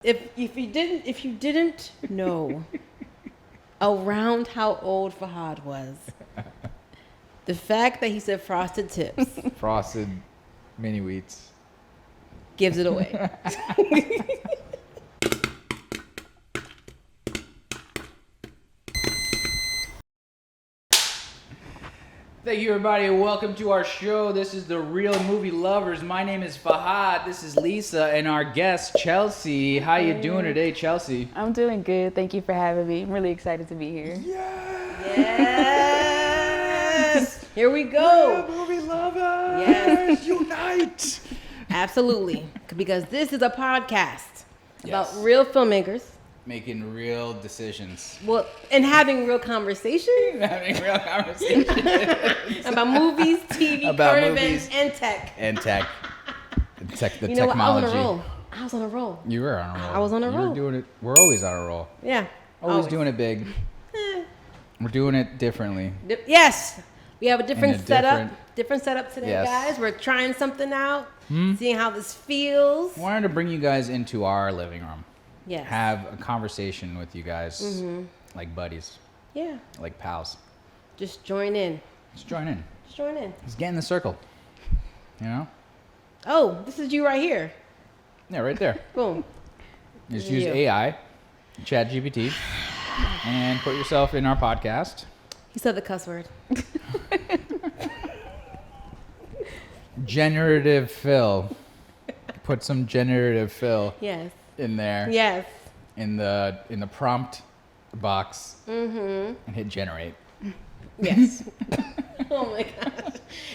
If you didn't know around how old Fahad was, the fact that he said frosted tips Frosted mini wheats gives it away. Thank you, everybody, and welcome to our show. This is The Real Movie Lovers. My name is Fahad. This is Lisa, and our guest, Chelsey. How you doing today, Chelsey? I'm doing good. Thank you for having me. I'm really excited to be here. Yes! Here we go. Real Movie Lovers! Yes. Unite! Absolutely. Because this is a podcast about Yes. real filmmakers. Making real decisions. Well, and having real conversations Having real conversations. about movies, TV, About current movies. events, and tech. And tech. The You know what? technology. I was on a roll. You were on a roll. I was on a You roll. were doing it. We're always on a roll. Yeah. Always doing it big. Eh. We're doing it differently. Yes. We have a different And a setup. Different setup today, Yes. guys. We're trying something out, seeing how this feels. I wanted to bring you guys into our living room. Yes. Have a conversation with you guys like buddies, Yeah. like pals. Just join in. Just join in. Just join in. Just get in the circle. You know? Oh, this is you right here. Yeah, right there. Boom. Just is use you. AI, ChatGPT, and put yourself in our podcast. He said the cuss word. Generative fill. Put some generative fill Yes. in there. Yes. In the prompt box. And hit generate. Yes. Oh my gosh.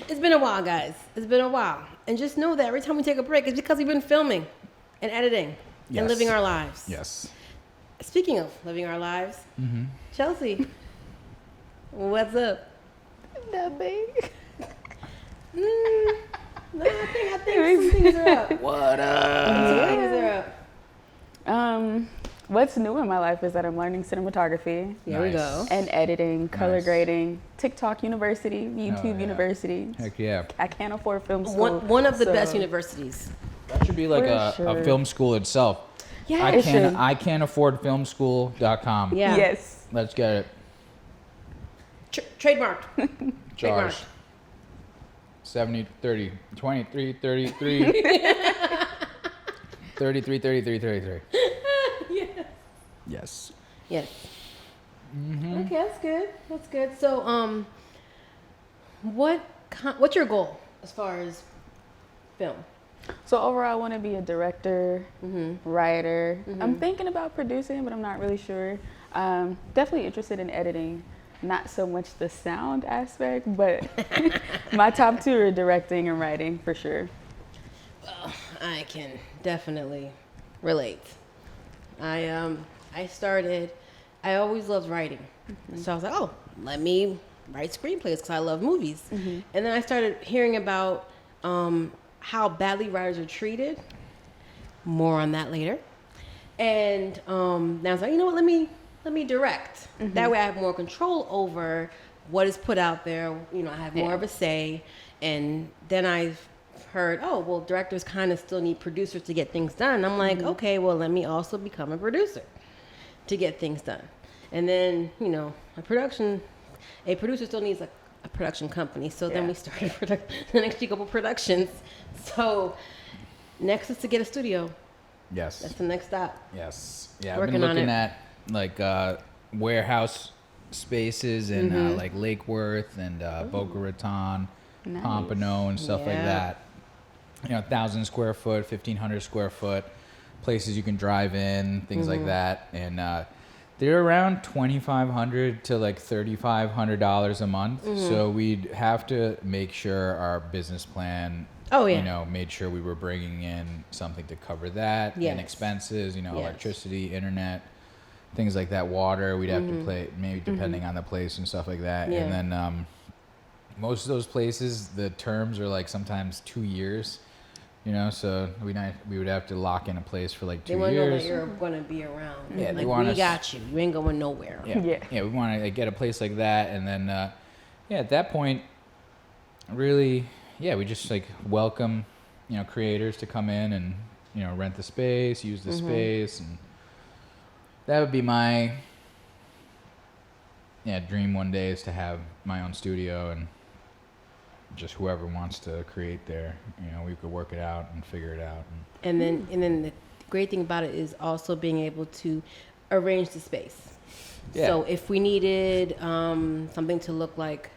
It's been a while, guys. It's been a while. And just know that every time we take a break, it's because we've been filming and editing and Yes. living our lives. Yes. Speaking of living our lives, Chelsey, what's up? Nothing. No, I think some things are up. What up? Some things are up. What's new in my life is that I'm learning cinematography Here we Nice. go. and editing, color Nice. grading, TikTok University, YouTube yeah. University. Heck yeah. I can't afford film school. One of the so- best universities. That should be like For a sure. film school itself. Yeah. It should. I can't afford filmschool.com. Yeah. Yes. Let's get it. Trademarked. Charge. Trademarked. 70, 30, 23, 33. 33, 33, 33. Yes. Yes. Yes. Okay, that's good. That's good. So, what's your goal as far as film? So overall, I want to be a director, writer. I'm thinking about producing, but I'm not really sure. Definitely interested in editing. Not so much the sound aspect, but my top two are directing and writing for sure. Well, I can definitely relate. I always loved writing. So I was like, oh, let me write screenplays because I love movies. And then I started hearing about how badly writers are treated. More on that later. And then I was like, you know what, let me direct. That way I have more control over what is put out there. You know, I have more of a say. And then I've heard, oh, well, directors kind of still need producers to get things done. I'm like, okay, well, let me also become a producer to get things done. And then, you know, a producer still needs a production company. So then we started NXG Global Productions. So next is to get a studio. Yes. That's the next stop. Yes. Yeah, Working I've been on looking it. at like warehouse spaces in like Lake Worth and Boca Raton, Nice. Pompano and stuff like Yeah. that. You know, 1,000 square foot, 1,500 square foot places you can drive in, things like that. And they're around $2,500 to like $3,500 a month. So we'd have to make sure our business plan, Oh, yeah. you know, made sure we were bringing in something to cover that Yes. and expenses, you know, Yes. electricity, internet, things like that, water. We'd have to pay, maybe depending on the place and stuff like that. Yeah. And then most of those places, the terms are like sometimes 2 years. You know, so we would have to lock in a place for like 2 They want to know years. that you're going to be around. Yeah, they like, want we us- got you. You ain't going nowhere. Yeah, Yeah. yeah. We want to get a place like that, and then at that point, really, we just like welcome, you know, creators to come in and rent the space, use the space, and that would be my dream one day, is to have my own studio, and just whoever wants to create there, we could work it out and figure it out. And then the great thing about it is also being able to arrange the space. Yeah. So if we needed something to look like,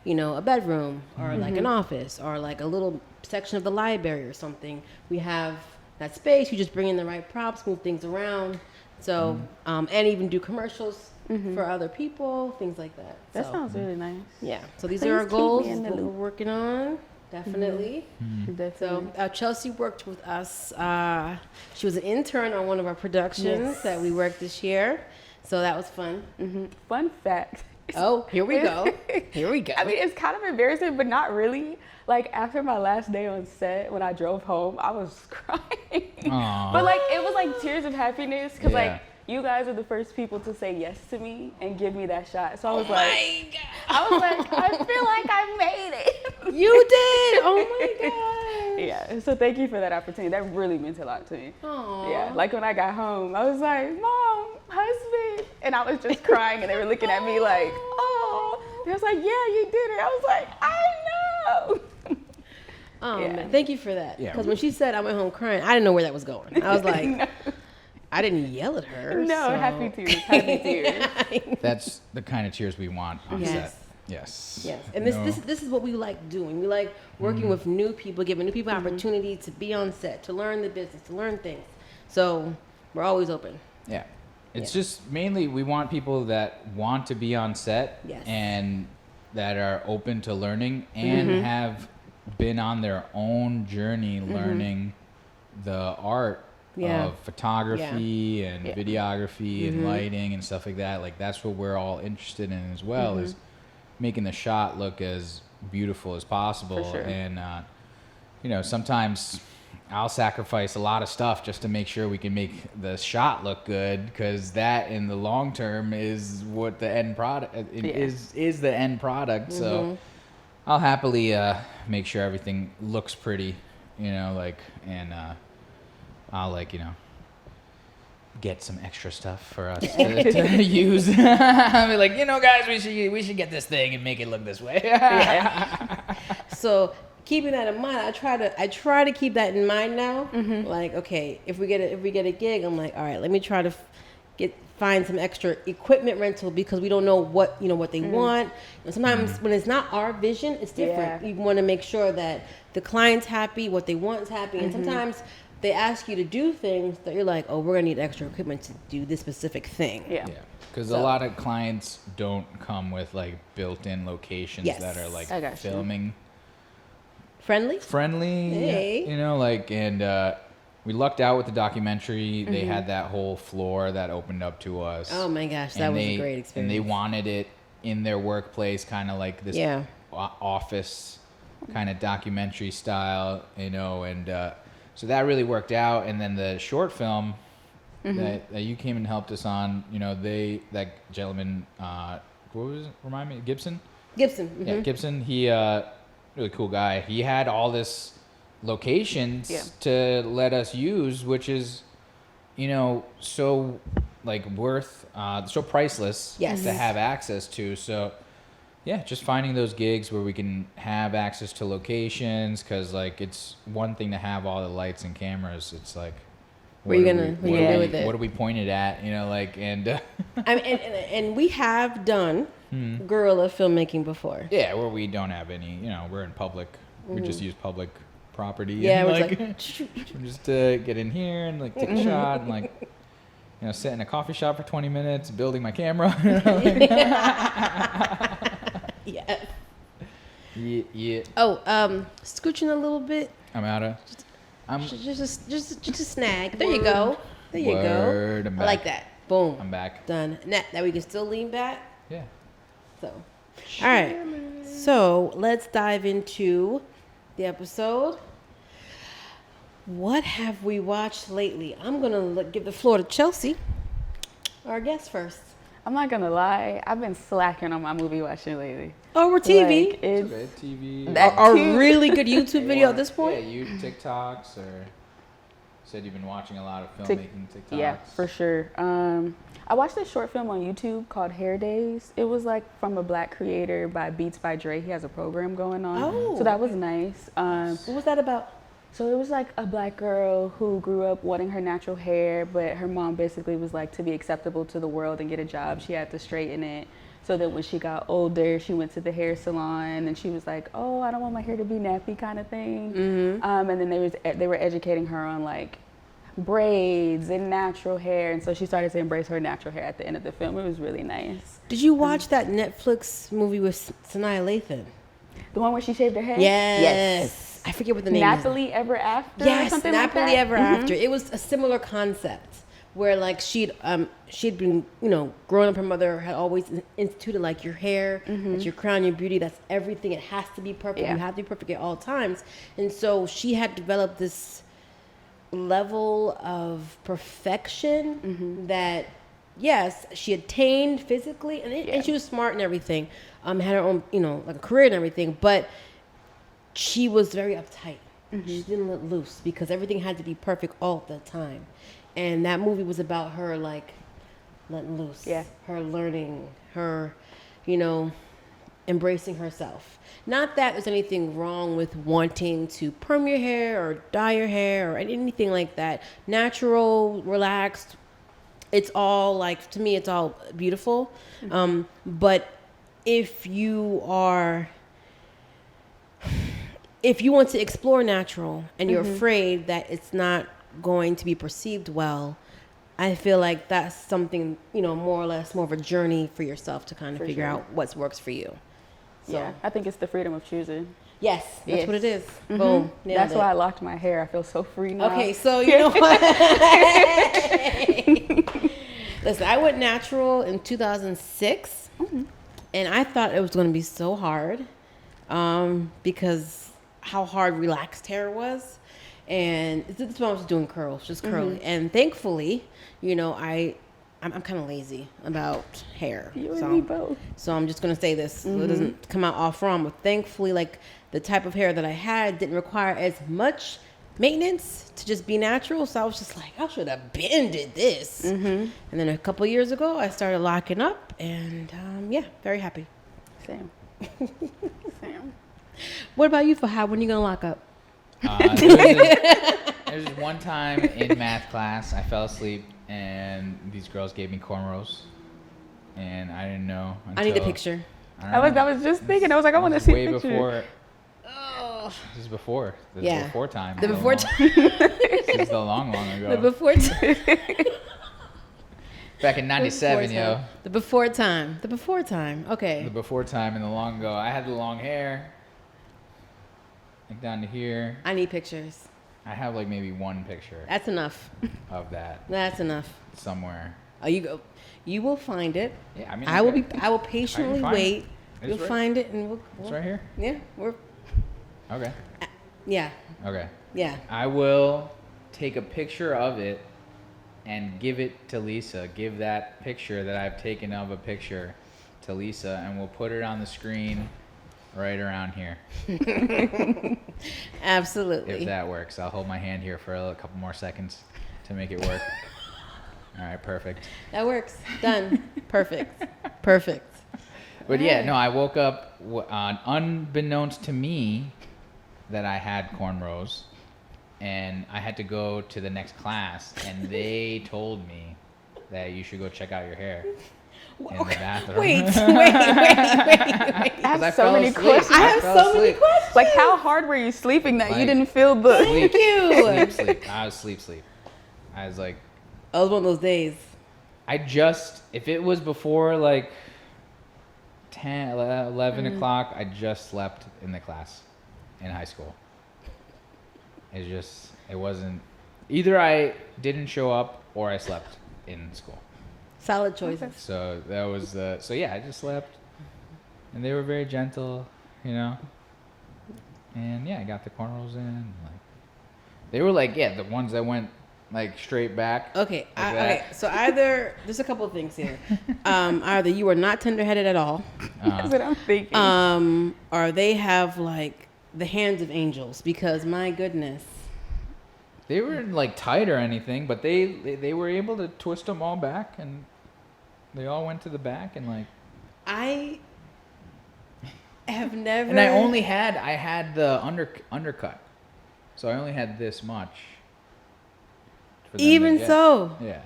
a bedroom or like an office or like a little section of the library or something, we have that space. You just bring in the right props, move things around. So, and even do commercials for other people, things like that. That sounds really nice. Yeah. So these Please are our keep goals. me in the What we're loop. working on. Definitely. Definitely. So Chelsey worked with us. She was an intern on one of our productions that we worked this year. So that was fun. Fun fact. Oh, here we go. Here we go. I mean, it's kind of embarrassing, but not really. Like, after my last day on set, when I drove home, I was crying. Aww. But, like, it was like tears of happiness, because, Yeah. like, you guys are the first people to say yes to me and give me that shot. So I was I feel like I made it. You did. Oh my god. Yeah. So thank you for that opportunity. That really meant a lot to me. Aww. Yeah. Like, when I got home, I was like, Mom, husband. And I was just crying, and they were looking at me like, oh. They was like, yeah, you did it. I was like, I know. Oh Yeah. man, thank you for that. Yeah. Because when she said I went home crying, I didn't know where that was going. I was like, No. I didn't yell at her. No, so. happy tears. Happy tears. That's the kind of tears we want on Yes. set. Yes. Yes, and this is what we like doing. We like working with new people, giving new people opportunity to be on set, to learn the business, to learn things. So we're always open. Yeah. It's Yeah. just mainly we want people that want to be on set Yes. and that are open to learning and have been on their own journey learning the art Yeah. of photography and Yeah. videography and lighting and stuff like that. Like, that's what we're all interested in as well, is making the shot look as beautiful as possible. For sure. And sometimes I'll sacrifice a lot of stuff just to make sure we can make the shot look good, because that in the long term is what the end product is the end product. So I'll happily make sure everything looks pretty, and I'll get some extra stuff for us to use. I'll be like, guys, we should get this thing and make it look this way. So keeping that in mind, I try to keep that in mind now. Like, okay, if we get a gig, I'm like, all right, let me try to find some extra equipment rental, because we don't know what they want. Sometimes when it's not our vision, it's different. Yeah. You want to make sure that the client's happy, what they want is happy, and sometimes they ask you to do things that you're like, oh, we're gonna need extra equipment to do this specific thing. Yeah. Yeah, because So- a lot of clients don't come with like built-in locations Yes. that are like I got you. filming Friendly? friendly. Hey. And we lucked out with the documentary. They had that whole floor that opened up to us. Oh my gosh, that And was they- a great And experience. they wanted it in their workplace, kind of like this Yeah. office kind of documentary style, and so that really worked out. And then the short film that you came and helped us on, that gentleman, what was it? Remind me, Gibson? Gibson. Yeah, Gibson. He really cool guy. He had all this locations to let us use, which is, so like worth, so priceless Yes. to have access to. So yeah, just finding those gigs where we can have access to locations, because like it's one thing to have all the lights and cameras. It's like, What are you gonna do with it? What are we pointed at? And I mean, and we have done guerrilla filmmaking before. yeah, where we don't have any, we're in public. We just use public property. Yeah, and we're like, like, just get in here and like take a shot and like, sit in a coffee shop for 20 minutes, building my camera. yeah. Yeah. Oh, scooching a little bit. I'm out of. Just a snag. There you go. There you Word, go. I'm I like back. that. Boom. I'm back. Done. Now we can still lean back. Yeah. So, all right. So let's dive into the episode. What have we watched lately? I'm gonna give the floor to Chelsey, our guest first. I'm not gonna lie, I've been slacking on my movie watching lately. Over TV. Like, it's Okay, TV. That- A too. really good YouTube video at this point. Yeah, you TikToks or said you've been watching a lot of filmmaking TikToks. Yeah, for sure. I watched this short film on YouTube called Hair Days. It was like from a black creator by Beats by Dre. He has a program going on. Oh. So that was nice. What was that about? So it was like a black girl who grew up wanting her natural hair, but her mom basically was like, to be acceptable to the world and get a job, she had to straighten it. So that when she got older, she went to the hair salon and she was like, oh, I don't want my hair to be nappy kind of thing. And then they were educating her on like braids and natural hair. And so she started to embrace her natural hair at the end of the film. It was really nice. Did you watch that Netflix movie with Sanaa Lathan? The one where she shaved her head? Yes. I forget what the name is. Napoli Ever After? Yes, or something Napoli like that? Ever After. It was a similar concept where like she'd been, you know, growing up, her mother had always instituted like your hair, that's your crown, your beauty, that's everything. It has to be perfect. Yeah. You have to be perfect at all times. And so she had developed this level of perfection that, yes, she attained physically, and she was smart and everything. Had her own, you know, like a career and everything, but she was very uptight. She didn't let loose because everything had to be perfect all the time. And that movie was about her like letting loose, her learning, her, you know, embracing herself. Not that there's anything wrong with wanting to perm your hair or dye your hair or anything like that. Natural, relaxed, it's all like, to me, it's all beautiful. But if you want to explore natural and you're afraid that it's not going to be perceived well, I feel like that's something, you know, more or less more of a journey for yourself to kind of figure out what works for you. So, Yeah, I think it's the freedom of choosing. yes, that's what it is. Boom. Nailed That's it. why I locked my hair. I feel so free now. Okay, so you know what? Listen, I went natural in 2006, and I thought it was going to be so hard because how hard relaxed hair was. And this is when I was doing curls, just curly. And thankfully, you know, I'm kind of lazy about hair. You and me both. So I'm just going to say this so it doesn't come out all wrong. But thankfully, like the type of hair that I had didn't require as much maintenance to just be natural. So I was just like, I should have been did this. And then a couple years ago, I started locking up. And yeah, very happy. Same. What about you, Fahad? When are you going to lock up? There's this one time in math class, I fell asleep and these girls gave me cornrows, and I didn't know. I need a picture. I was just thinking. I was like, I want to see a way picture. before. Oh. This is before. This Yeah. is before time. The before time. This is the long ago. The before time. Back in '97, yo. The before time. The before time. Okay. The before time and the long ago. I had the long hair. Like down to here. I need pictures. I have like maybe one picture That's enough. of that That's enough. somewhere. Oh, you will find it. Yeah, I mean, I will patiently find it. wait. It's You'll right- find it, and It's right here. Yeah, Okay. yeah, Okay. yeah. I will take a picture of it and give it to Lisa. Give that picture that I've taken of a picture to Lisa, and we'll put it on the screen right around here. Absolutely. If that works. I'll hold my hand here for a couple more seconds to make it work. All right, perfect. That works. Done. Perfect. Perfect. But yeah, no, I woke up unbeknownst to me that I had cornrows, and I had to go to the next class, and they told me that you should go check out your hair in the bathroom. Wait. I have so many questions. I have so many questions. Like, how hard were you sleeping that you Like- didn't feel the... Thank you. Sleep. I was sleep. I was like, That was one of those days. if it was before like 10, 11 o'clock, I just slept in the class in high school. It wasn't, either I didn't show up or I slept in school. Solid choices. So that was, so yeah, I just slept, and they were very gentle, you know, and yeah, I got the cornrows in, like, they were like, yeah, the ones that went like straight back. Okay. Like Okay. So either there's a couple of things here. Either you are not tender-headed at all, That's what I'm thinking. or they have like the hands of angels, because my goodness, They weren't like tight or anything, but they were able to twist them all back, and they all went to the back, and like. I have never. And I had the undercut, so I only had this much. for them to Even get. so, Yeah.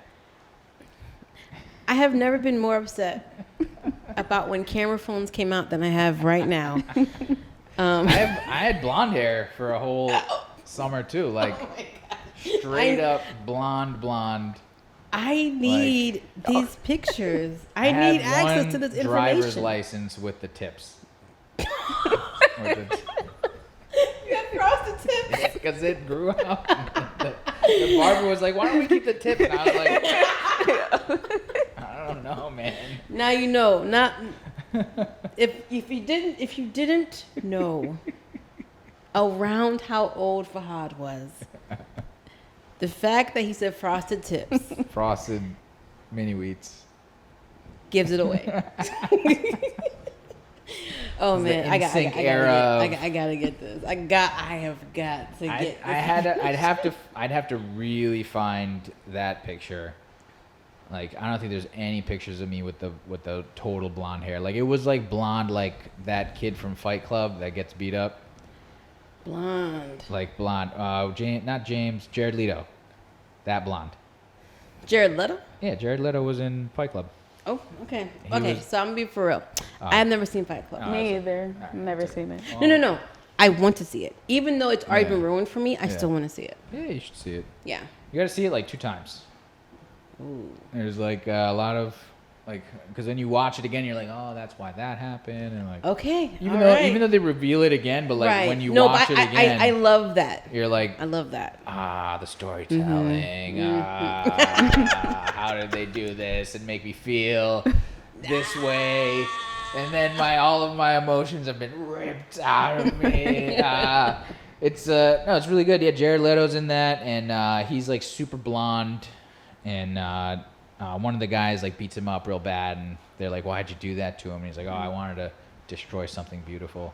I have never been more upset about when camera phones came out than I have right now. I had blonde hair for a whole summer too, like straight up blonde. I need these pictures. I need had access to this one information. driver's license with the tips. You have frosted tips. Because it grew out. The barber was like, "Why don't we keep the tips?" And I was like, "I don't know, man." Now you know. Not if you didn't know around how old Fahad was. The fact that he said frosted tips Frosted mini wheats. gives it away. Oh man, I gotta get this. I have got to get. I'd have to really find that picture. Like, I don't think there's any pictures of me with the total blonde hair. Like, it was like blonde, like that kid from Fight Club that gets beat up. Blonde. Like blonde. Not James. Jared Leto. That blonde. Jared Leto? Yeah, Jared Leto was in Fight Club. Oh, okay. He Okay, was- so I'm gonna be for real. I have never seen Fight Club. Oh, Me that's either. Alright, Never that's seen it. No. I want to see it. Even though it's already Yeah. been ruined for me, I Yeah. still want to see it. Yeah, you should see it. Yeah. You got to see it like 2 times. Ooh. There's like a lot of like, because then you watch it again, you're like, oh, that's why that happened, and like, Okay. even all right. though they reveal it again, but like right. when you no, watch but it again, I love that. you're like, I love that. the storytelling. How did they do this and make me feel this way? And then all of my emotions have been ripped out of me. It's really good. Yeah, Jared Leto's in that, and he's like super blonde, and one of the guys like beats him up real bad, and they're like, "Why'd you do that to him?" And he's like, "Oh, I wanted to destroy something beautiful."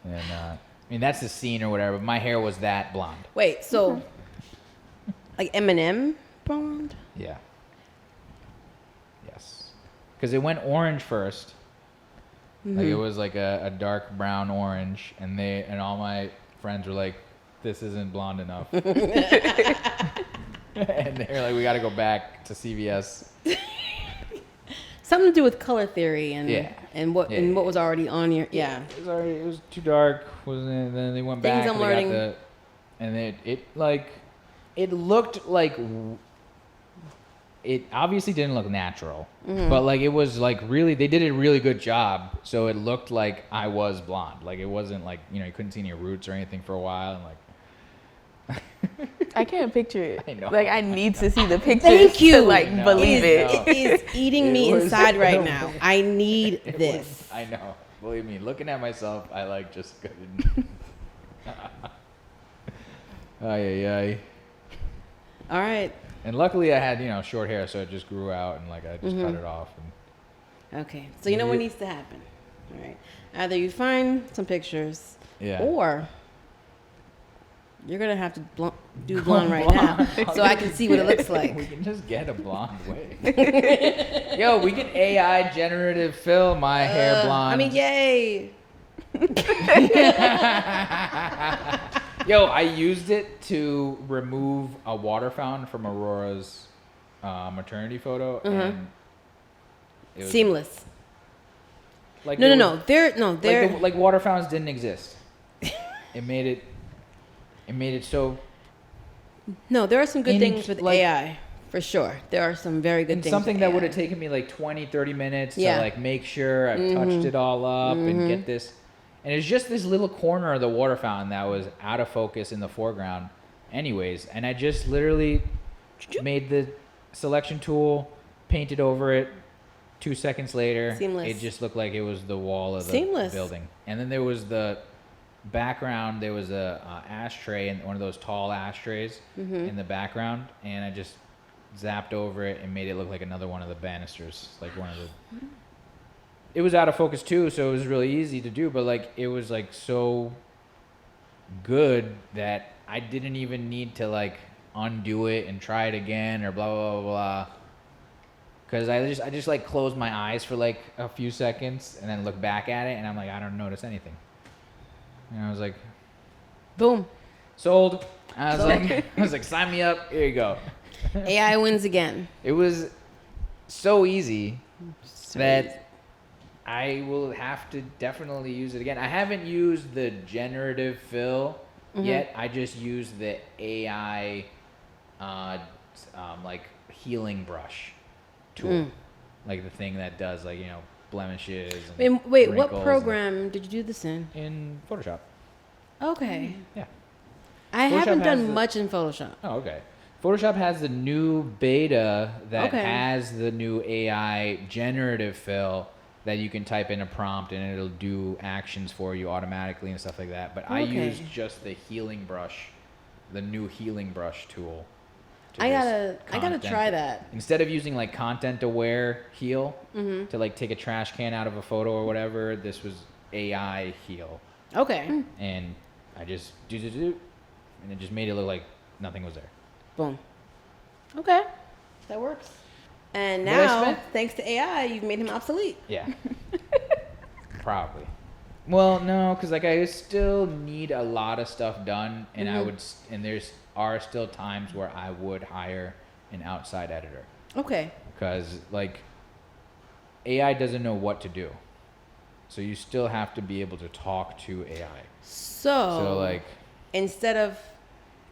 And I mean, that's the scene or whatever. But my hair was that blonde. Wait, so like Eminem blonde? Yeah. Yes. Because it went orange first. Like it was like a dark brown orange, and all my friends were like, "This isn't blonde enough." And they're like, "We got to go back to CVS." Something to do with color theory and Yeah. and what was already on your It was too dark, wasn't it? And then they went Things back. I'm and they got learning. and it looked like. It obviously didn't look natural, but like it was like really, they did a really good job. So it looked like I was blonde. Like it wasn't like, you couldn't see any roots or anything for a while. And like, I can't picture it. I know. Like, I need to see the pictures Thank you. to like No. believe it. No. It is eating me It was- inside right now. I need this. I know. Believe me, looking at myself, I like just couldn't. Ay. All right. And luckily I had, short hair, so it just grew out, and like I just cut it off. And Okay. So you know what needs to happen. All right. Either you find some pictures, yeah. or you're gonna have to do blonde right now, so I can see what it looks like. We can just get a blonde wig. Yo, we can AI generative fill my hair blonde. I mean, yay! Yo, I used it to remove a water fountain from Aurora's maternity photo, and it was Seamless. like No. They're like water fountains didn't exist. It made it so. no. There are some good In- things with like- AI, for sure. There are some very good And things. something with that AI. would have taken me like 20, 30 minutes Yeah. to like make sure I've touched it all up and get this. And it's just this little corner of the water fountain that was out of focus in the foreground anyways. And I just literally made the selection tool, painted over it. 2 seconds later, Seamless. it just looked like it was the wall of the Seamless. building. And then there was the background. There was a ashtray, and one of those tall ashtrays in the background. And I just zapped over it and made it look like another one of the banisters, like one of the. It was out of focus too, so it was really easy to do. But like, it was like so good that I didn't even need to like undo it and try it again or blah blah blah blah. Because I just like close my eyes for like a few seconds and then look back at it and I'm like, I don't notice anything. And I was like, Boom. sold. I was like, sign me up. Here you go. AI wins again. It was so easy that I will have to definitely use it again. I haven't used the generative fill yet. I just used the AI like healing brush tool, like the thing that does like blemishes. And wait, what wrinkles program did you do this in? in Photoshop. Okay. Yeah. I Photoshop haven't has done much in Photoshop. Oh, okay. Photoshop has the new beta that Okay. has the new AI generative fill that you can type in a prompt and it'll do actions for you automatically and stuff like that. But I Okay. used just the healing brush, the new healing brush tool. to I just gotta content- try that. Instead of using like content aware heal to like take a trash can out of a photo or whatever, this was AI heal. Okay. And I just do, and it just made it look like nothing was there. Boom. Okay. That works. And But I now, spent- thanks to AI, you've made him obsolete. Yeah. Probably. Well, no, because like I still need a lot of stuff done, and and there's are still times where I would hire an outside editor Okay. because like AI doesn't know what to do, so you still have to be able to talk to AI. So like instead of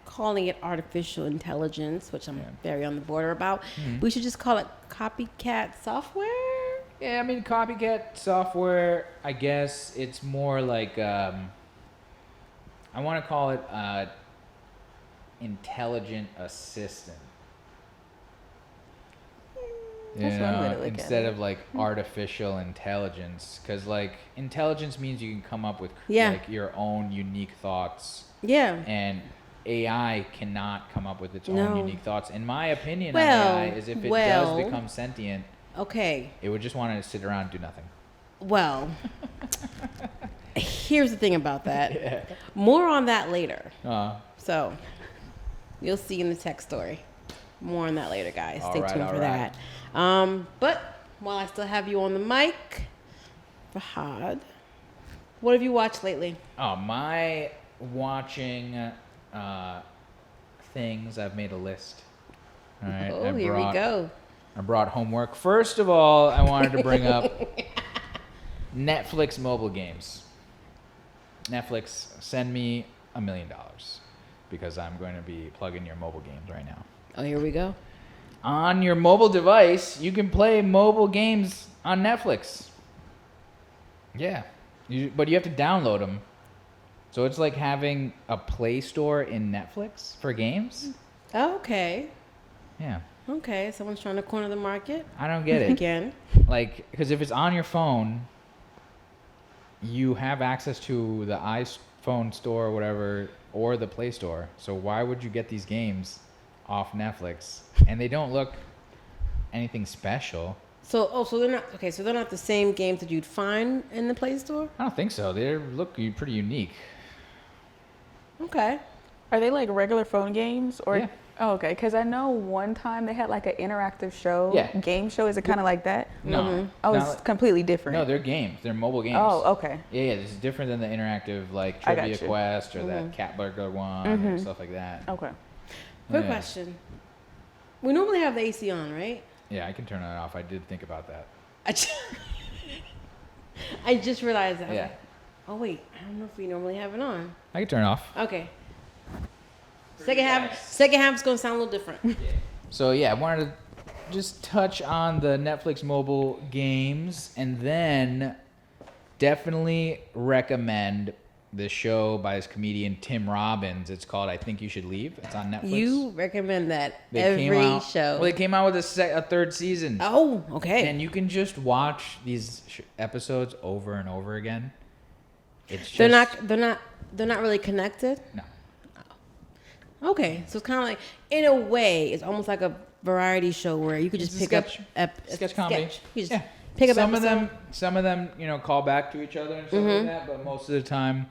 calling it artificial intelligence, which I'm very on the border about, we should just call it copycat software. Yeah, I mean, copycat software, I guess it's more like, I want to call it intelligent assistant. That's one way to look at Instead it. of like artificial intelligence, because like intelligence means you can come up with Yeah. like your own unique thoughts, Yeah. and AI cannot come up with its No. own unique thoughts. In my opinion Well, on AI is if it well. does become sentient, Okay. it would just want to sit around and do nothing. Well, here's the thing about that. Yeah. More on that later. Uh, So you'll see in the tech story. More on that later, guys. Stay Alright, tuned for alright. that. But while I still have you on the mic, Fahad, what have you watched lately? Oh, my watching things, I've made a list. All right. Oh, here we go. I brought homework. First of all, I wanted to bring up Netflix mobile games. Netflix, send me $1 million because I'm going to be plugging your mobile games right now. Oh, here we go. On your mobile device, you can play mobile games on Netflix. Yeah. But you have to download them. So it's like having a Play Store in Netflix for games. Okay. Yeah. Okay. Someone's trying to corner the market I don't get it. again. Like, because if it's on your phone, you have access to the iPhone store or whatever, or the Play Store. So why would you get these games off Netflix? And they don't look anything special. So they're not okay. So they're not the same games that you'd find in the Play Store. I don't think so. They look pretty unique. Okay. Are they like regular phone games or? Yeah. Oh, okay. Because I know one time they had like an interactive show. Yeah. Game show. Is it kind of like that? No. Oh, Not it's completely different. No, they're games. They're mobile games. Oh, okay. Yeah, this is different than the interactive like I got Trivia you. Quest or that Cat Burglar one and stuff like that. Okay. Quick Yeah. question. We normally have the AC on, right? Yeah, I can turn it off. I did think about that. I just realized that. Yeah. Oh wait, I don't know if we normally have it on. I can turn it off. Okay. Second half's gonna sound a little different. So yeah, I wanted to just touch on the Netflix mobile games and then definitely recommend the show by this comedian Tim Robbins. It's called I Think You Should Leave. It's on Netflix. You recommend that They came every out- show. Well, they came out with a third season. Oh, okay. And you can just watch these episodes over and over again. It's just, they're not really connected. No. Okay, so it's kind of like, in a way, it's almost like a variety show where you could just It's a pick sketch. up Sketch comedy. You just Yeah. pick up some episode. of them, call back to each other and stuff like that, but most of the time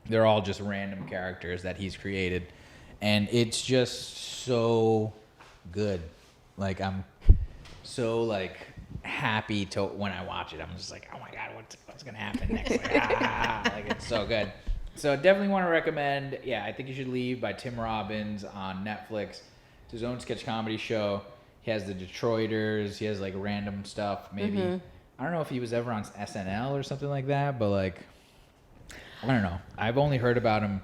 they're all just random characters that he's created. and it's just so good. Like I'm so like happy to when I watch it. I'm just like, oh my god, what's gonna happen next? Like it's so good. So definitely want to recommend. Yeah, I think you should leave by Tim Robbins on Netflix. It's his own sketch comedy show. He has the Detroiters. He has like random stuff. Maybe I don't know if he was ever on SNL or something like that, but like I don't know. I've only heard about him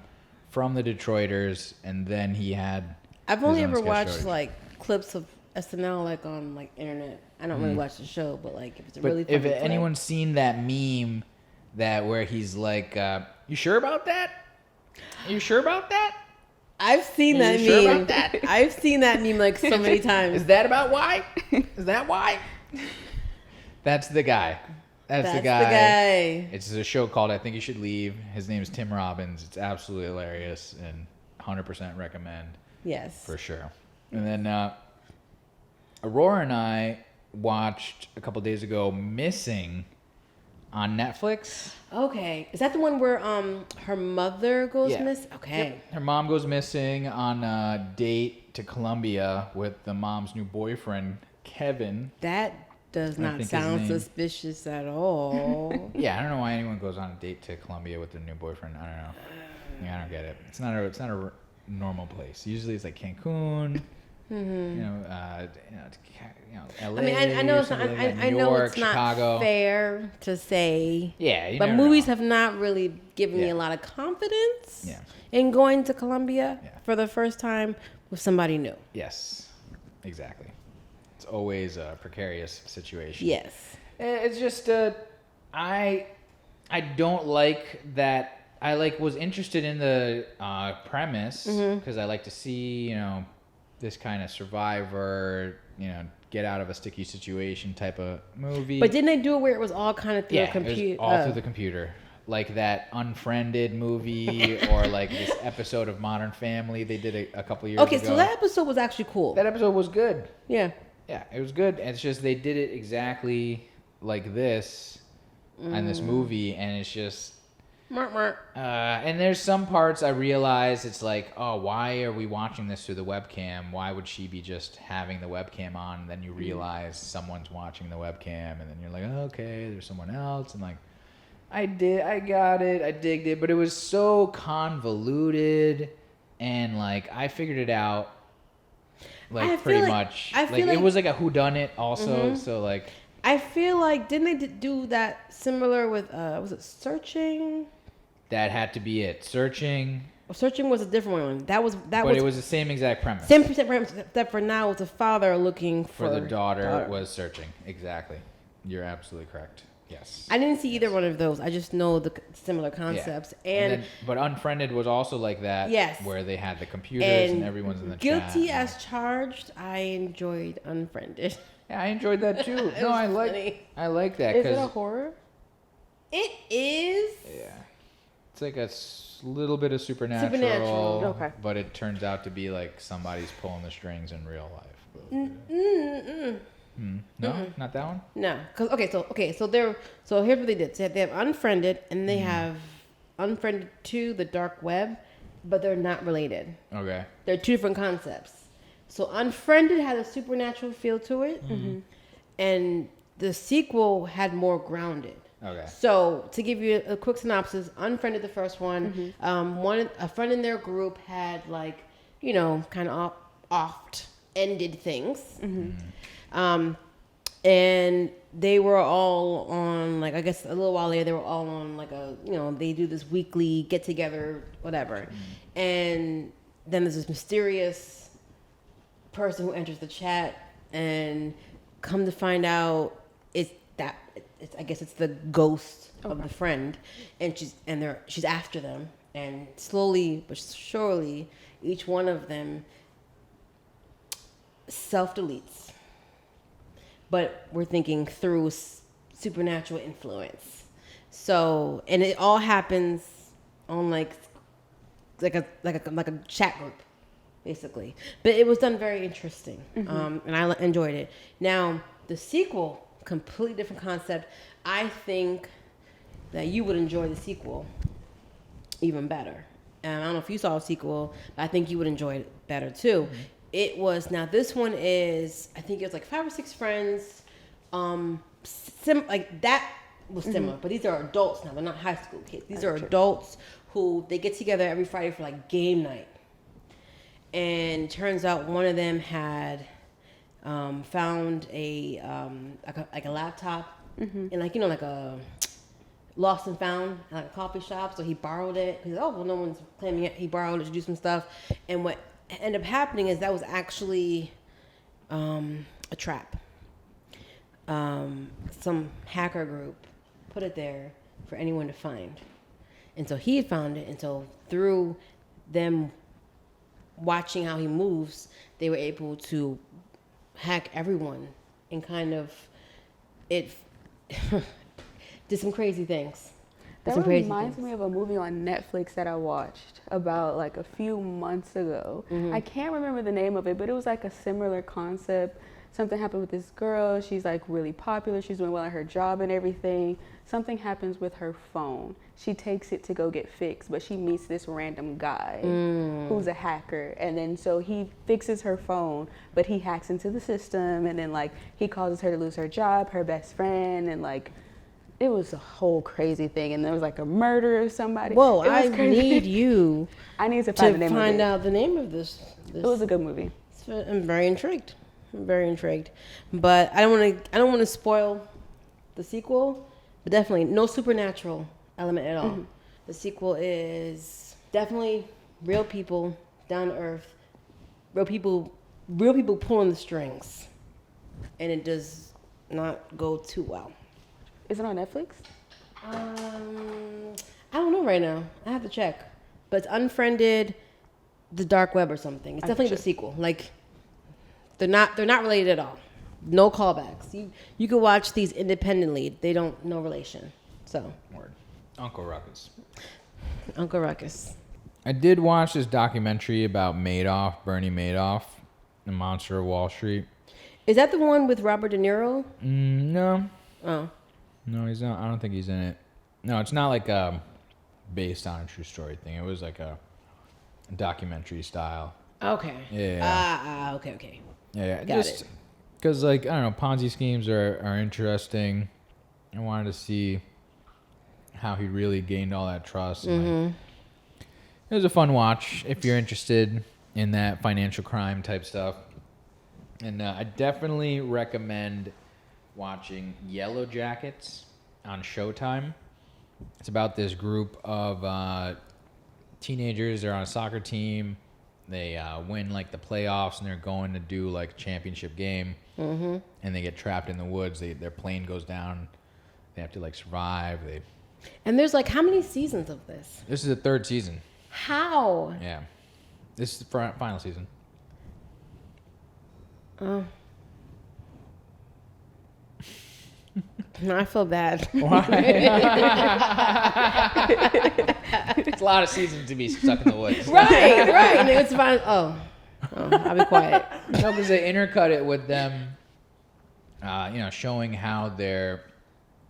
from the Detroiters, and then he had. I've only ever watched like clips of SNL like on like internet. I don't really watch the show, but like if it's a really funny if clip. anyone's seen that meme that where he's like, "You sure about that? Are you sure about that? I've seen Are that you sure meme. about that? I've seen that meme like so many times. Is that about why? Is that why?" That's the guy. That's the guy. It's a show called I Think You Should Leave. His name is Tim Robbins. It's absolutely hilarious and 100% recommend. Yes. For sure. And then Aurora and I watched a couple days ago Missing on Netflix. Okay. Is that the one where her mother goes missing? Okay. Yep. Her mom goes missing on a date to Colombia with the mom's new boyfriend, Kevin. That does not sound suspicious at all. Yeah, I don't know why anyone goes on a date to Colombia with their new boyfriend. I don't know. Yeah, I don't get it. It's not a normal place. Usually it's like Cancun, LA. I mean, I know it's not. I know it's not Chicago. fair to say. Yeah, but movies have not really given me a lot of confidence. Yeah. In going to Colombia for the first time with somebody new. Yes, exactly. It's always a precarious situation. Yes. It's just I don't like that. I was interested in the premise because I like to see this kind of survivor get out of a sticky situation type of movie. But didn't they do it where it was all kind of through a computer? It was all through the computer. Like that Unfriended movie or like this episode of Modern Family they did a couple years ago. Okay, so that episode was actually cool. That episode was good. Yeah. Yeah, it was good. It's just they did it exactly like this in this movie, and it's just... and there's some parts I realize it's like, oh, why are we watching this through the webcam? Why would she be just having the webcam on? And then you realize someone's watching the webcam, and then you're like, oh, okay, there's someone else. And like, I got it, I digged it, but it was so convoluted, and like I figured it out. Like pretty much. It was like a whodunit also. So like. I feel like didn't they do that similar with was it Searching? That had to be it. Searching. Well, Searching was a different one. But it was the same exact premise. Same premise, except for now it's a father looking for the daughter. Was searching. Exactly. You're absolutely correct. Yes. I didn't see either one of those. I just know the similar concepts. And but Unfriended was also like that. Yes. Where they had the computers and everyone's in the chat. Guilty as charged. I enjoyed Unfriended. Yeah, I enjoyed that too. No, I like that. Is it a horror? It is. Yeah. It's like a little bit of supernatural. Okay. But it turns out to be like somebody's pulling the strings in real life. No, not that one. No, so here's what they did. So they have Unfriended, and they have Unfriended 2, the dark web, but they're not related. Okay. They're two different concepts. So Unfriended had a supernatural feel to it, and the sequel had more grounded. Okay. So to give you a quick synopsis, Unfriended, the first one, a friend in their group had like, kind of oft-ended things. And they were all on, like, I guess a little while later, they were all on like they do this weekly get together, whatever. And then there's this mysterious person who enters the chat, and come to find out I guess it's the ghost of the friend, and she's after them, and slowly but surely each one of them self-deletes. But we're thinking through supernatural influence. So, and it all happens on like a chat group, basically. But it was done very interesting, and I enjoyed it. Now the sequel, completely different concept. I think that you would enjoy the sequel even better. I don't know if you saw a sequel, but I think you would enjoy it better too. Mm-hmm. It was, now this one is, I think it was like 5 or 6 friends. Like that was similar, but these are adults now. They're not high school kids. These are adults who they get together every Friday for like game night. And it turns out one of them had found a like a laptop in like, you know, like a lost and found at like a coffee shop. So he borrowed it. He's like, oh, well, no one's claiming it. He borrowed it to do some stuff. And what ended up happening is that was actually a trap. Some hacker group put it there for anyone to find. And so he found it. And so through them watching how he moves, they were able to hack everyone and kind of it did some crazy things. That reminds me of a movie on Netflix that I watched about like a few months ago. I can't remember the name of it, but it was like a similar concept. Something happened with this girl. She's like really popular. She's doing well at her job and everything. Something happens with her phone. She takes it to go get fixed, but she meets this random guy who's a hacker. And then so he fixes her phone, but he hacks into the system. And then like he causes her to lose her job, her best friend. And like it was a whole crazy thing. And there was like a murder of somebody. Whoa, I need you I need to find the name of it. Find out the name of this. It was a good movie. I'm very intrigued. But I don't want to spoil the sequel, but definitely no supernatural element at all. The sequel is definitely real people, down to earth, real people pulling the strings, and it does not go too well. Is it on Netflix? I don't know right now. I have to check, but it's Unfriended, the Dark Web or something. It's definitely the sequel. Like they're not related at all. No callbacks. You can watch these independently. They don't, no relation. So. Word. Uncle Ruckus. Uncle Ruckus. I did watch this documentary about Madoff, Bernie Madoff, the Monster of Wall Street. Is that the one with Robert De Niro? No. Oh. No, he's not. I don't think he's in it. No, it's not like based on a true story thing. It was like a documentary style. Okay. Yeah. Okay. Yeah. Got it. Because, like, I don't know, Ponzi schemes are interesting. I wanted to see how he really gained all that trust. And, like, it was a fun watch if you're interested in that financial crime type stuff. And I definitely recommend watching Yellow Jackets on Showtime. It's about this group of teenagers. They're on a soccer team. They win like the playoffs, and they're going to do like a championship game. And they get trapped in the woods. Their plane goes down. They have to like survive. And there's like how many seasons of this? This is the 3rd season. How? Yeah, this is the final season. Oh. No, I feel bad. Why? It's a lot of seasons to be stuck in the woods. Right. And it's fine. Oh, I'll be quiet. No, because they intercut it with them, showing how their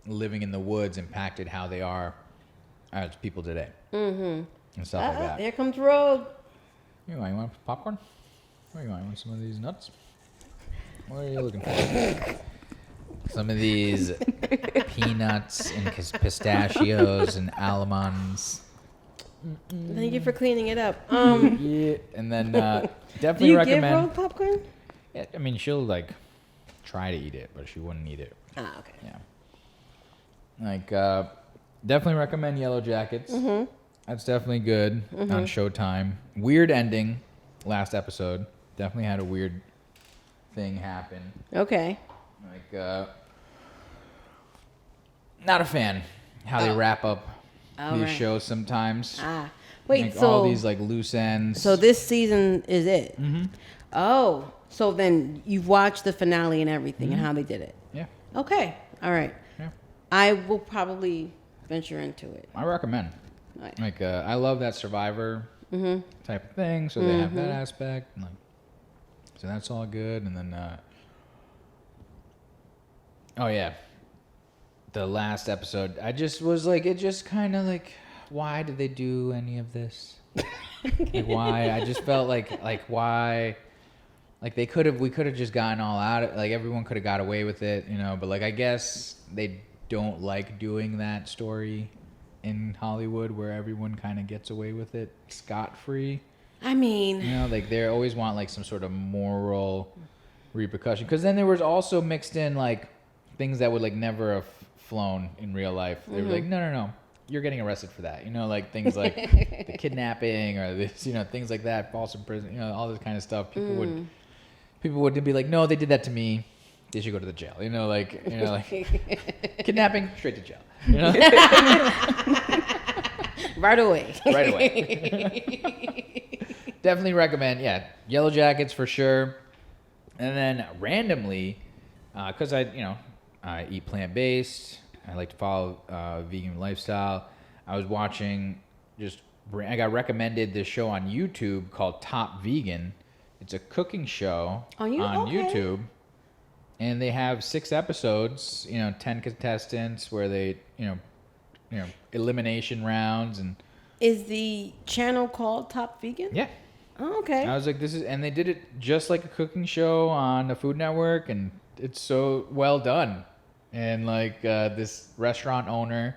living in the woods impacted how they are as people today. And stuff like that. Here comes the road. You want popcorn? Or you want some of these nuts? What are you looking for? Some of these peanuts and pistachios and almonds. Thank you for cleaning it up. Yeah, and then definitely do you recommend. give Rose popcorn? Yeah, I mean, she'll like try to eat it, but she wouldn't eat it. Ah, okay. Yeah. Like, definitely recommend Yellow Jackets. That's definitely good on Showtime. Weird ending. Last episode definitely had a weird thing happen. Okay. Like, not a fan how they wrap up these shows sometimes. Wait, like, so all these like loose ends. So this season is it? Oh, so then you've watched the finale and everything and how they did it. Yeah. Okay. All right. Yeah. I will probably venture into it. I recommend. Right. Like, I love that Survivor type of thing. So they have that aspect. And, like, so that's all good. And then, oh yeah, the last episode, I just was like, it just kind of like, why did they do any of this? Like why? I just felt like why? Like we could have just gotten all out. Like everyone could have got away with it, you know. But like I guess they don't like doing that story in Hollywood where everyone kind of gets away with it scot-free. I mean, You know, like they always want like some sort of moral repercussion. Because then there was also mixed in like things that would like never have flown in real life. They were like, no, you're getting arrested for that. You know, like things like the kidnapping or this, you know, things like that, false imprisonment, you know, all this kind of stuff. People would be like, no, they did that to me. They should go to the jail. You know, like kidnapping, straight to jail. You know, right away. right away. Definitely recommend. Yeah, Yellow Jackets for sure. And then randomly, because I eat plant-based. I like to follow vegan lifestyle. I was watching I got recommended this show on YouTube called Top Vegan. It's a cooking show on YouTube. And they have 6 episodes, 10 contestants where they, elimination rounds and. Is the channel called Top Vegan? Yeah. Oh, okay. I was like, and they did it just like a cooking show on the Food Network, and it's so well done. And like this restaurant owner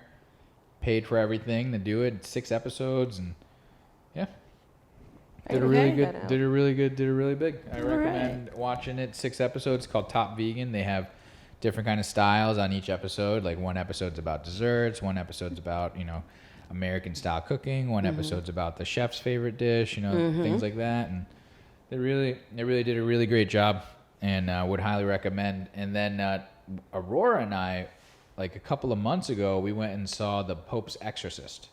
paid for everything to do it. 6 episodes, and yeah, did a really big. I recommend watching it. 6 episodes, called Top Vegan. They have different kind of styles on each episode. Like one episode's about desserts, one episode's about American style cooking, one episode's about the chef's favorite dish, things like that. And they really did a really great job, and would highly recommend. And then Aurora and I, like a couple of months ago, we went and saw The Pope's Exorcist.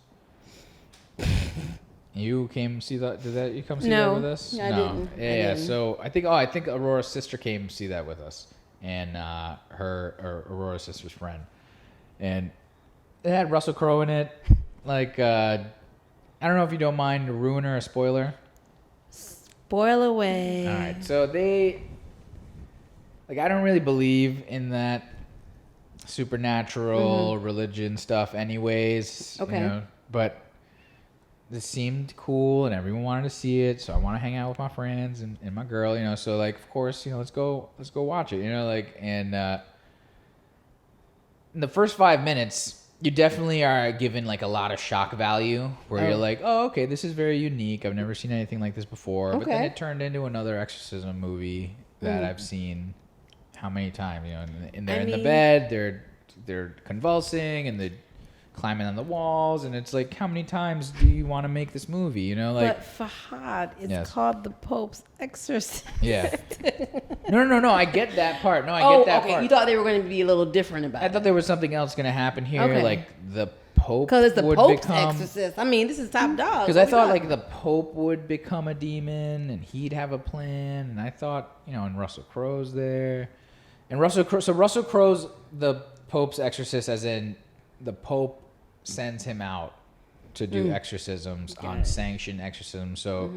You came see that? Did you come see that with us? I didn't. Yeah. So I think Aurora's sister came to see that with us, and Aurora's sister's friend, and it had Russell Crowe in it. Like, I don't know if you don't mind a ruiner or a spoiler. Spoil away. All right. So I don't really believe in that supernatural religion stuff anyways. Okay. But this seemed cool and everyone wanted to see it. So I want to hang out with my friends and my girl, so like, of course, let's go watch it, and in the first 5 minutes, you definitely are given like a lot of shock value where you're like, oh, okay, this is very unique. I've never seen anything like this before. But then it turned into another exorcism movie that I've seen how many times, and they're in the bed, they're convulsing and they're climbing on the walls, and it's like, how many times do you want to make this movie? But Fahad, it's called The Pope's Exorcist. Yeah. No. I get that part. No, I get that part. You thought they were going to be a little different about it. I thought there was something else going to happen here, like the Pope. Because it's the Pope's Exorcist. I mean, this is top dog. Because I thought like the Pope would become a demon and he'd have a plan, and I thought, and Russell Crowe's there, and Russell Crowe's the Pope's Exorcist, as in the Pope sends him out to do exorcisms, unsanctioned exorcisms. So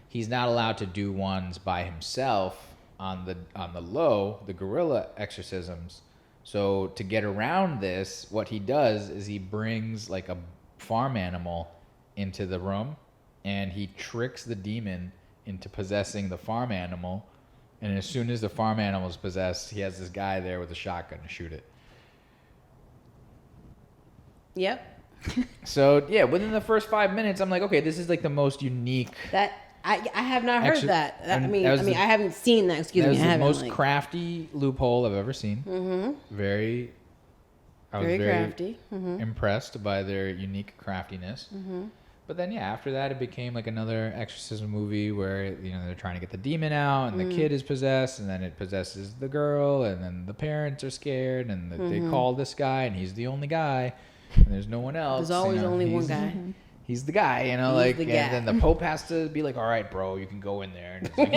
he's not allowed to do ones by himself on the low, the guerrilla exorcisms. So to get around this, what he does is he brings like a farm animal into the room, and he tricks the demon into possessing the farm animal. And as soon as the farm animal is possessed, he has this guy there with a shotgun to shoot it. Yep. So yeah, within the first 5 minutes, I'm like, okay, this is like the most unique. That I have not heard that. I mean, I haven't seen that. Excuse me, I haven't. That was the most crafty loophole I've ever seen. Very crafty. Impressed by their unique craftiness. But then after that, it became like another exorcism movie where they're trying to get the demon out, and the kid is possessed, and then it possesses the girl, and then the parents are scared, and they call this guy, and he's the only guy. And there's no one else. There's always only one guy. He's the guy, He's the guy. And then the Pope has to be like, all right, bro, you can go in there. And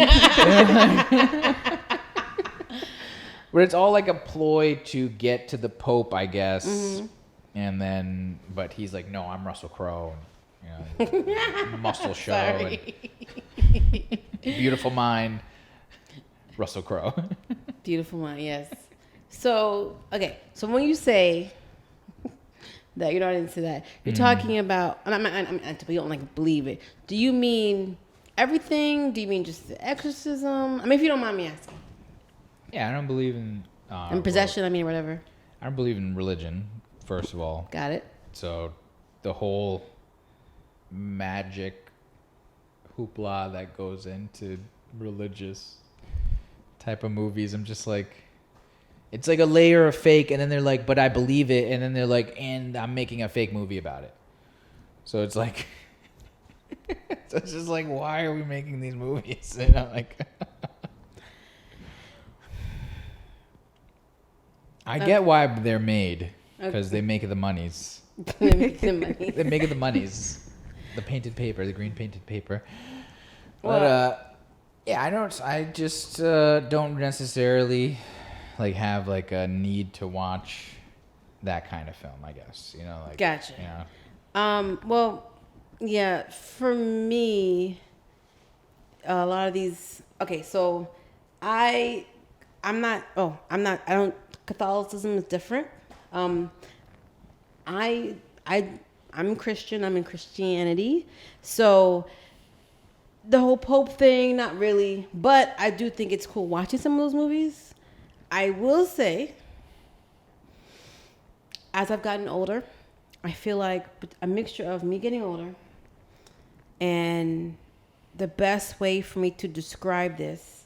but it's all like a ploy to get to the Pope, I guess. And then, but he's like, no, I'm Russell Crowe. Muscle show. And Beautiful Mind. Russell Crowe. Beautiful Mind, yes. So, okay. So when you say that you're not into that. You're talking about, and I'm into, but you don't like believe it. Do you mean everything? Do you mean just the exorcism? I mean, if you don't mind me asking. Yeah, I don't believe in. And possession, I mean, whatever. I don't believe in religion, first of all. Got it. So the whole magic hoopla that goes into religious type of movies, I'm just like, it's like a layer of fake, and then they're like, but I believe it, and then they're like, and I'm making a fake movie about it. So it's like, so it's just like, why are we making these movies? And I'm like, I get why they're made, because they make the monies. They make the money. They make it the monies. The painted paper, the green painted paper. But yeah, I just don't necessarily like have like a need to watch that kind of film, I guess. You know, like, gotcha. You know. Well, yeah, for me, a lot of these. Okay, so I don't. Catholicism is different. I'm Christian. I'm in Christianity, so the whole Pope thing, not really. But I do think it's cool watching some of those movies. I will say, as I've gotten older, I feel like a mixture of me getting older and the best way for me to describe this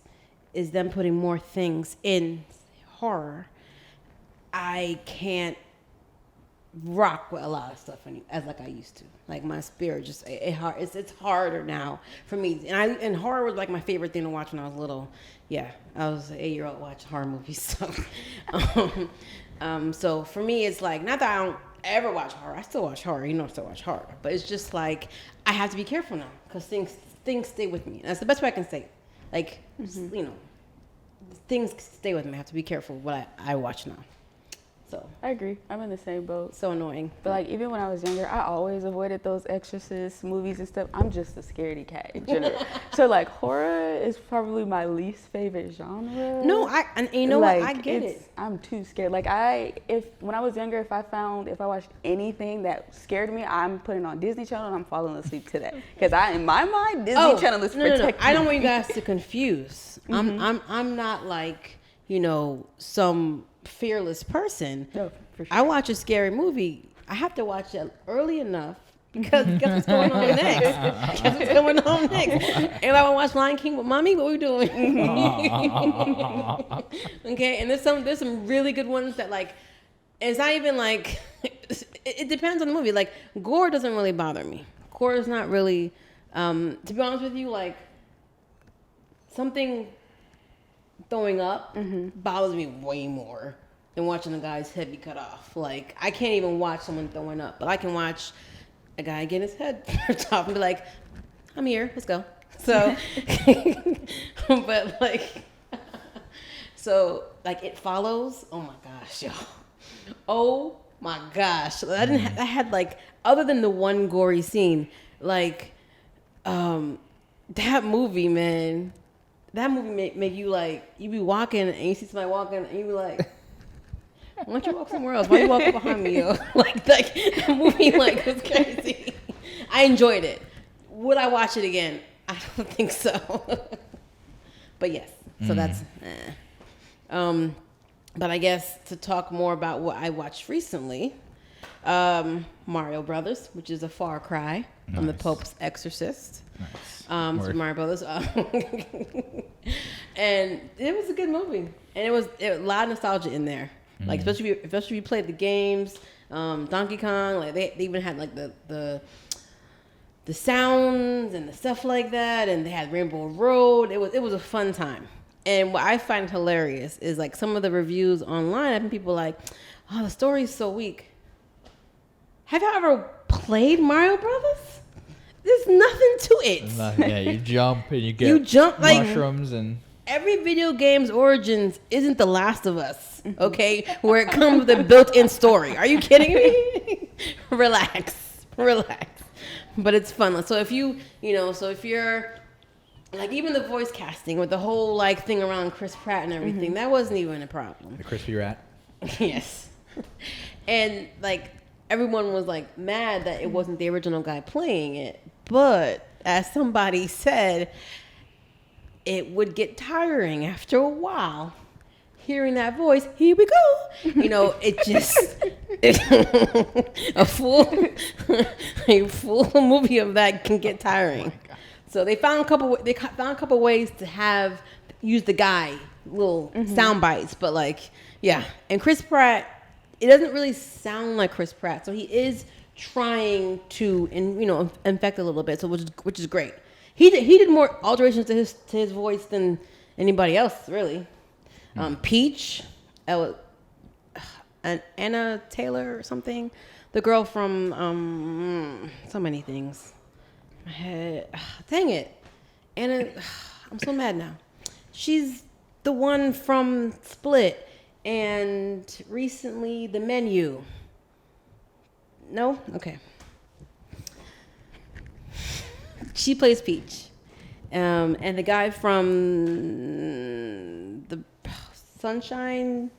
is them putting more things in horror. I can't rock with a lot of stuff as like I used to. Like my spirit just it's harder now for me. And horror was like my favorite thing to watch when I was little. Yeah, I was an 8-year-old watching horror movies. So, so for me, it's like not that I don't ever watch horror. I still watch horror. You know, I still watch horror. But it's just like I have to be careful now because things stay with me. That's the best way I can say it. Like you know, things stay with me. I have to be careful what I watch now. So I agree. I'm in the same boat. So annoying. But like even when I was younger, I always avoided those exorcist movies and stuff. I'm just a scaredy cat in general. So like horror is probably my least favorite genre. No, and you know like, what? I get it. I'm too scared. Like when I was younger, if I watched anything that scared me, I'm putting on Disney Channel and I'm falling asleep to that. Because in my mind, Disney Channel is protecting. I don't want you guys to confuse. I'm not like, you know, some fearless person. No, for sure. I watch a scary movie. I have to watch it early enough because guess what's going on next? Guess what's going on next? And I want to watch Lion King with mommy. What are we doing? Okay, and there's some really good ones that like. It's not even like. It depends on the movie. Like gore doesn't really bother me. Gore is not really. To be honest with you, like something throwing up bothers me way more than watching a guy's head be cut off. Like I can't even watch someone throwing up, but I can watch a guy get his head ripped off and be like, I'm here, let's go. So but like so like It Follows, oh my gosh, yo. Oh my gosh. I had like, other than the one gory scene, like that movie, man. That movie make you like, you be walking and you see somebody walking and you be like, why don't you walk somewhere else? Why you walk up behind me, yo? Like that movie like was crazy. I enjoyed it. Would I watch it again? I don't think so. But yes, so that's but I guess to talk more about what I watched recently, Mario Brothers, which is a far cry from the Pope's Exorcist. Nice. Super Mario Brothers. And it was a good movie. And it was a lot of nostalgia in there. Like especially if you played the games, Donkey Kong, like they even had like the sounds and the stuff like that, and they had Rainbow Road. It was a fun time. And what I find hilarious is like some of the reviews online, I think people like, oh, the story's so weak. Have you ever played Mario Brothers? There's nothing to it. Yeah, you jump and you get mushrooms and every video game's origins isn't The Last of Us, okay? Where it comes with a built-in story. Are you kidding me? Relax. But it's fun. So if you're like, even the voice casting with the whole like thing around Chris Pratt and everything, that wasn't even a problem. the crispy rat. Yes. And like everyone was like mad that it wasn't the original guy playing it. But as somebody said, it would get tiring after a while. Hearing that voice, here we go. You know, it just a full movie of that can get tiring. So they found a couple ways to use the guy little sound bites, but like and Chris Pratt, it doesn't really sound like Chris Pratt, so he is trying to infect a little bit, so which is great. He did more alterations to his voice than anybody else really. Peach, and Anna Taylor or something, the girl from so many things. Dang it, Anna, I'm so mad now. She's the one from Split and recently The Menu. No? Okay. She plays Peach. And the guy from the Sunshine,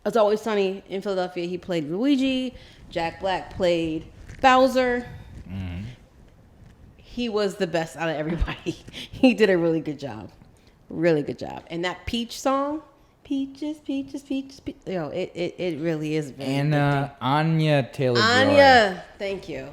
It's Always Sunny in Philadelphia, he played Luigi. Jack Black played Bowser. Mm-hmm. He was the best out of everybody. He did a really good job. Really good job. And that Peach song, Peaches, Peaches, Peaches, Peaches. It really is very And Anya Taylor-Joy. Anya, thank you.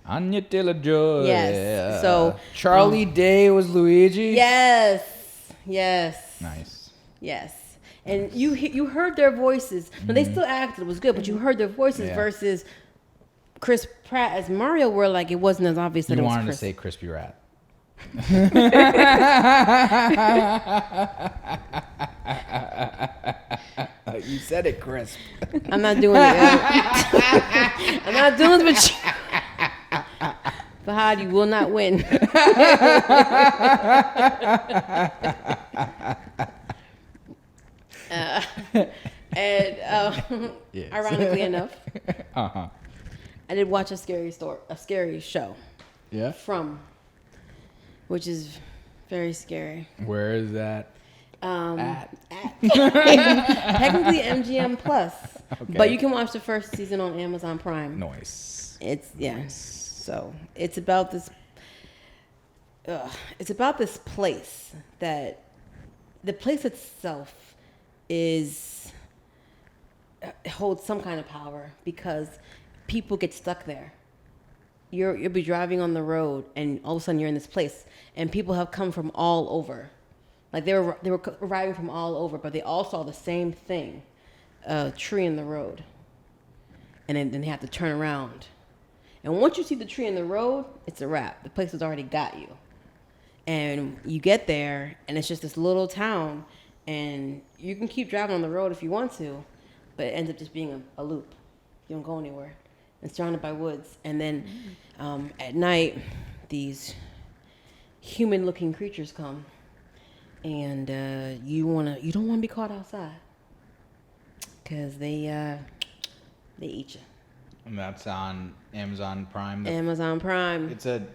Anya Taylor-Joy. Yes. So Charlie Day was Luigi. Yes. Nice. Yes. And you heard their voices. Now, they still acted. It was good, but you heard their voices versus Chris Pratt as Mario, where like it wasn't as obvious that it was Chris. You wanted to say Crispy Rat. You said it, crisp. I'm not doing it. I'm not doing this with you. Fahad, you will not win. Ironically enough, I did watch a scary show. Yeah. Which is very scary. Where is that? Technically MGM Plus, but you can watch the first season on Amazon Prime. Nice. So it's about this. It's about this place that the place itself holds some kind of power because people get stuck there. You'll be driving on the road and all of a sudden you're in this place and people have come from all over. Like they were arriving from all over, but they all saw the same thing, a tree in the road. And then they have to turn around. And once you see the tree in the road, it's a wrap. The place has already got you. And you get there and it's just this little town and you can keep driving on the road if you want to, but it ends up just being a loop. You don't go anywhere. It's surrounded by woods. And then at night, these human-looking creatures come. And you don't want to be caught outside. Because they eat you. And that's on Amazon Prime? Amazon Prime. It's a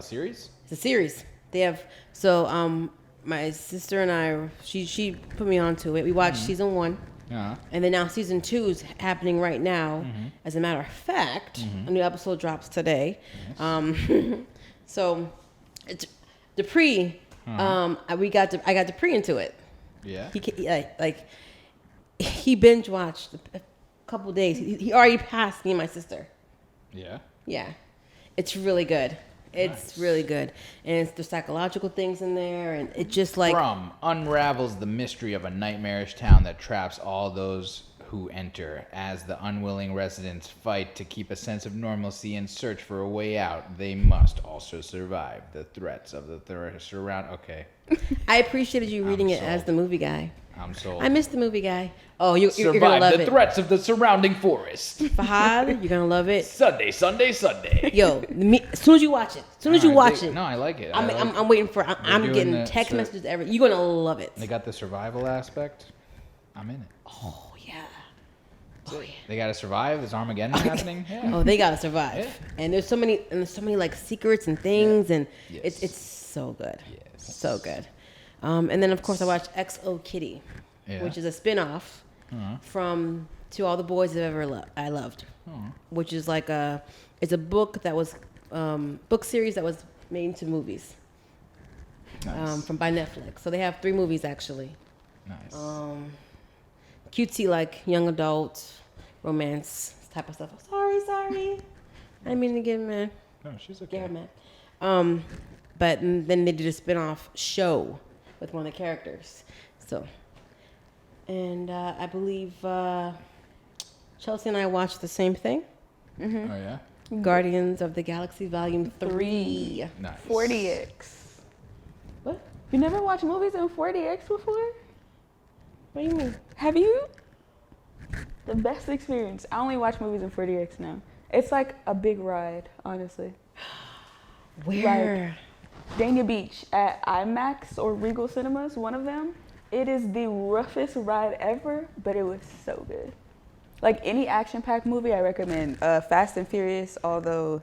series? It's a series. They have... So my sister and I, she put me onto it. We watched season 1. Uh-huh. And then now season 2 is happening right now. Mm-hmm. As a matter of fact, a new episode drops today. Yes. So it's Dupree. I got Dupree into it. Yeah. He binge watched a couple days. He already passed me and my sister. Yeah. Yeah. It's really good. It's really good. And it's the psychological things in there. And it just like... unravels the mystery of a nightmarish town that traps all those who enter. As the unwilling residents fight to keep a sense of normalcy and search for a way out, they must also survive the threats of the surround... Okay. I appreciated you reading it as the movie guy. I'm sold. I missed the movie guy. Oh, you're going to love it. Survive the threats of the surrounding forest. Fahad, you're going to love it. Sunday. Yo, as soon as you watch it. No, I like it. I'm waiting for I'm getting text messages every. You're going to love it. They got the survival aspect. I'm in it. Oh, yeah. They got to survive. There's Armageddon happening. Yeah. Oh, they got to survive. Yeah. And there's so many like secrets and things and it's so good. Yes. So good. And then, of course, I watched XO Kitty, which is a spin-off from To All the Boys I've Ever I Loved, which is like it's a book that was book series that was made into movies. Nice. By Netflix. So they have 3 movies actually. Nice. Cutesy, like young adult romance type of stuff. Sorry. I didn't mean to get mad. No, she's okay. Get her mad. But then they did a spin-off show with one of the characters. So, and I believe Chelsey and I watched the same thing. Mm-hmm. Oh yeah. Guardians of the Galaxy Volume 3. Nice. 40X. What? You never watched movies in 40X before? What do you mean? Have you? The best experience. I only watch movies in 40X now. It's like a big ride, honestly. Where? Like Dania Beach at IMAX or Regal Cinemas, one of them. It is the roughest ride ever, but it was so good. Like any action-packed movie, I recommend Fast and Furious, although,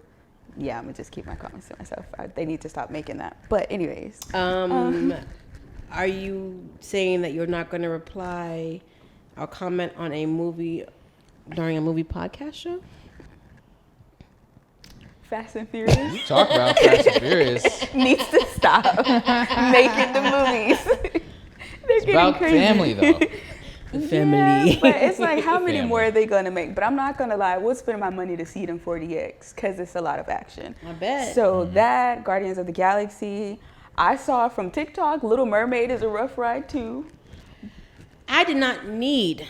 yeah, I'm going to just keep my comments to myself. They need to stop making that. But anyways. Are you saying that you're not going to reply or comment on a movie during a movie podcast show? Fast and Furious You talk about Fast and Furious. needs to stop making the movies. It's about crazy. family though. The family. Yeah, but it's like, how many Family. more are they going to make? But I'm not going to lie, I would spend my money to see it in 40X because it's a lot of action. I bet. So that, Guardians of the Galaxy, I saw from TikTok, Little Mermaid is a rough ride too. I did not need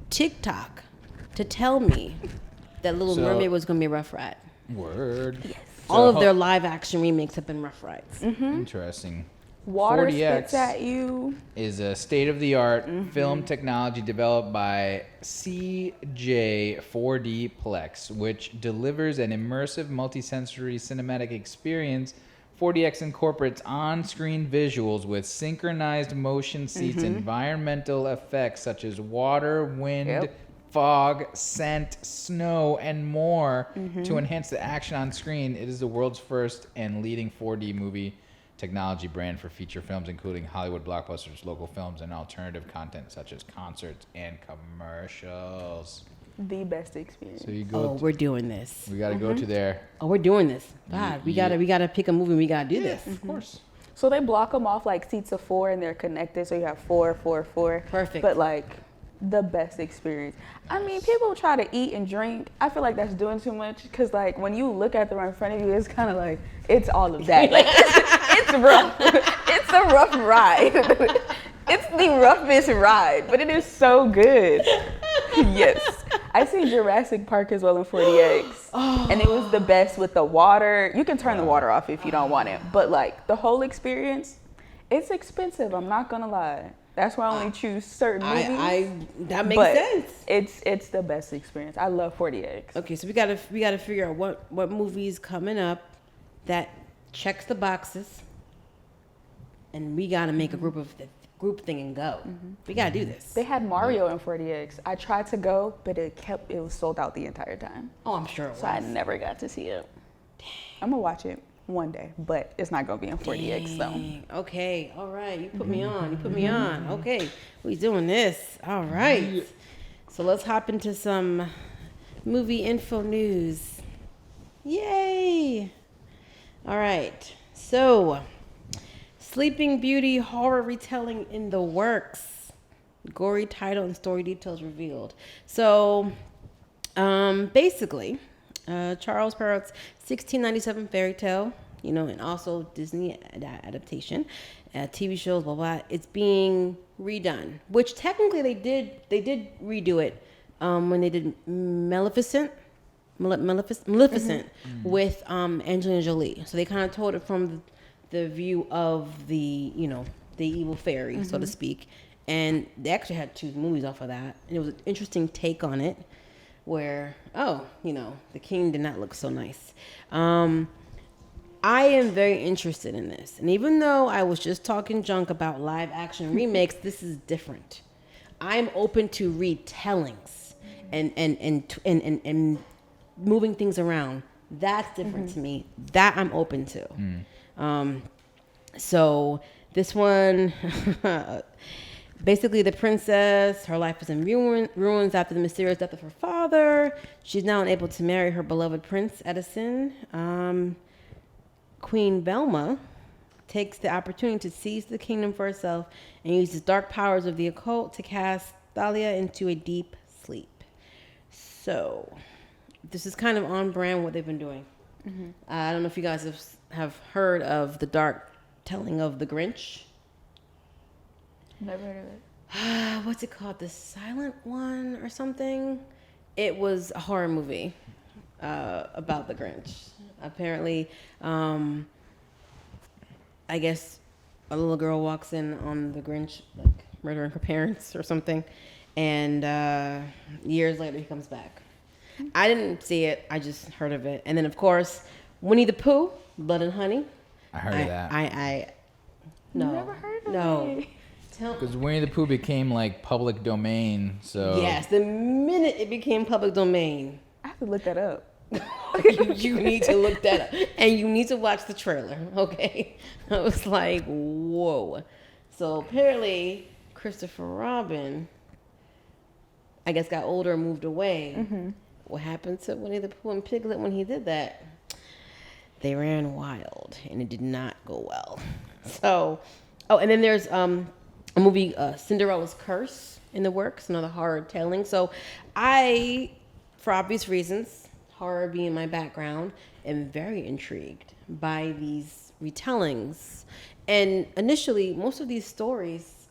TikTok to tell me that Little Mermaid was going to be a rough ride. Word. Yes. All of their live action remakes have been rough rides. Interesting. Water 40X spits at you. is a state-of-the-art film technology developed by CJ 4D Plex, which delivers an immersive multisensory cinematic experience. 40X incorporates on-screen visuals with synchronized motion seats, environmental effects such as water, wind, fog, scent, snow, and more to enhance the action on screen. It is the world's first and leading 4D movie technology brand for feature films, including Hollywood blockbusters, local films, and alternative content such as concerts and commercials. The best experience. So you go. We're doing this. We got to go to there. Oh, we're doing this. God, we gotta pick a movie and we gotta do this. Of course. So they block them off like seats of 4 and they're connected. So you have 4, 4, 4. Perfect. But like the best experience. I mean, people try to eat and drink. I feel like that's doing too much because like when you look at the right in front of you, it's kind of like, it's all of that. Like it's rough. It's a rough ride. It's the roughest ride, but it is so good. Yes. I seen Jurassic Park as well in 40X. And it was the best with the water. You can turn the water off if you don't want it. But like the whole experience, it's expensive. I'm not going to lie. That's why I only choose certain movies. That makes sense. It's the best experience. I love 40X. Okay, so we gotta figure out what movie's coming up that checks the boxes, and we gotta make a group thing and go. We gotta do this. They had Mario in 40X. I tried to go, but it was sold out the entire time. Oh, I'm sure it was. So I never got to see it. I'm gonna watch it one day, but it's not gonna be in 40X though. Okay, all right. You put me on. Okay, we doing this. All right. So let's hop into some movie info news. Yay! All right. So, Sleeping Beauty horror retelling in the works. Gory title and story details revealed. So, basically, Charles Perrault's 1697 fairy tale, and also Disney adaptation, TV shows, blah blah. It's being redone, which technically they did redo it when they did Maleficent with Angelina Jolie. So they kind of told it from the view of the the evil fairy, so to speak, and they actually had 2 movies off of that, and it was an interesting take on it. Where, the king did not look so nice. I am very interested in this. And even though I was just talking junk about live action remakes, this is different. I'm open to retellings and moving things around. That's different to me. That I'm open to. So this one, Basically, the princess, her life is in ruins after the mysterious death of her father. She's now unable to marry her beloved Prince Edison. Queen Velma takes the opportunity to seize the kingdom for herself and uses dark powers of the occult to cast Thalia into a deep sleep. So, this is kind of on brand what they've been doing. Mm-hmm. I don't know if you guys have heard of the dark telling of the Grinch. Never heard of it. What's it called? The Silent One or something? It was a horror movie about the Grinch. Apparently, I guess a little girl walks in on the Grinch, like murdering her parents or something, and years later he comes back. I didn't see it. I just heard of it. And then, of course, Winnie the Pooh, Blood and Honey. I heard of that. No. Never heard of it. Because Winnie the Pooh became like public domain, so Yes, the minute it became public domain. I have to look that up. You need to look that up. And you need to watch the trailer, okay? I was like, whoa. So apparently, Christopher Robin, I guess, got older and moved away. Mm-hmm. What happened to Winnie the Pooh and Piglet when he did that? They ran wild, and it did not go well. So, and then there's a movie, Cinderella's Curse, in the works, another horror telling. So I, for obvious reasons, horror being my background, am very intrigued by these retellings. And initially, most of these stories,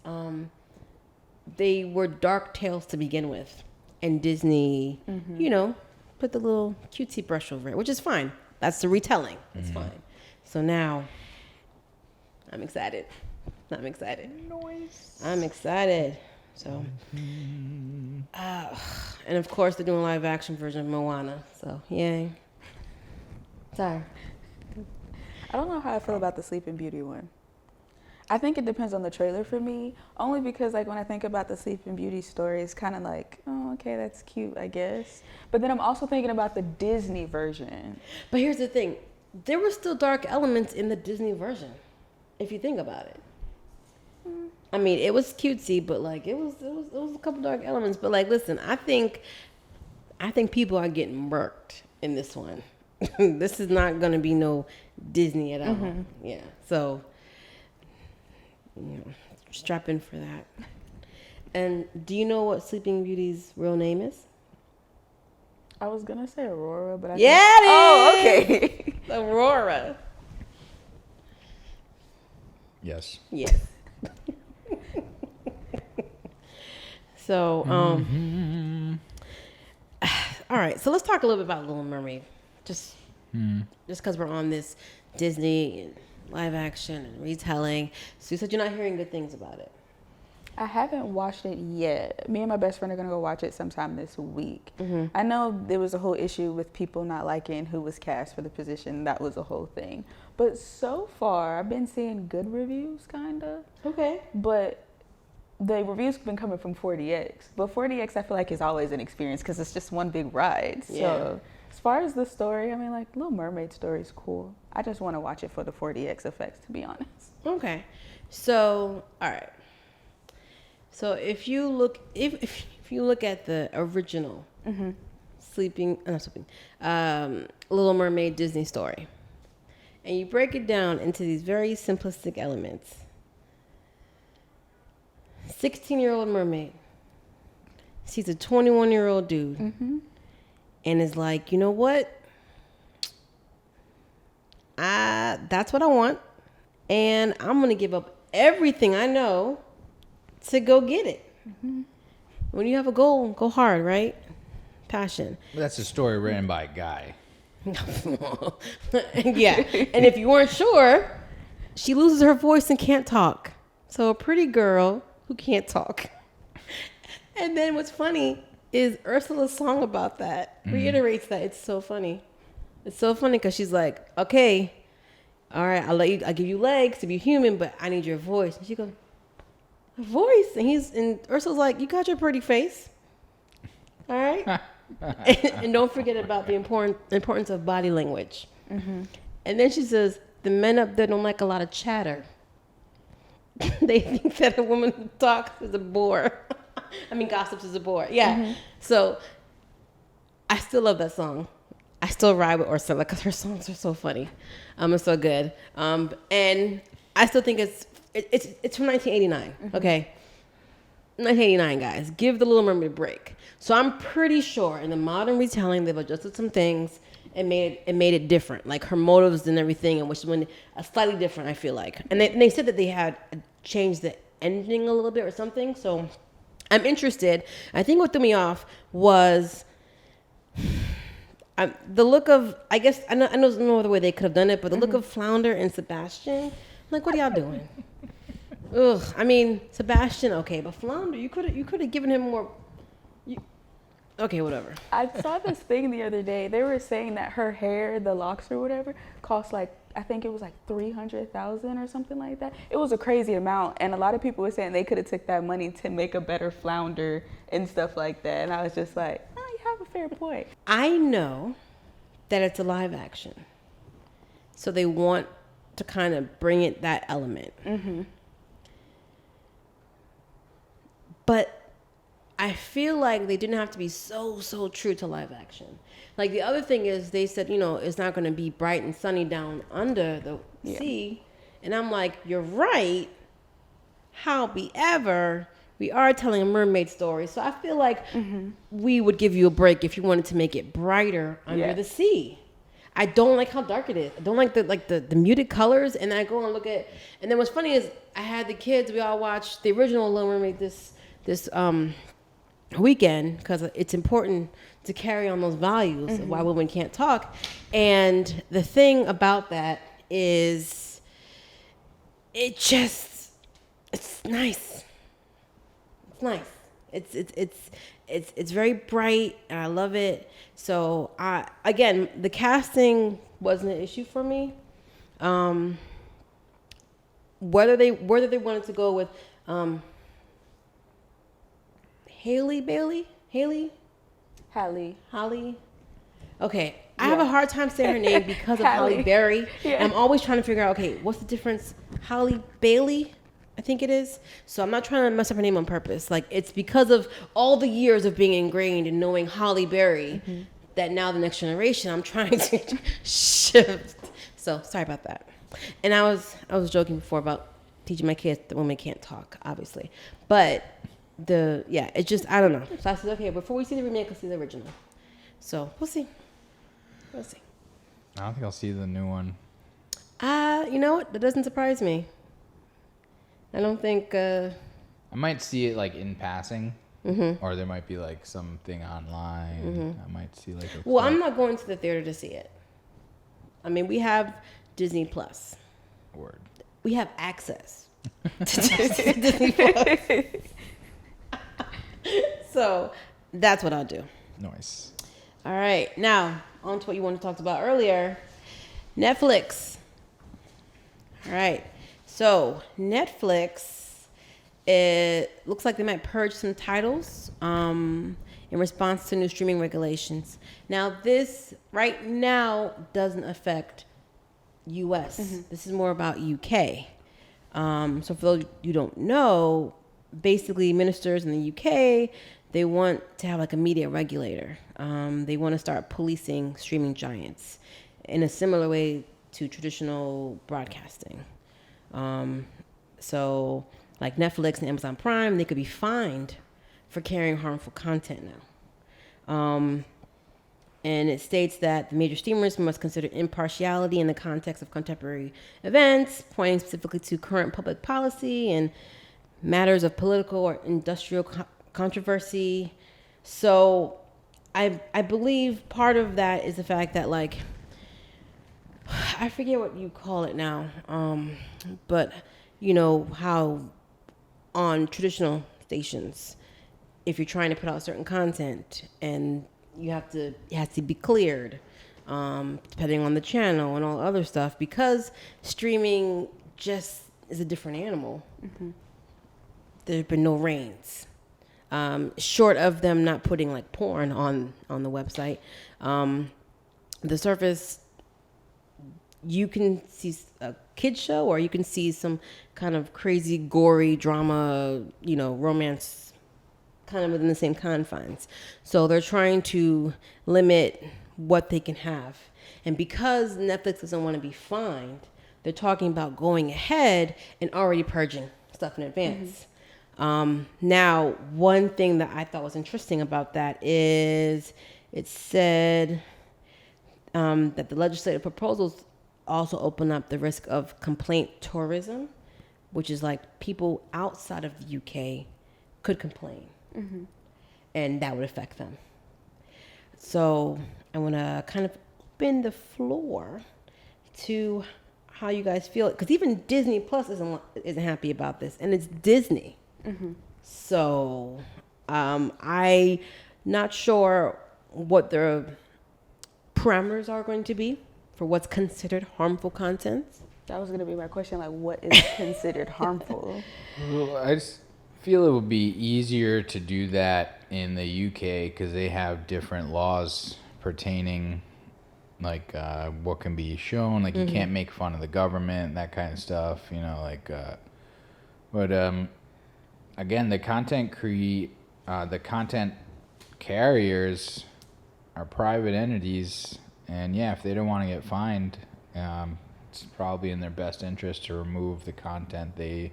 they were dark tales to begin with. And Disney, put the little cutesy brush over it, which is fine. That's the retelling. It's fine. So now, I'm excited. Noise. I'm excited. So, and of course, they're doing a live action version of Moana. So, yay. Sorry. I don't know how I feel about the Sleeping Beauty one. I think it depends on the trailer for me, only because like when I think about the Sleeping Beauty story, it's kind of like, oh, okay, that's cute, I guess. But then I'm also thinking about the Disney version. But here's the thing. There were still dark elements in the Disney version, if you think about it. I mean, it was cutesy, but like it was a couple dark elements. But like, listen, I think people are getting murked in this one. This is not gonna be no Disney at all. Mm-hmm. Yeah. So, strap in for that. And do you know what Sleeping Beauty's real name is? I was gonna say Aurora, but oh, okay. Aurora. yes. Yes. So, all right. So let's talk a little bit about Little Mermaid, just because we're on this Disney and live action and retelling. So you said you're not hearing good things about it. I haven't watched it yet. Me and my best friend are gonna go watch it sometime this week. Mm-hmm. I know there was a whole issue with people not liking who was cast for the position. That was a whole thing. But so far, I've been seeing good reviews, kinda. Okay. But the reviews have been coming from 4DX. But 4DX, I feel like, is always an experience because it's just one big ride. So yeah. As far as the story, I mean, like, Little Mermaid story is cool. I just want to watch it for the 4DX effects, to be honest. Okay. So, all right. So if you look at the original Little Mermaid Disney story, and you break it down into these very simplistic elements, 16-year-old mermaid sees a 21-year-old dude and is like, you know what? That's what I want, and I'm gonna give up everything I know to go get it. Mm-hmm. When you have a goal, go hard, right? Passion. That's a story written by a guy. Yeah. And if you weren't sure, she loses her voice and can't talk. So a pretty girl who can't talk. And then what's funny is Ursula's song about that reiterates that. It's so funny. It's so funny because she's like, okay, all right, I'll give you legs to be human, but I need your voice. And she goes, a voice? And Ursula's like, you got your pretty face. All right? and don't forget about the importance of body language. Mm-hmm. And then she says, the men up there don't like a lot of chatter. they think that a woman who talks is a bore. I mean, gossips is a bore. Yeah. So I still love that song. I still ride with Ursula because her songs are so funny. It's so good. And I still think it's from 1989. Okay. 1989, guys. Give The Little Mermaid a break. So I'm pretty sure in the modern retelling, they've adjusted some things and made it different. Like her motives and everything, and which went slightly different, I feel like. And they said that they had changed the ending a little bit or something. So I'm interested. I think what threw me off was the look of, I guess, I know there's no other way they could have done it, but the look of Flounder and Sebastian, I'm like, what are y'all doing? Ugh, I mean, Sebastian, okay, but Flounder, you could have given him more. Okay, whatever. I saw this thing the other day. They were saying that her hair, the locks or whatever, cost like, I think it was like $300,000 or something like that. It was a crazy amount, and a lot of people were saying they could have took that money to make a better Flounder and stuff like that. And I was just like, oh, you have a fair point. I know that it's a live action, so they want to kind of bring it that element. But I feel like they didn't have to be so true to live action. Like the other thing is they said, it's not going to be bright and sunny down under the sea. And I'm like, you're right. However, we are telling a mermaid story. So I feel like we would give you a break if you wanted to make it brighter under the sea. I don't like how dark it is. I don't like the muted colors. And I go and look at, and then what's funny is I had the kids, we all watched the original Little Mermaid this weekend because it's important to carry on those values of why women can't talk. And the thing about that is it's nice. It's nice. It's very bright and I love it. So again, the casting wasn't an issue for me. Whether they wanted to go with Halle. Okay, I have a hard time saying her name because of Halle Berry. Yeah. I'm always trying to figure out, okay, what's the difference? Halle Bailey, I think it is. So I'm not trying to mess up her name on purpose. Like, it's because of all the years of being ingrained and knowing Halle Berry that now the next generation, I'm trying to shift. So sorry about that. And I was joking before about teaching my kids that women can't talk, obviously, but it's just, I don't know. So I said, okay, before we see the remake, let's see the original. So we'll see. I don't think I'll see the new one. You know what? That doesn't surprise me. I don't think. I might see it like in passing, or there might be like something online. I might see like. Well, I'm not going to the theater to see it. I mean, we have Disney Plus. Word. We have access to Disney Plus. So that's what I'll do. Nice. All right. Now, on to what you wanted to talk about earlier. Netflix. All right. So Netflix, it looks like they might purge some titles in response to new streaming regulations. Now, this right now doesn't affect U.S. This is more about UK. So for those you don't know, basically ministers in the UK, they want to have like a media regulator. They want to start policing streaming giants in a similar way to traditional broadcasting. So like Netflix and Amazon Prime, they could be fined for carrying harmful content now. And it states that the major streamers must consider impartiality in the context of contemporary events, pointing specifically to current public policy and matters of political or industrial controversy. So I believe part of that is the fact that, like, I forget what you call it now, but you know how on traditional stations, if you're trying to put out certain content and it has to be cleared, depending on the channel and all other stuff, because streaming just is a different animal. There's been no reins, short of them not putting like porn on the website. The Surface, you can see kid show, or you can see some kind of crazy, gory drama, romance, kind of within the same confines. So they're trying to limit what they can have. And because Netflix doesn't want to be fined, they're talking about going ahead and already purging stuff in advance. Now, one thing that I thought was interesting about that is it said that the legislative proposals also open up the risk of complaint tourism, which is like people outside of the UK could complain, and that would affect them. So I want to kind of open the floor to how you guys feel, because even Disney Plus isn't happy about this, and it's Disney. So I not sure what the parameters are going to be for what's considered harmful content. That was going to be my question, like what is considered harmful? Well, I just feel it would be easier to do that in the UK because they have different laws pertaining, like what can be shown, like you can't make fun of the government, that kind of stuff, but again, the content carriers are private entities, and if they don't want to get fined, it's probably in their best interest to remove the content they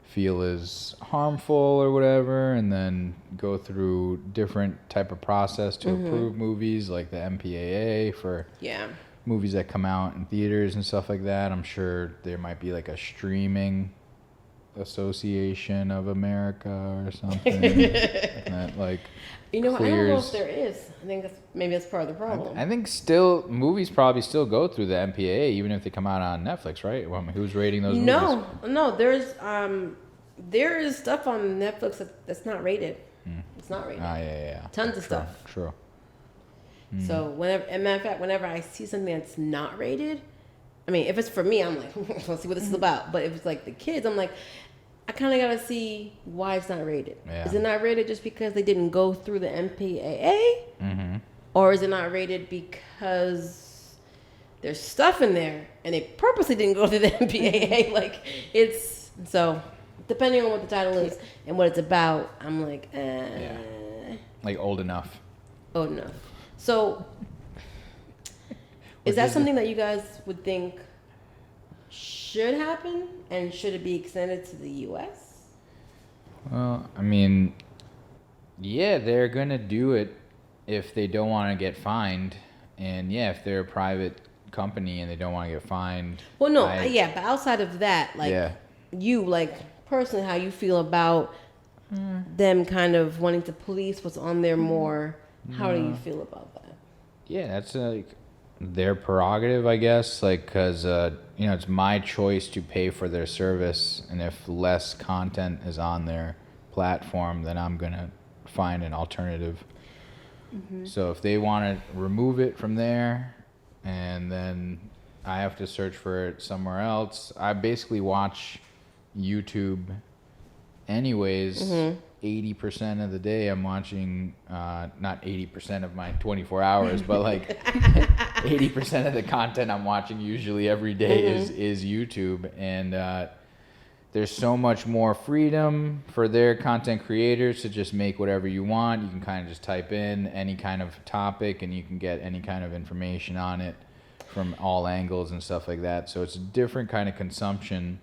feel is harmful or whatever, and then go through different type of process to approve movies, like the MPAA for movies that come out in theaters and stuff like that. I'm sure there might be like a streaming Association of America or something that like I don't know if there is. I think that's part of the problem. I think movies probably still go through the MPAA even if they come out on Netflix, right? Well, who's rating those movies? No, there is stuff on Netflix that's not rated. It's not rated. Yeah. Tons of stuff. True. So matter of fact, whenever I see something that's not rated, I mean, if it's for me, I'm like, let's see what this is about. But if it's like the kids, I'm like, I kind of got to see why it's not rated. Yeah. Is it not rated just because they didn't go through the MPAA? Or is it not rated because there's stuff in there and they purposely didn't go through the MPAA? So depending on what the title is and what it's about, I'm like, Like old enough. So is that something that you guys would think should happen, and should it be extended to the U.S.? Well, I mean, they're going to do it if they don't want to get fined. And if they're a private company and they don't want to get fined. Well, no, but outside of that, personally, how you feel about them kind of wanting to police what's on there more, how do you feel about that? Yeah, that's their prerogative, I guess, because it's my choice to pay for their service, and if less content is on their platform, then I'm gonna find an alternative. So if they want to remove it from there, and then I have to search for it somewhere else, I basically watch YouTube anyways. 80% of the day I'm watching, not 80% of my 24 hours, but like 80% of the content I'm watching usually every day is YouTube. And there's so much more freedom for their content creators to just make whatever you want. You can kind of just type in any kind of topic and you can get any kind of information on it from all angles and stuff like that. So it's a different kind of consumption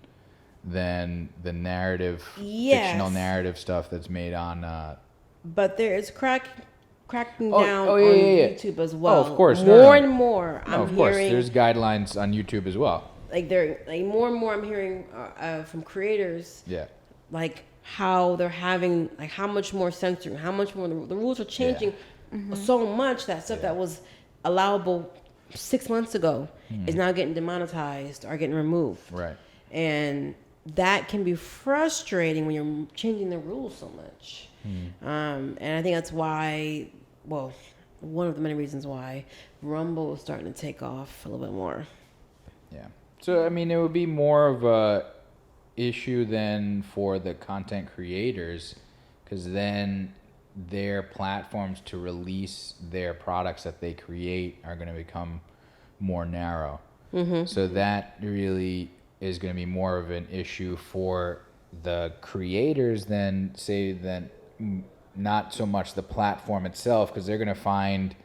than the fictional narrative stuff that's made on. But there is cracking down on YouTube as well. Oh, of course, more and more. Of course, there's guidelines on YouTube as well. More and more, I'm hearing from creators. Like how they're having, like how much more censoring, how much more the rules are changing so much that stuff that was allowable 6 months ago is now getting demonetized or getting removed. Right. And that can be frustrating when you're changing the rules so much. And I think that's why, one of the many reasons why Rumble is starting to take off a little bit more. Yeah. So, I mean, it would be more of a issue than for the content creators, because then their platforms to release their products that they create are going to become more narrow. So that really is going to be more of an issue for the creators than not so much the platform itself, because they're going to find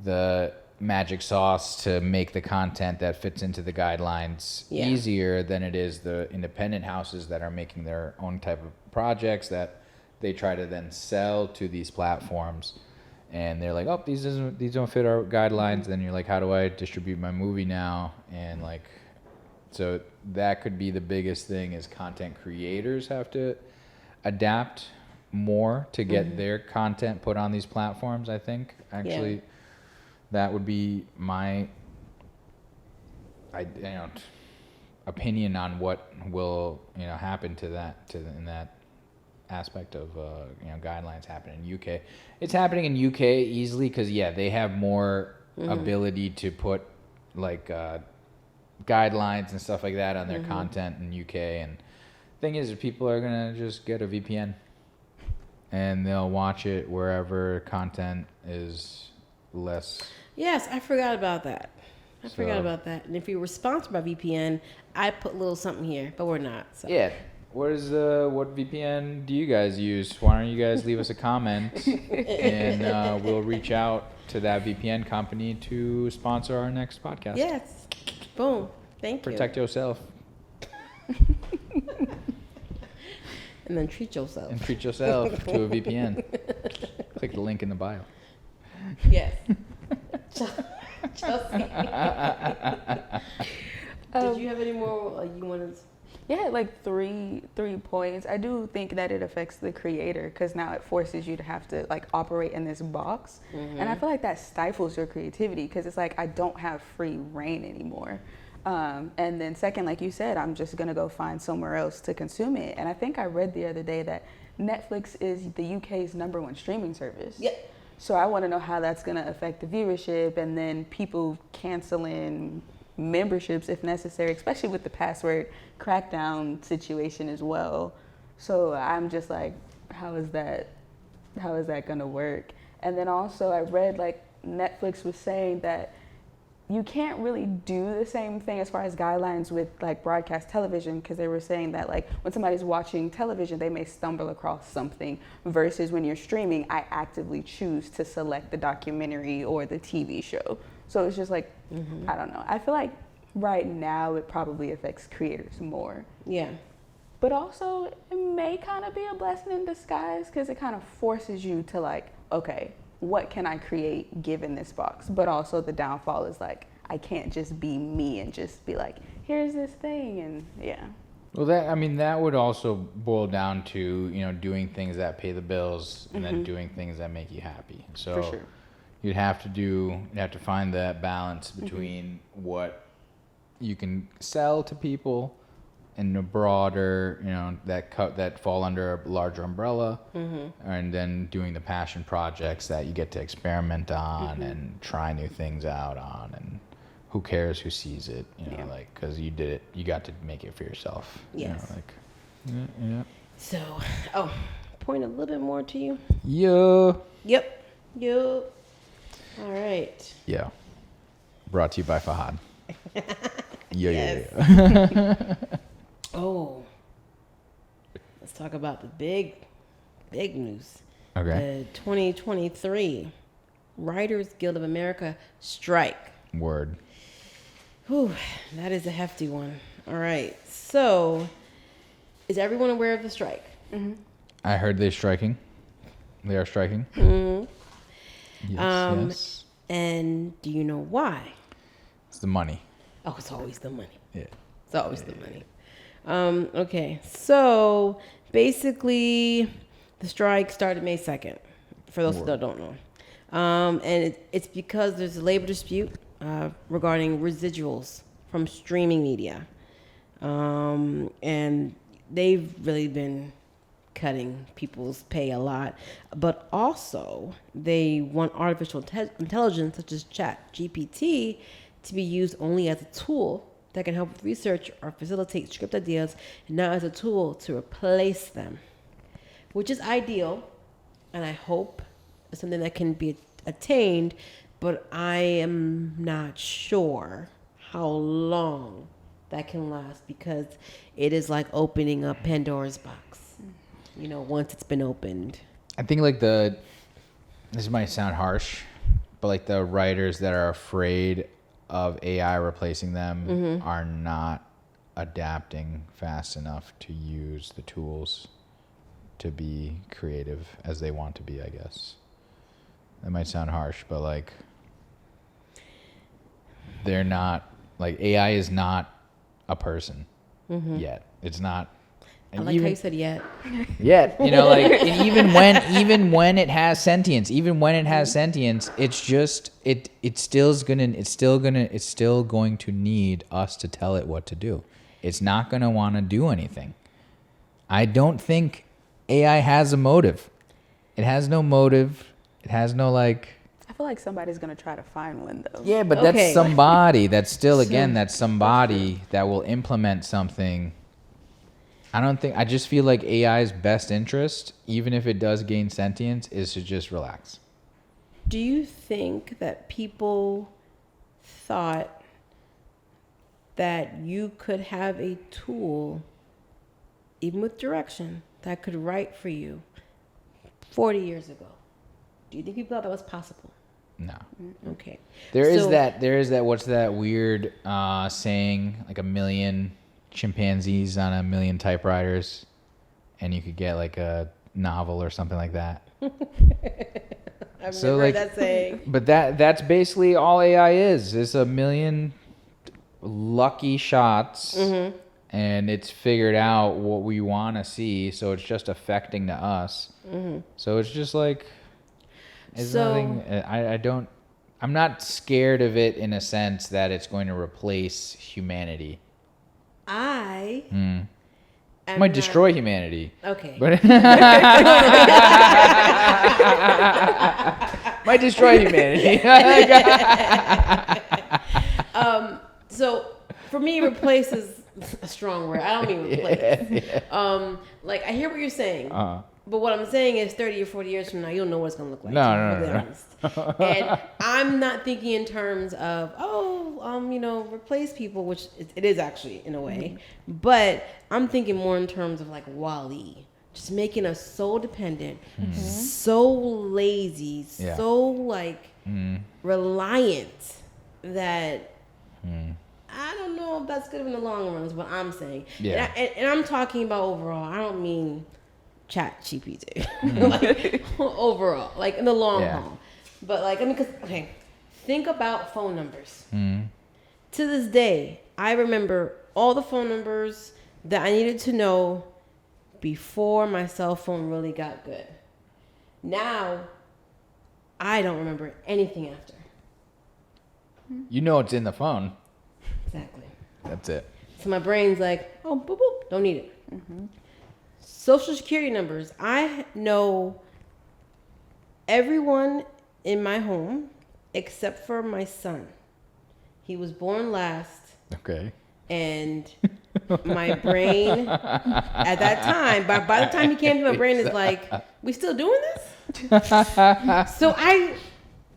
the magic sauce to make the content that fits into the guidelines easier than it is the independent houses that are making their own type of projects that they try to then sell to these platforms. And they're like, oh, these don't fit our guidelines. Then you're like, how do I distribute my movie now? And like, so that could be the biggest thing, is content creators have to adapt more to get their content put on these platforms. I think actually that would be my opinion on what will happen to that in that aspect of guidelines happen in UK. It's happening in UK easily because they have more ability to put like guidelines and stuff like that on their content in UK. And thing is, people are gonna just get a VPN and they'll watch it wherever content is less. Yes, I forgot about that. forgot about that. And if we were sponsored by VPN, I put a little something here, but we're not. So. Yeah. What VPN do you guys use? Why don't you guys leave us a comment and we'll reach out to that VPN company to sponsor our next podcast. Yes. Boom. Thank you. Protect yourself. And then treat yourself. And treat yourself to a VPN. Click the link in the bio. Yes. Chelsey. Did you have any more you wanted to... Yeah, like three points. I do think that it affects the creator because now it forces you to have to like operate in this box. Mm-hmm. And I feel like that stifles your creativity because it's like I don't have free reign anymore. And then second, like you said, I'm just going to go find somewhere else to consume it. And I think I read the other day that Netflix is the UK's #1 streaming service. Yep. So I want to know how that's going to affect the viewership and then people canceling memberships if necessary, especially with the password crackdown situation as well. So I'm just like, how is that going to work? And then also I read like Netflix was saying that you can't really do the same thing as far as guidelines with like broadcast television, because they were saying that like when somebody's watching television, they may stumble across something versus when you're streaming, I actively choose to select the documentary or the TV show. So it's just like, I don't know. I feel like right now it probably affects creators more. Yeah. But also it may kind of be a blessing in disguise because it kind of forces you to like, okay, what can I create given this box? But also the downfall is like, I can't just be me and just be like, here's this thing. And yeah. Well, that would also boil down to, doing things that pay the bills and then doing things that make you happy. So for sure. You'd have to find that balance between what you can sell to people in a broader, that fall under a larger umbrella, and then doing the passion projects that you get to experiment on and try new things out on, and who cares who sees it, like, because you did it, you got to make it for yourself. Yes. Yeah. So, point a little bit more to you. Yeah. Yep. All right. Yeah. Brought to you by Fahad. Yeah. Oh. Let's talk about the big news. Okay. The 2023 Writers Guild of America strike. Word. Whew, that is a hefty one. All right. So, is everyone aware of the strike? Mm-hmm. I heard they're striking. They are striking. Mm-hmm. Yes. And do you know why? It's the money. Oh, it's always the money. Yeah. It's always the money. Okay. So basically, the strike started May 2nd, for those that don't know. And it's because there's a labor dispute regarding residuals from streaming media. And they've really been cutting people's pay a lot, but also they want artificial intelligence such as ChatGPT to be used only as a tool that can help with research or facilitate script ideas, and not as a tool to replace them, which is ideal, and I hope it's something that can be attained, but I am not sure how long that can last, because it is like opening up Pandora's box. Once it's been opened. I think like this might sound harsh, but like the writers that are afraid of AI replacing them are not adapting fast enough to use the tools to be creative as they want to be, I guess. That might sound harsh, but like they're not, like AI is not a person yet. It's not. I like how you said yet. Yet, like, and even when it has sentience, it's just it's still going to need us to tell it what to do. It's not going to want to do anything. I don't think AI has a motive. It has no motive. It has no like. I feel like somebody's gonna try to find one though. Yeah, but that's somebody. That's still that's somebody that will implement something. I just feel like AI's best interest, even if it does gain sentience, is to just relax. Do you think that people thought that you could have a tool, even with direction, that could write for you 40 years ago? Do you think people thought that was possible? No. Okay. There is that, what's that weird saying, like 1 million chimpanzees on 1 million typewriters, and you could get like a novel or something like that. I've never heard that saying. But that's basically all AI is. It's 1 million lucky shots, and it's figured out what we want to see, so it's just affecting to us. So it's just like, it's nothing. I'm not scared of it in a sense that it's going to replace humanity. It might destroy humanity. Okay. But might destroy humanity. So for me, replace is a strong word. I don't mean replace. Like, I hear what you're saying. But what I'm saying is 30 or 40 years from now, you'll know what it's going to look like. No. And I'm not thinking in terms of, replace people, which it is actually in a way. But I'm thinking more in terms of like WALL-E. Just making us so dependent, so lazy, so like reliant that I don't know if that's good in the long run is what I'm saying. Yeah. And I'm talking about overall. I don't mean Chat GPT. Like overall, like in the long haul. But like, think about phone numbers. To this day, I remember all the phone numbers that I needed to know before my cell phone really got good. Now, I don't remember anything after. You know it's in the phone. Exactly. That's it. So my brain's like, oh, boop, boop, don't need it. Social security numbers. I know everyone in my home except for my son. He was born last. Okay. And my brain at that time, by the time he came to my brain is like, we still doing this? So I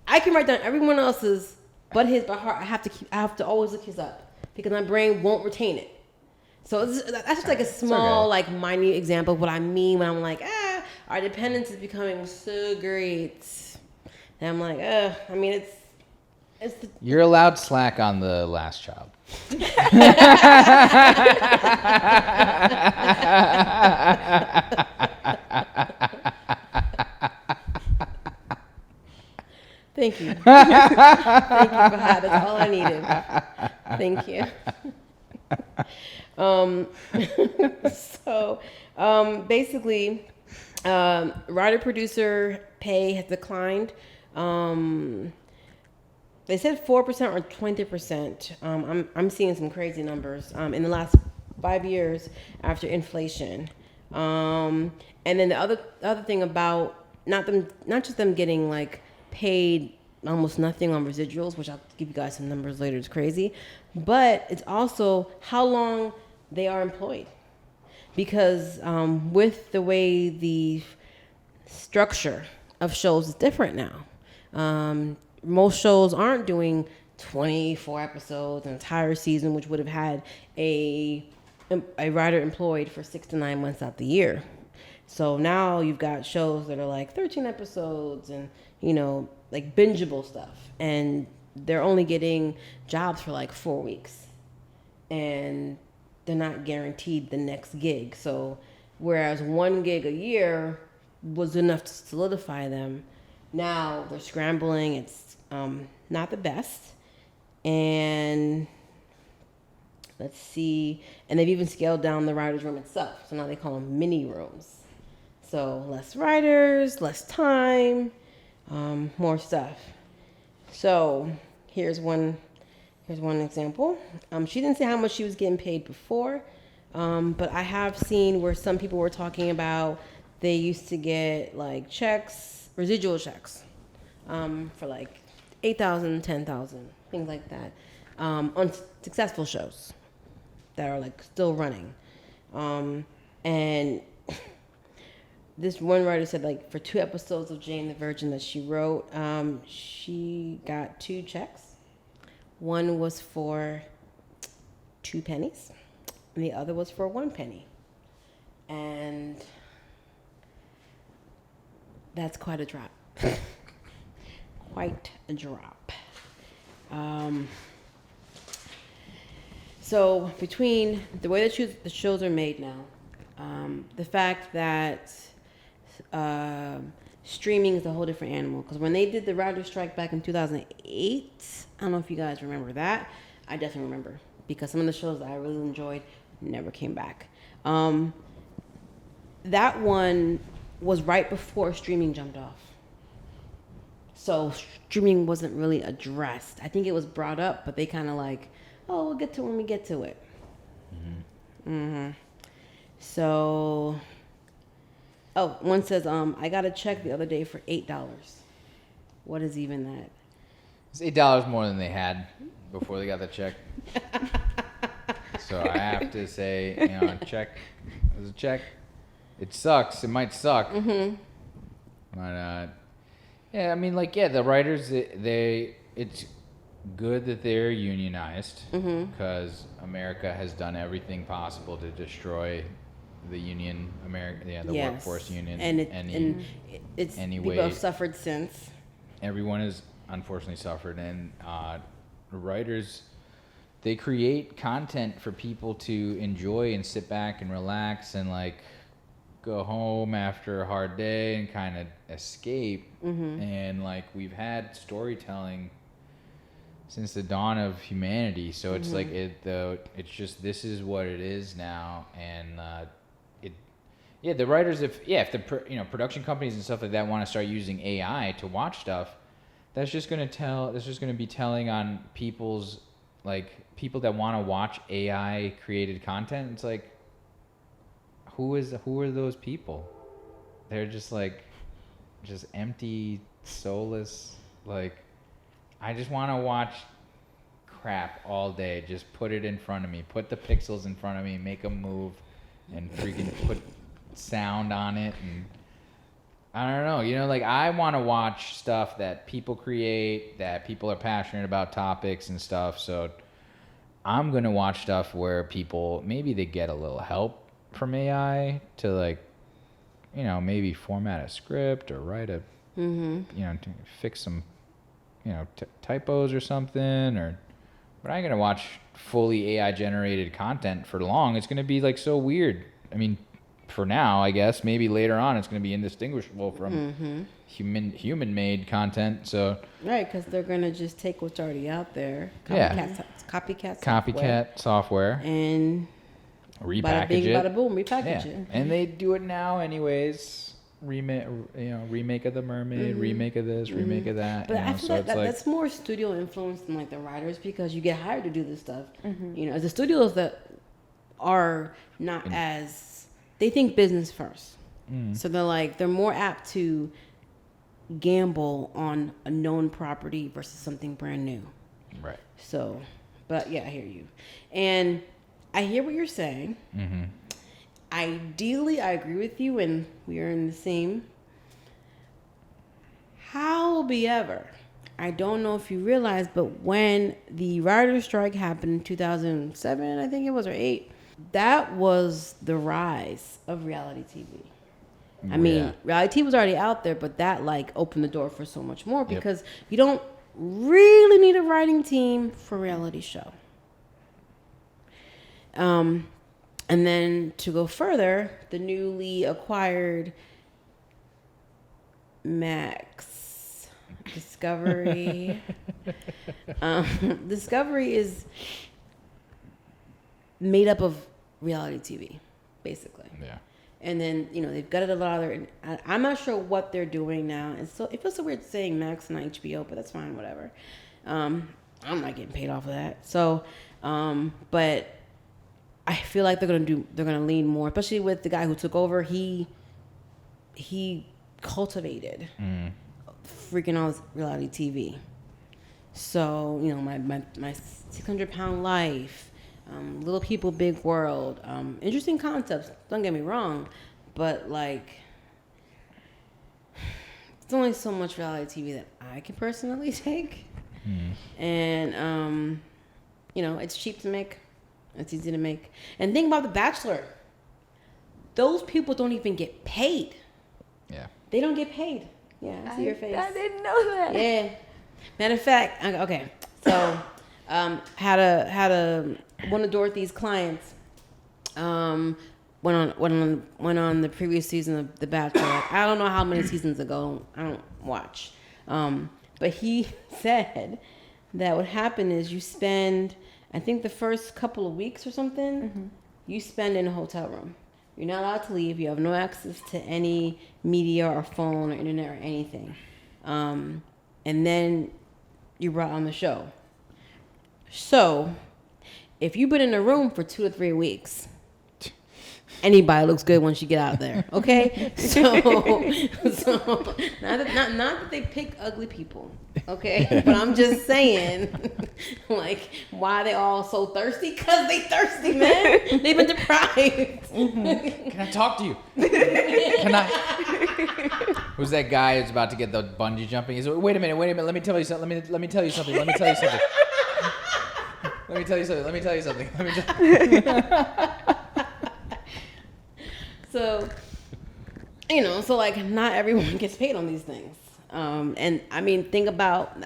can write down everyone else's but his by heart. I have to always look his up because my brain won't retain it. So that's just like a small, like minute example of what I mean when I'm like, our dependence is becoming so great. And I'm like, it's You're allowed slack on the last child. Thank you. Thank you, Fahad. That's all I needed. Thank you. Basically, writer-producer pay has declined. They said 4% or 20%. I'm seeing some crazy numbers in the last 5 years after inflation. And then the other thing about not just them getting like paid almost nothing on residuals, which I'll give you guys some numbers later. It's crazy, but it's also how long they are employed, because with the way the structure of shows is different now. Most shows aren't doing 24 episodes, an entire season, which would have had a writer employed for 6 to 9 months out the year. So now you've got shows that are like 13 episodes and, you know, like bingeable stuff. And they're only getting jobs for like 4 weeks. And they're not guaranteed the next gig. So whereas 1 gig a year was enough to solidify them, now they're scrambling. It's not the best. And let's see. And they've even scaled down the writer's room itself. So now they call them mini rooms. So less writers, less time, more stuff. So here's one example. She didn't say how much she was getting paid before, but I have seen where some people were talking about they used to get like checks, residual checks, for like $8,000, $10,000, things like that, on successful shows that are like still running, and this one writer said like for 2 episodes of Jane the Virgin that she wrote, she got 2 checks. One was for 2 pennies, and the other was for 1 penny. And that's quite a drop. Quite a drop. So between the way that the shows are made now, the fact that streaming is a whole different animal. Because when they did the writer's strike back in 2008, I don't know if you guys remember that. I definitely remember. Because some of the shows that I really enjoyed never came back. That one was right before streaming jumped off. So streaming wasn't really addressed. I think it was brought up, but they kind of like, oh, we'll get to it when we get to it. So, one says, I got a check the other day for $8. What is even that? It's $8 more than they had before they got the check. So I have to say, you know, a check is a check. It sucks. It might suck. But yeah, I mean, like, yeah, the writers, it's good that they're unionized because America has done everything possible to destroy the union, the workforce union, and it's people have suffered since. Everyone has unfortunately suffered, and writers, they create content for people to enjoy and sit back and relax and like go home after a hard day and kind of escape. And like we've had storytelling since the dawn of humanity, so it's like it's just this is what it is now. And the writers, if the production companies and stuff like that want to start using AI to watch stuff, that's just going to be telling on people that want to watch AI created content. It's like, who are those people? They're just empty, soulless. Like, I just want to watch crap all day. Just put it in front of me. Put the pixels in front of me. Make them move, and freaking put sound on it. And I don't know. Like, I want to watch stuff that people create, that people are passionate about topics and stuff. So I'm gonna watch stuff where people maybe they get a little help from AI to maybe format a script or write a to fix some typos or something. But I ain't gonna watch fully AI generated content for long. It's gonna be like so weird. I mean, for now, I guess maybe later on it's gonna be indistinguishable from human made content. So right, because they're gonna just take what's already out there. Copycat software and repackage bada bing, it. Bada boom, repackage it. And they do it now anyways. Remake of the Mermaid, remake of this, remake of that. But I feel that's more studio influence than like the writers, because you get hired to do this stuff. The studios that are not they think business first. So they're more apt to gamble on a known property versus something brand new. Right. So, but yeah, I hear you. And I hear what you're saying. Ideally, I agree with you, and we are in the same. However, I don't know if you realize, but when the writer's strike happened in 2007, I think it was, or 8, that was the rise of reality TV. I mean, reality TV was already out there, but that like opened the door for so much more because you don't really need a writing team for a reality show. And then to go further, the newly acquired Max Discovery. Discovery is made up of reality TV, basically. Yeah. And then, they've got a lot of their... I'm not sure what they're doing now. And so it feels so weird saying Max and HBO, but that's fine, whatever. I'm not getting paid off of that. So, but I feel like they're gonna lean more, especially with the guy who took over. He cultivated freaking all this reality TV. So, my 600-pound life, Little People, Big World, interesting concepts, don't get me wrong, but like, it's only so much reality TV that I can personally take. And, it's cheap to make, it's easy to make. And think about The Bachelor. Those people don't even get paid. Yeah. They don't get paid. Yeah, I see your face. I didn't know that. Yeah. Matter of fact, okay, so had a one of Dorothy's clients went on the previous season of The Bachelor. I don't know how many seasons ago. I don't watch. But he said that what happened is you spend, I think the first couple of weeks or something, you spend in a hotel room. You're not allowed to leave. You have no access to any media or phone or internet or anything. And then you're brought on the show. So, if you've been in a room for 2 to 3 weeks, anybody looks good once you get out there, okay? So not that they pick ugly people, okay? But I'm just saying, like, why are they all so thirsty? Because they thirsty, man. They've been deprived. Can I talk to you? Can I? Who's that guy who's about to get the bungee jumping? He's like, wait a minute. Let me tell you something. Let me tell you something. So, so like not everyone gets paid on these things. And I mean, think about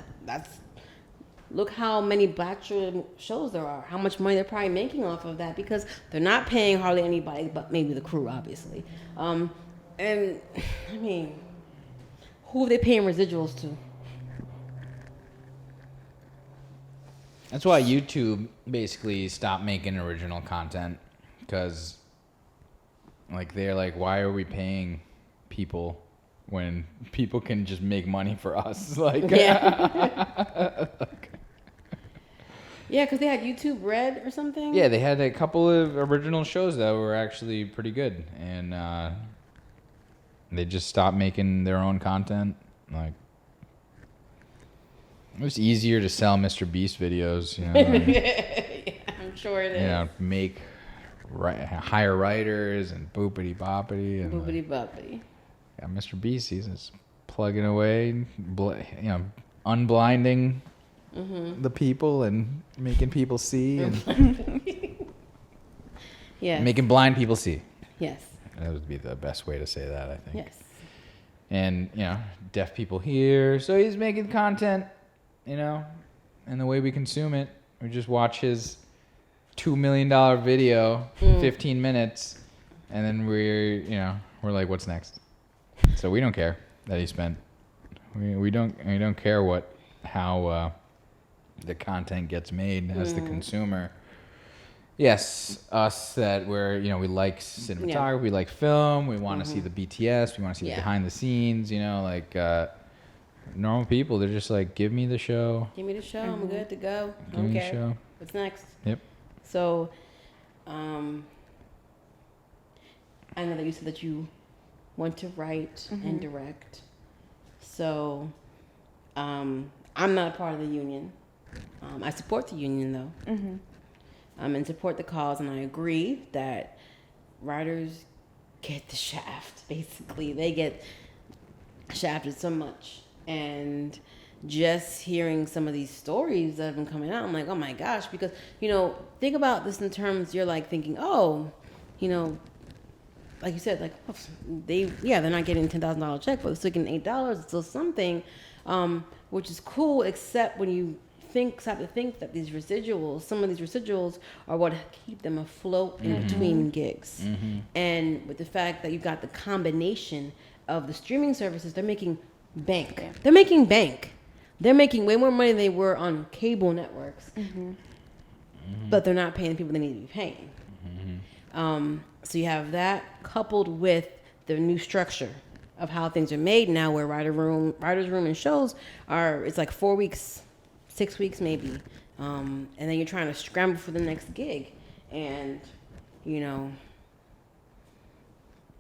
look how many Bachelor shows there are, how much money they're probably making off of that because they're not paying hardly anybody, but maybe the crew, obviously. And I mean, who are they paying residuals to? That's why YouTube basically stopped making original content because, like, they're like, why are we paying people when people can just make money for us? Like, yeah, because they had YouTube Red or something. Yeah, they had a couple of original shows that were actually pretty good, and they just stopped making their own content. Like, it was easier to sell Mr. Beast videos, Yeah, I'm sure it is. Hire writers and boopity boppity and boopity. Yeah, Mr. Beast, he's just plugging away, unblinding the people and making people see and making blind people see. Yes. That would be the best way to say that, I think. Yes. And deaf people hear, so he's making content. And the way we consume it, we just watch his $2 million video, 15 minutes, and then we're like, what's next? So we don't care that he spent. We don't care how the content gets made as the consumer. Yes, us that we like cinematography, we like film, we want to see the BTS, we want to see the behind the scenes, normal people, they're just like, give me the show. Give me the show, I'm good to go. Give me the show. What's next? Yep. So, I know that you said that you want to write and direct. So, I'm not a part of the union. I support the union, though. And support the cause, and I agree that writers get the shaft, basically. They get shafted so much. And just hearing some of these stories that have been coming out, I'm like, oh my gosh, because, you know, think about this in terms, you're like thinking, oh, you know, like you said, like they're not getting $10,000 check, but they're still getting $8. It's still something, which is cool. Except when you start to think that these residuals, some of these residuals, are what keep them afloat in between gigs, and with the fact that you got the combination of the streaming services, they're making bank. Yeah. They're making bank. They're making way more money than they were on cable networks, but they're not paying the people they need to be paying. So you have that coupled with the new structure of how things are made now, where writer's room and shows it's like 4 weeks, 6 weeks maybe, and then you're trying to scramble for the next gig, and you know,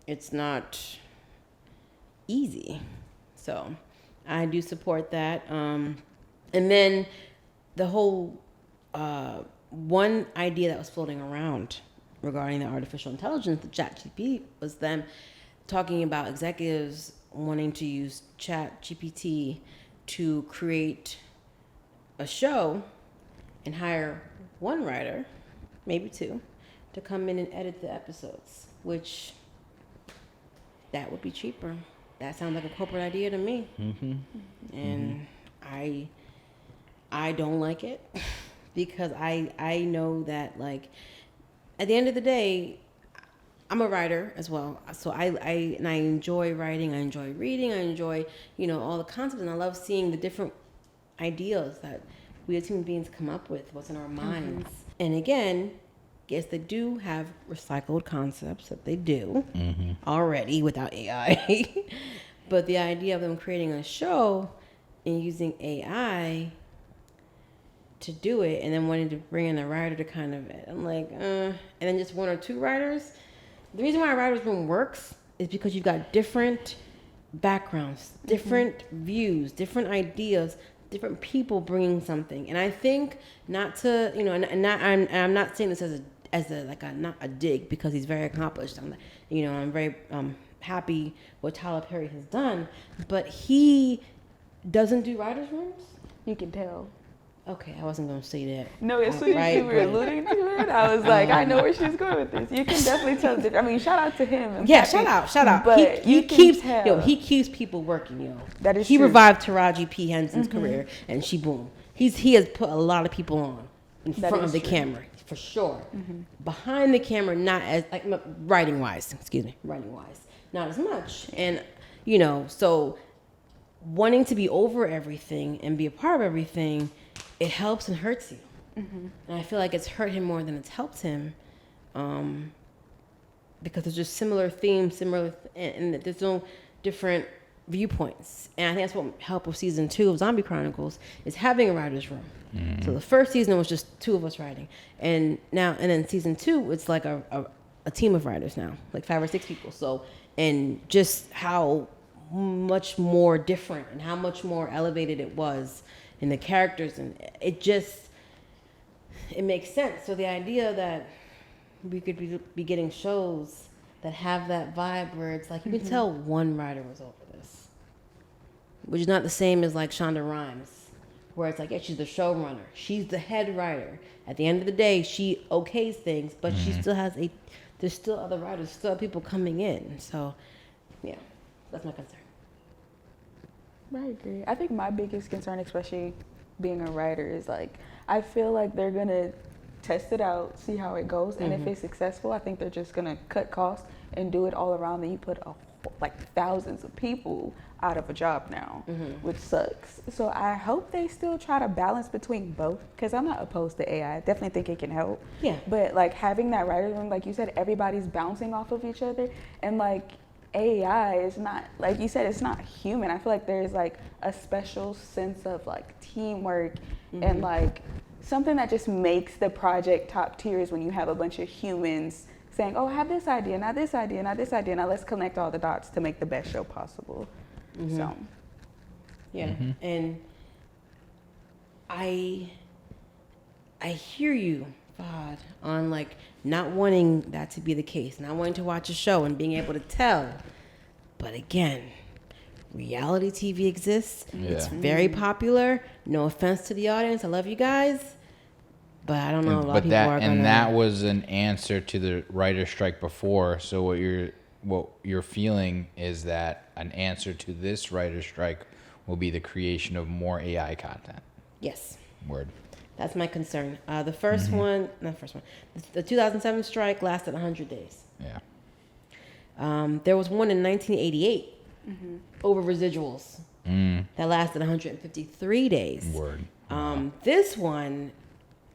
it's not easy. So I do support that. And then the whole one idea that was floating around regarding the artificial intelligence, the ChatGPT, was them talking about executives wanting to use ChatGPT to create a show and hire one writer, maybe two, to come in and edit the episodes, which that would be cheaper. That sounds like a corporate idea to me. And I don't like it because I know that, like, at the end of the day, I'm a writer as well. So I enjoy writing, I enjoy reading, I enjoy, you know, all the concepts, and I love seeing the different ideas that we as human beings come up with, what's in our minds. And again, yes, they do have recycled concepts that they do already without AI. But the idea of them creating a show and using AI to do it, and then wanting to bring in a writer to kind of, I'm like, and then just one or two writers. The reason why a writer's room works is because you've got different backgrounds, different views, different ideas, different people bringing something. And I think not to, you know, I'm not saying this as a not a dig, because he's very accomplished. I'm very happy what Tyler Perry has done, but he doesn't do writers' rooms. You can tell. Okay, I wasn't going to say that. No, as soon as you were alluding to it, I was like, I know where she's going with this. You can definitely tell. I mean, shout out to him. Yeah, shout out. But he keeps people working, yo. That is true. He revived Taraji P. Henson's career, and he has put a lot of people on in front of the camera, for sure. Behind the camera, not as, like, writing wise, not as much. And, you know, so wanting to be over everything and be a part of everything, it helps and hurts you. And I feel like it's hurt him more than it's helped him, because there's just similar themes, and there's no different viewpoints. And I think that's what helped with season 2 of Zombie Chronicles, is having a writer's room. So the first season was just 2 of us writing, and then season 2, it's like a team of writers now, like 5 or 6 people. So, and just how much more different and how much more elevated it was in the characters, and it makes sense. So the idea that we could be getting shows that have that vibe where it's like you can tell one writer was over this, which is not the same as like Shonda Rhimes, where it's like, yeah, she's the showrunner, she's the head writer. At the end of the day, she okays things, but she still has there's still other writers, still people coming in. So yeah, that's my concern. I agree. I think my biggest concern, especially being a writer, is like, I feel like they're going to test it out, see how it goes. And if it's successful, I think they're just going to cut costs and do it all around. Then you put like thousands of people out of a job now, which sucks. So I hope they still try to balance between both, because I'm not opposed to AI. I definitely think it can help. Yeah. But like having that writer's room, like you said, everybody's bouncing off of each other, and like AI is not, like you said, it's not human. I feel like there's like a special sense of like teamwork and like something that just makes the project top tier is when you have a bunch of humans saying, oh, I have this idea, now this idea, now this idea, now let's connect all the dots to make the best show possible. So yeah. And I hear you, Fahad, on like not wanting that to be the case, not wanting to watch a show and being able to tell. But again, reality TV exists. Yeah. It's very popular. No offense to the audience. I love you guys. But I don't know. A lot of people are gonna... And that was an answer to the writer's strike before. So what you're feeling is that an answer to this writer's strike will be the creation of more AI content. Yes. Word. That's my concern. The first one, not the first one, the 2007 strike lasted 100 days. Yeah. There was one in 1988 over residuals that lasted 153 days. Word. This one,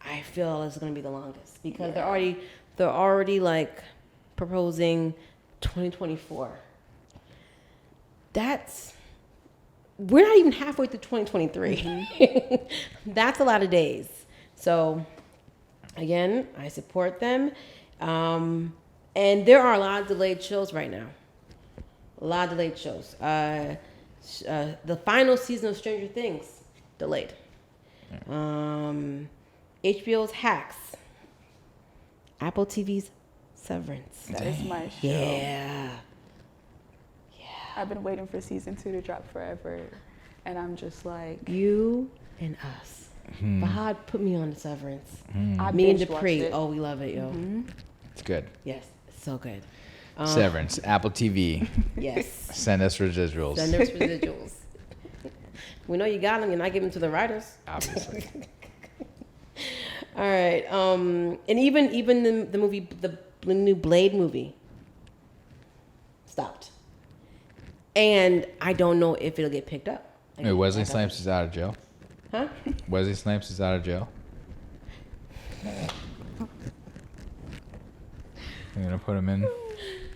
I feel is going to be the longest because they're already like proposing 2024. We're not even halfway through 2023. That's a lot of days. So, again, I support them. And there are a lot of delayed shows right now. A lot of delayed shows. The final season of Stranger Things, delayed. HBO's Hacks. Apple TV's Severance. That is my show. Yeah. I've been waiting for season 2 to drop forever, and I'm just like... You and us. Fahad put me on the Severance. I Me and binge watched Dupree. it. Oh, we love it, yo. It's good. Yes, it's so good. Severance, Apple TV. Yes. Send us residuals. Send us residuals. We know you got them. You're not giving them to the writers. Obviously. All right. And even the movie, the new Blade movie, stopped. And I don't know if it'll get picked up. Wait, Wesley Snipes is out of jail? Huh? Wesley Snipes is out of jail? You're going to put him in?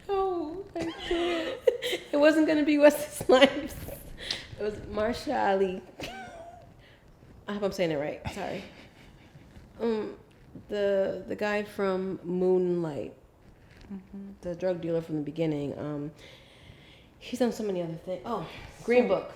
Oh, I can't. It wasn't going to be Wesley Snipes. It was Marsha Ali. I hope I'm saying it right. Sorry. The guy from Moonlight, the drug dealer from the beginning. He's done so many other things. Oh, Green Book.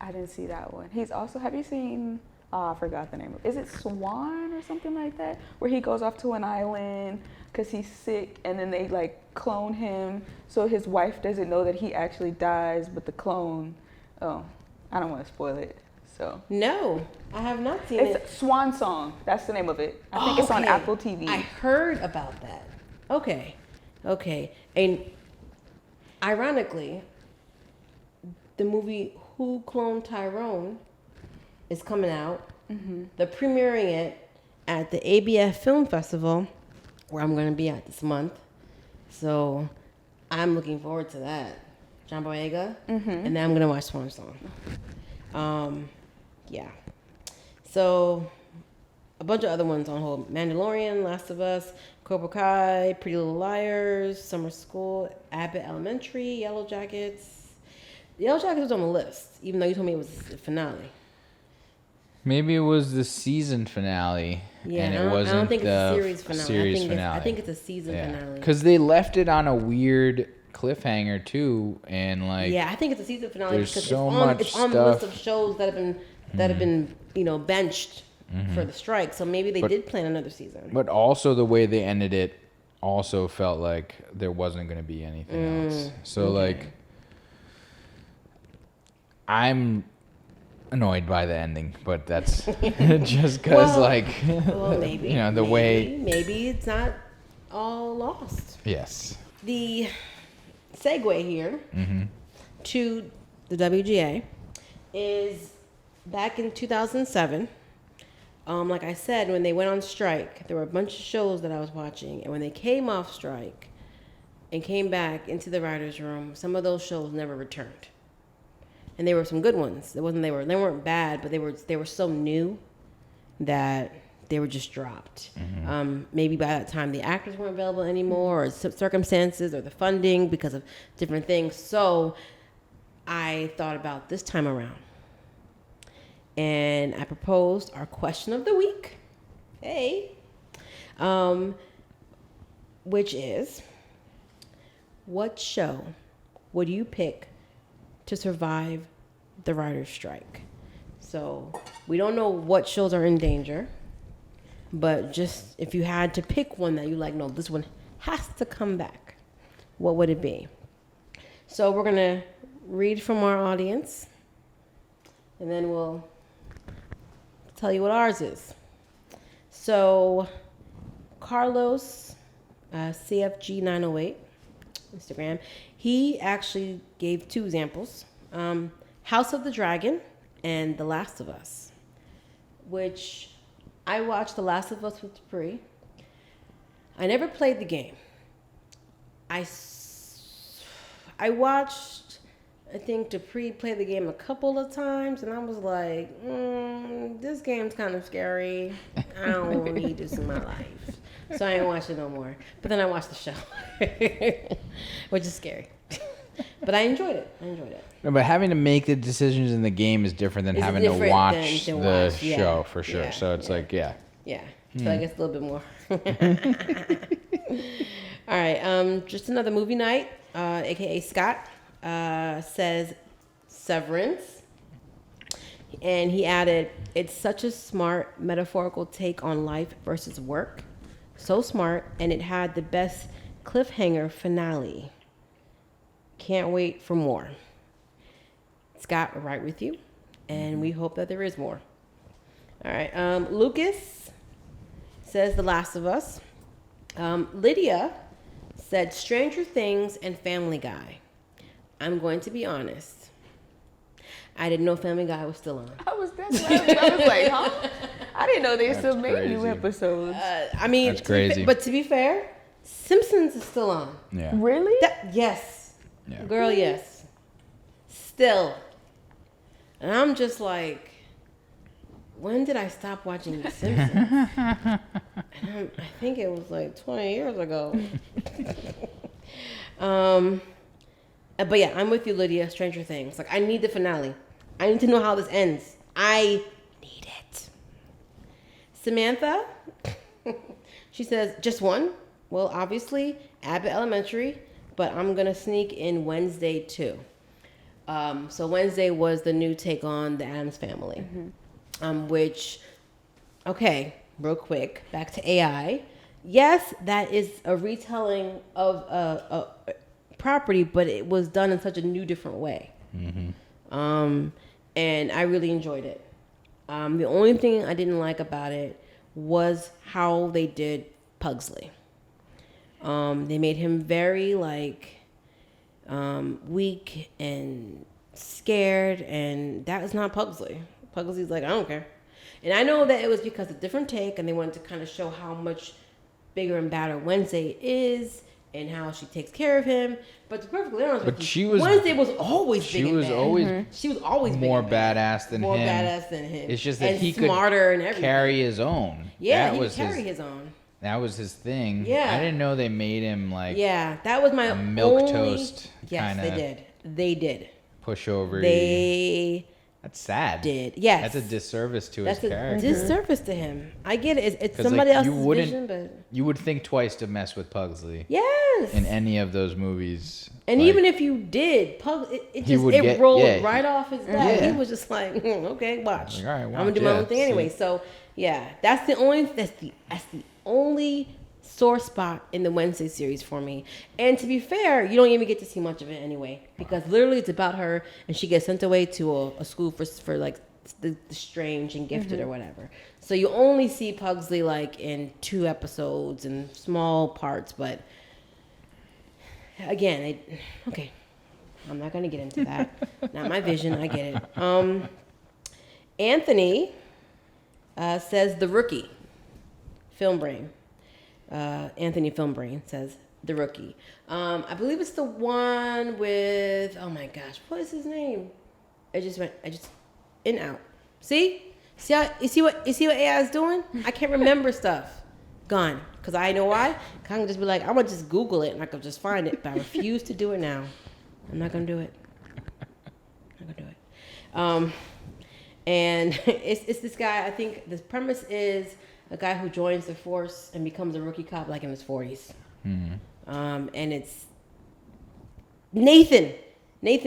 I didn't see that one. He's also... Have you seen... I forgot the name. Is it Swan or something like that? Where he goes off to an island because he's sick, and then they like clone him so his wife doesn't know that he actually dies, but the clone... Oh, I don't want to spoil it. So No, I have not seen it. it's Swan Song. That's the name of it. I think it's on Okay. Apple TV. I heard about that. Okay. And ironically, the movie Who Cloned Tyrone is coming out. They're premiering it at the ABF Film Festival, where I'm going to be at this month. So I'm looking forward to that. John Boyega. And then I'm going to watch Swan Song. Yeah. So a bunch of other ones on hold. Mandalorian, Last of Us, Cobra Kai, Pretty Little Liars, Summer School, Abbott Elementary, Yellow Jackets. Yellow Jackets was on the list, even though you told me it was the finale. Maybe it was the season finale. Yeah, and I don't think it's a the series finale. I think it's a season finale. Because they left it on a weird cliffhanger too, and like Yeah, I think it's a season finale there's because so it's on much the list stuff. of shows that have been benched for the strike. So maybe they did plan another season. But also the way they ended it also felt like there wasn't going to be anything else. So like I'm annoyed by the ending, but that's just because Well, maybe way. maybe it's not all lost. Yes. The segue here to the WGA is back in 2007. Like I said, when they went on strike, there were a bunch of shows that I was watching, and when they came off strike and came back into the writers' room, some of those shows never returned. And they were some good ones. They weren't bad, but they were so new that they were just dropped. Maybe by that time the actors weren't available anymore, or circumstances, or the funding because of different things. So I thought about this time around, and I proposed our question of the week. Hey, which is, what show would you pick to survive the writer's strike? So we don't know what shows are in danger, but just if you had to pick one that you like, no, this one has to come back, what would it be? So we're gonna read from our audience, and then we'll tell you what ours is. So, Carlos, CFG908, Instagram, he actually gave 2 examples. House of the Dragon and The Last of Us, which I watched The Last of Us with Dupree. I never played the game. I watched, I think Dupree played the game a couple of times, and I was like, this game's kind of scary. I don't need this in my life. So I ain't watch it no more. But then I watched the show, which is scary. But I enjoyed it. No, but having to make the decisions in the game is different than having to watch the show, for sure. So it's like, yeah. So I guess a little bit more. All right. Just another movie night, aka Scott, says Severance. And he added, it's such a smart metaphorical take on life versus work. So smart, and it had the best cliffhanger finale. Can't wait for more. Scott, we're right with you, and we hope that there is more. All right. Lucas says The Last of Us. Lydia said Stranger Things and Family Guy. I'm going to be honest. I didn't know Family Guy was still on. I was like, huh? I didn't know they still made new episodes. I mean, that's crazy. But to be fair, Simpsons is still on. Yeah. Really? Yes. Yeah. Girl, yes. Still. And I'm just like, when did I stop watching The Simpsons? And I think it was like 20 years ago. But yeah, I'm with you, Lydia. Stranger Things. Like, I need the finale. I need to know how this ends. I need it. Samantha, she says, just one. Well, obviously, Abbott Elementary, but I'm going to sneak in Wednesday too. So Wednesday was the new take on the Addams Family, which, okay, real quick, back to AI. Yes, that is a retelling of a property, but it was done in such a new, different way. And I really enjoyed it. The only thing I didn't like about it was how they did Pugsley. They made him very weak and scared, and that is not Pugsley. Pugsley's like, I don't care. And I know that it was because of different take, and they wanted to kind of show how much bigger and badder Wednesday is and how she takes care of him. But to be perfectly honest with you, Wednesday was always big and bad. She was always more badass than him. More badass than him. It's just that and he smarter could and everything. carry his own. Yeah, he could carry his own. That was his thing. Yeah. I didn't know they made him like that was my milk toast Yes, they did. Pushover. That's sad. Yes. That's a disservice to his character. Disservice to him. I get it. It's somebody else's vision, but you would think twice to mess with Pugsley. Yes. In any of those movies. And even if you did, it rolled right off his back. Yeah. He was just like, okay, watch. Like, all right, I'm gonna do my own thing anyway. So yeah, that's the only sore spot in the Wednesday series for me. And to be fair, you don't even get to see much of it anyway, because literally it's about her, and she gets sent away to a school for like the strange and gifted or whatever. So you only see Pugsley like in 2 episodes and small parts, but again, okay, I'm not gonna get into that. Not my vision. I get it. Anthony says The Rookie. Film Brain. Anthony Filmbrain says The Rookie. I believe it's the one with, oh my gosh, what is his name? I just in out. See how you see what AI is doing? I can't remember stuff. Gone. Because I know why. I can just be like, I'm gonna just Google it and I can just find it, but I refuse to do it now. I'm not gonna do it. I'm not gonna do it. And it's this guy. I think the premise is a guy who joins the force and becomes a rookie cop like in his 40s. And it's Nathan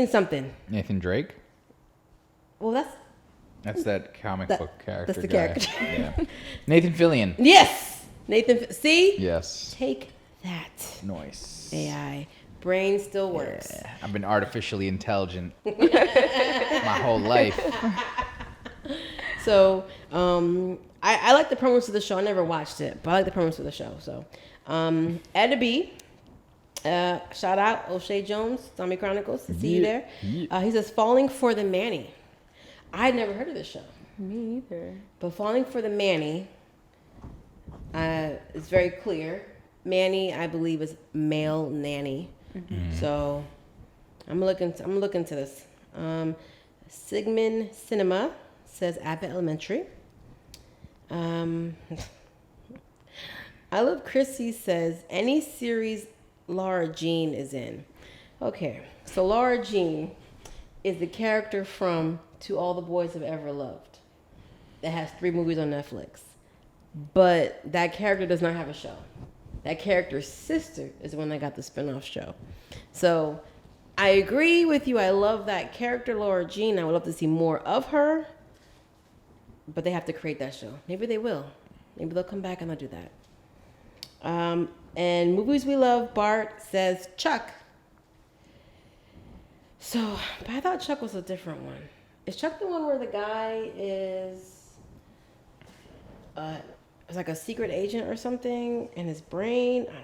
something. Nathan Drake? Well, that's that comic book character. That's the guy. character. Yeah. Nathan Fillion. Yes! Nathan, see? Yes. Take that. Nice. AI. brain still works. Yeah, I've been artificially intelligent my whole life. So, I like the premise of the show. I never watched it, but I like the premise of the show. So, Ed B, shout out O'Shea Jones, Zombie Chronicles. See you there. Yeah. He says, Falling for the Manny. I had never heard of this show. Me either. But Falling for the Manny is very clear. Manny, I believe, is male nanny. So, I'm looking into this. Sigmund Cinema says Abbott Elementary. I love Chrissy says any series Laura Jean is in. Okay, so Laura Jean is the character from To All the Boys Have Ever Loved. That has 3 movies on Netflix. But that character does not have a show. That character's sister is the one that got the spinoff show. So I agree with you. I love that character, Laura Jean. I would love to see more of her. But they have to create that show. Maybe they will. Maybe they'll come back and they'll do that. And movies we love, Bart says Chuck. So, but I thought Chuck was a different one. Is Chuck the one where the guy is like a secret agent or something in his brain? I don't know.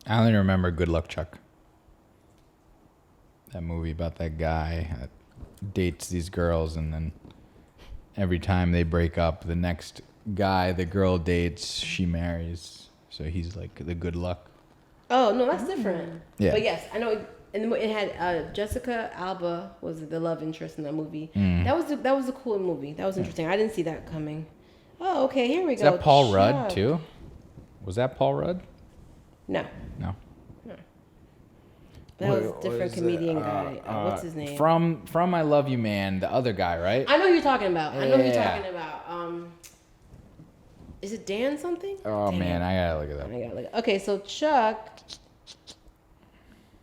I only remember Good Luck Chuck. That movie about that guy that dates these girls, and then every time they break up, the next guy the girl dates, she marries. So he's like the good luck. Oh, no, that's different. Yeah. But yes, I know it had Jessica Alba was the love interest in that movie. That was a cool movie. That was interesting. I didn't see that coming. Oh, okay, here we go. Is that Paul Chuck. Rudd too? Was that Paul Rudd? No. No. That was a different comedian guy. What's his name? From I Love You Man, the other guy, right? I know who you're talking about. I know who you're Yeah. talking about. Is it Dan something? Oh Dang man, it. I gotta look it up. I gotta look. Okay, so Chuck.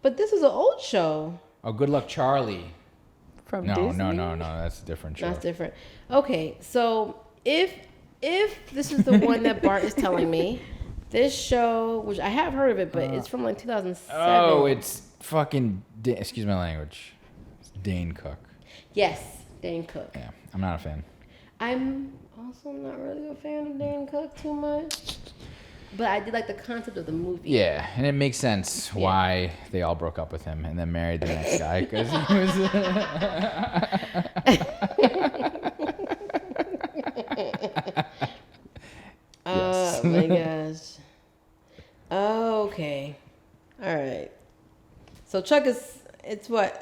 But this was an old show. Oh, Good Luck Charlie. From No, Disney? no, that's a different show. That's different. Okay, so if this is the one that Bart is telling me, this show, which I have heard of it, but it's from like 2007. Oh, it's fucking. Excuse my language. It's Dane Cook. Yes, Dane Cook. Yeah, I'm not a fan. I'm also not really a fan of Dane Cook too much, but I did like the concept of the movie. Yeah, and it makes sense why they all broke up with him and then married the next guy because he was. Oh my gosh. Oh, okay. All right. So Chuck is, it's not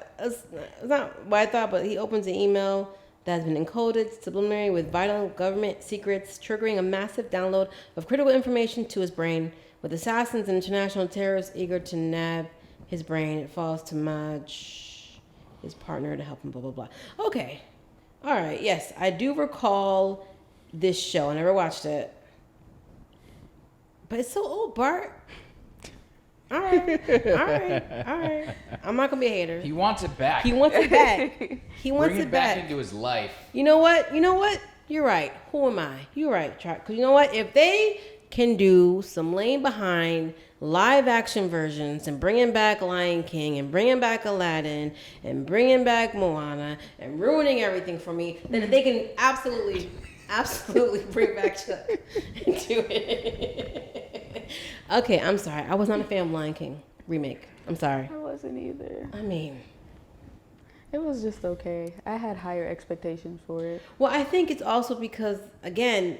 what I thought, but he opens an email that has been encoded subliminally with vital government secrets, triggering a massive download of critical information to his brain. With assassins and international terrorists eager to nab his brain, it falls to Maj, his partner, to help him, blah, blah, blah. Okay. All right. Yes, I do recall this show. I never watched it. But it's so old, Bart. All right. I'm not going to be a hater. He wants it back. He wants it back. He wants Bring it back back. into his life. You know what? You're right. Who am I? You're right, Chuck. Because you know what? If they can do some laying behind live action versions and bringing back Lion King and bringing back Aladdin and bringing back Moana and ruining everything for me, then they can absolutely bring back Chuck and do it. Okay, I'm sorry. I was not a fan of Lion King remake. I'm sorry. I wasn't either. I mean, It was just okay. I had higher expectations for it. well, I think it's also because, again,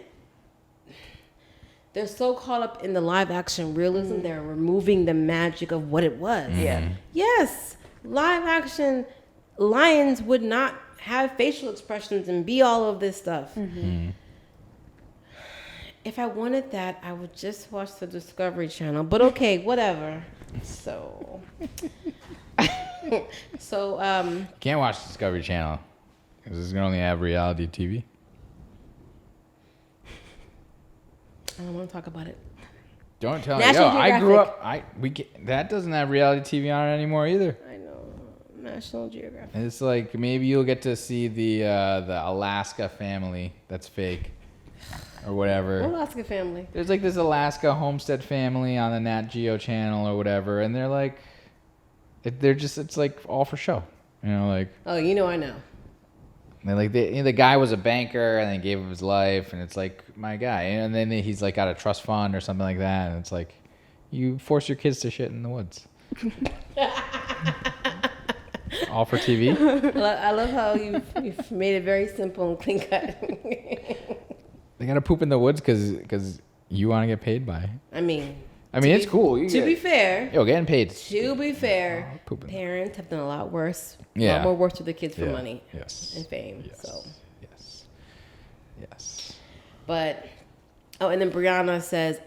they're so caught up in the live action realism, they're removing the magic of what it was. Yeah. Yes, live action lions would not have facial expressions and be all of this stuff. If I wanted that, I would just watch the Discovery Channel. But okay, whatever. So, Can't watch Discovery Channel because it's gonna only have reality TV. I don't want to talk about it. Don't tell me. National I grew Geographic. up. That doesn't have reality TV on it anymore either. I know. National Geographic. It's like maybe you'll get to see the Alaska family. That's fake. or whatever. Alaska family. There's like this Alaska homestead family on the Nat Geo channel or whatever, and they're like, it's like all for show, you know, like. Oh, you know, I know. And like the guy was a banker, and they gave him his life, and it's like my guy, and then he's like got a trust fund or something like that, and it's like, you force your kids to shit in the woods. All for TV. I love how you've made it very simple and clean cut. They gotta poop in the woods because you want to get paid by. I mean, it's cool. Be fair, getting paid. To be fair, parents have done a lot worse. Yeah. A lot more worse to the kids for money. Yes. And fame. Yes. So. Yes. But and then Brianna says,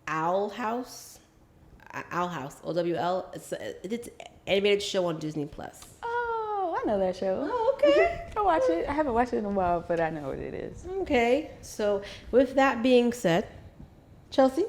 Owl House, OWL. It's an animated show on Disney Plus. Oh, I know that show. Oh, okay. I watch it. I haven't watched it in a while, but I know what it is. Okay. So with that being said, Chelsey.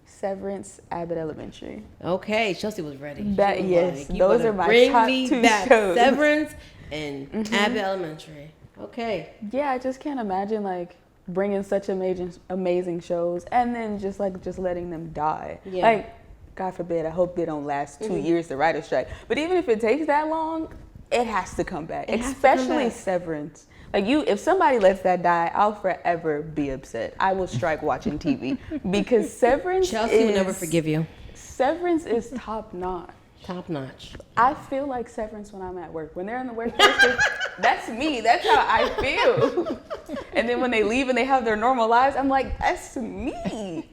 Severance, Abbott Elementary. Okay, Chelsey was ready. Yes, those are my top two shows. Severance and Abbott Elementary. Okay. Yeah, I just can't imagine like bringing such amazing shows and then just letting them die. Yeah. Like, God forbid, I hope they don't last 2 years to write a strike. But even if it takes that long, it has to come back. Especially Severance. Like if somebody lets that die, I'll forever be upset. I will strike watching TV because Severance. Chelsey will never forgive you. Severance is top notch. Top notch. I feel like Severance when I'm at work. When they're in the workplace, that's me. That's how I feel. And then when they leave and they have their normal lives, I'm like, that's me.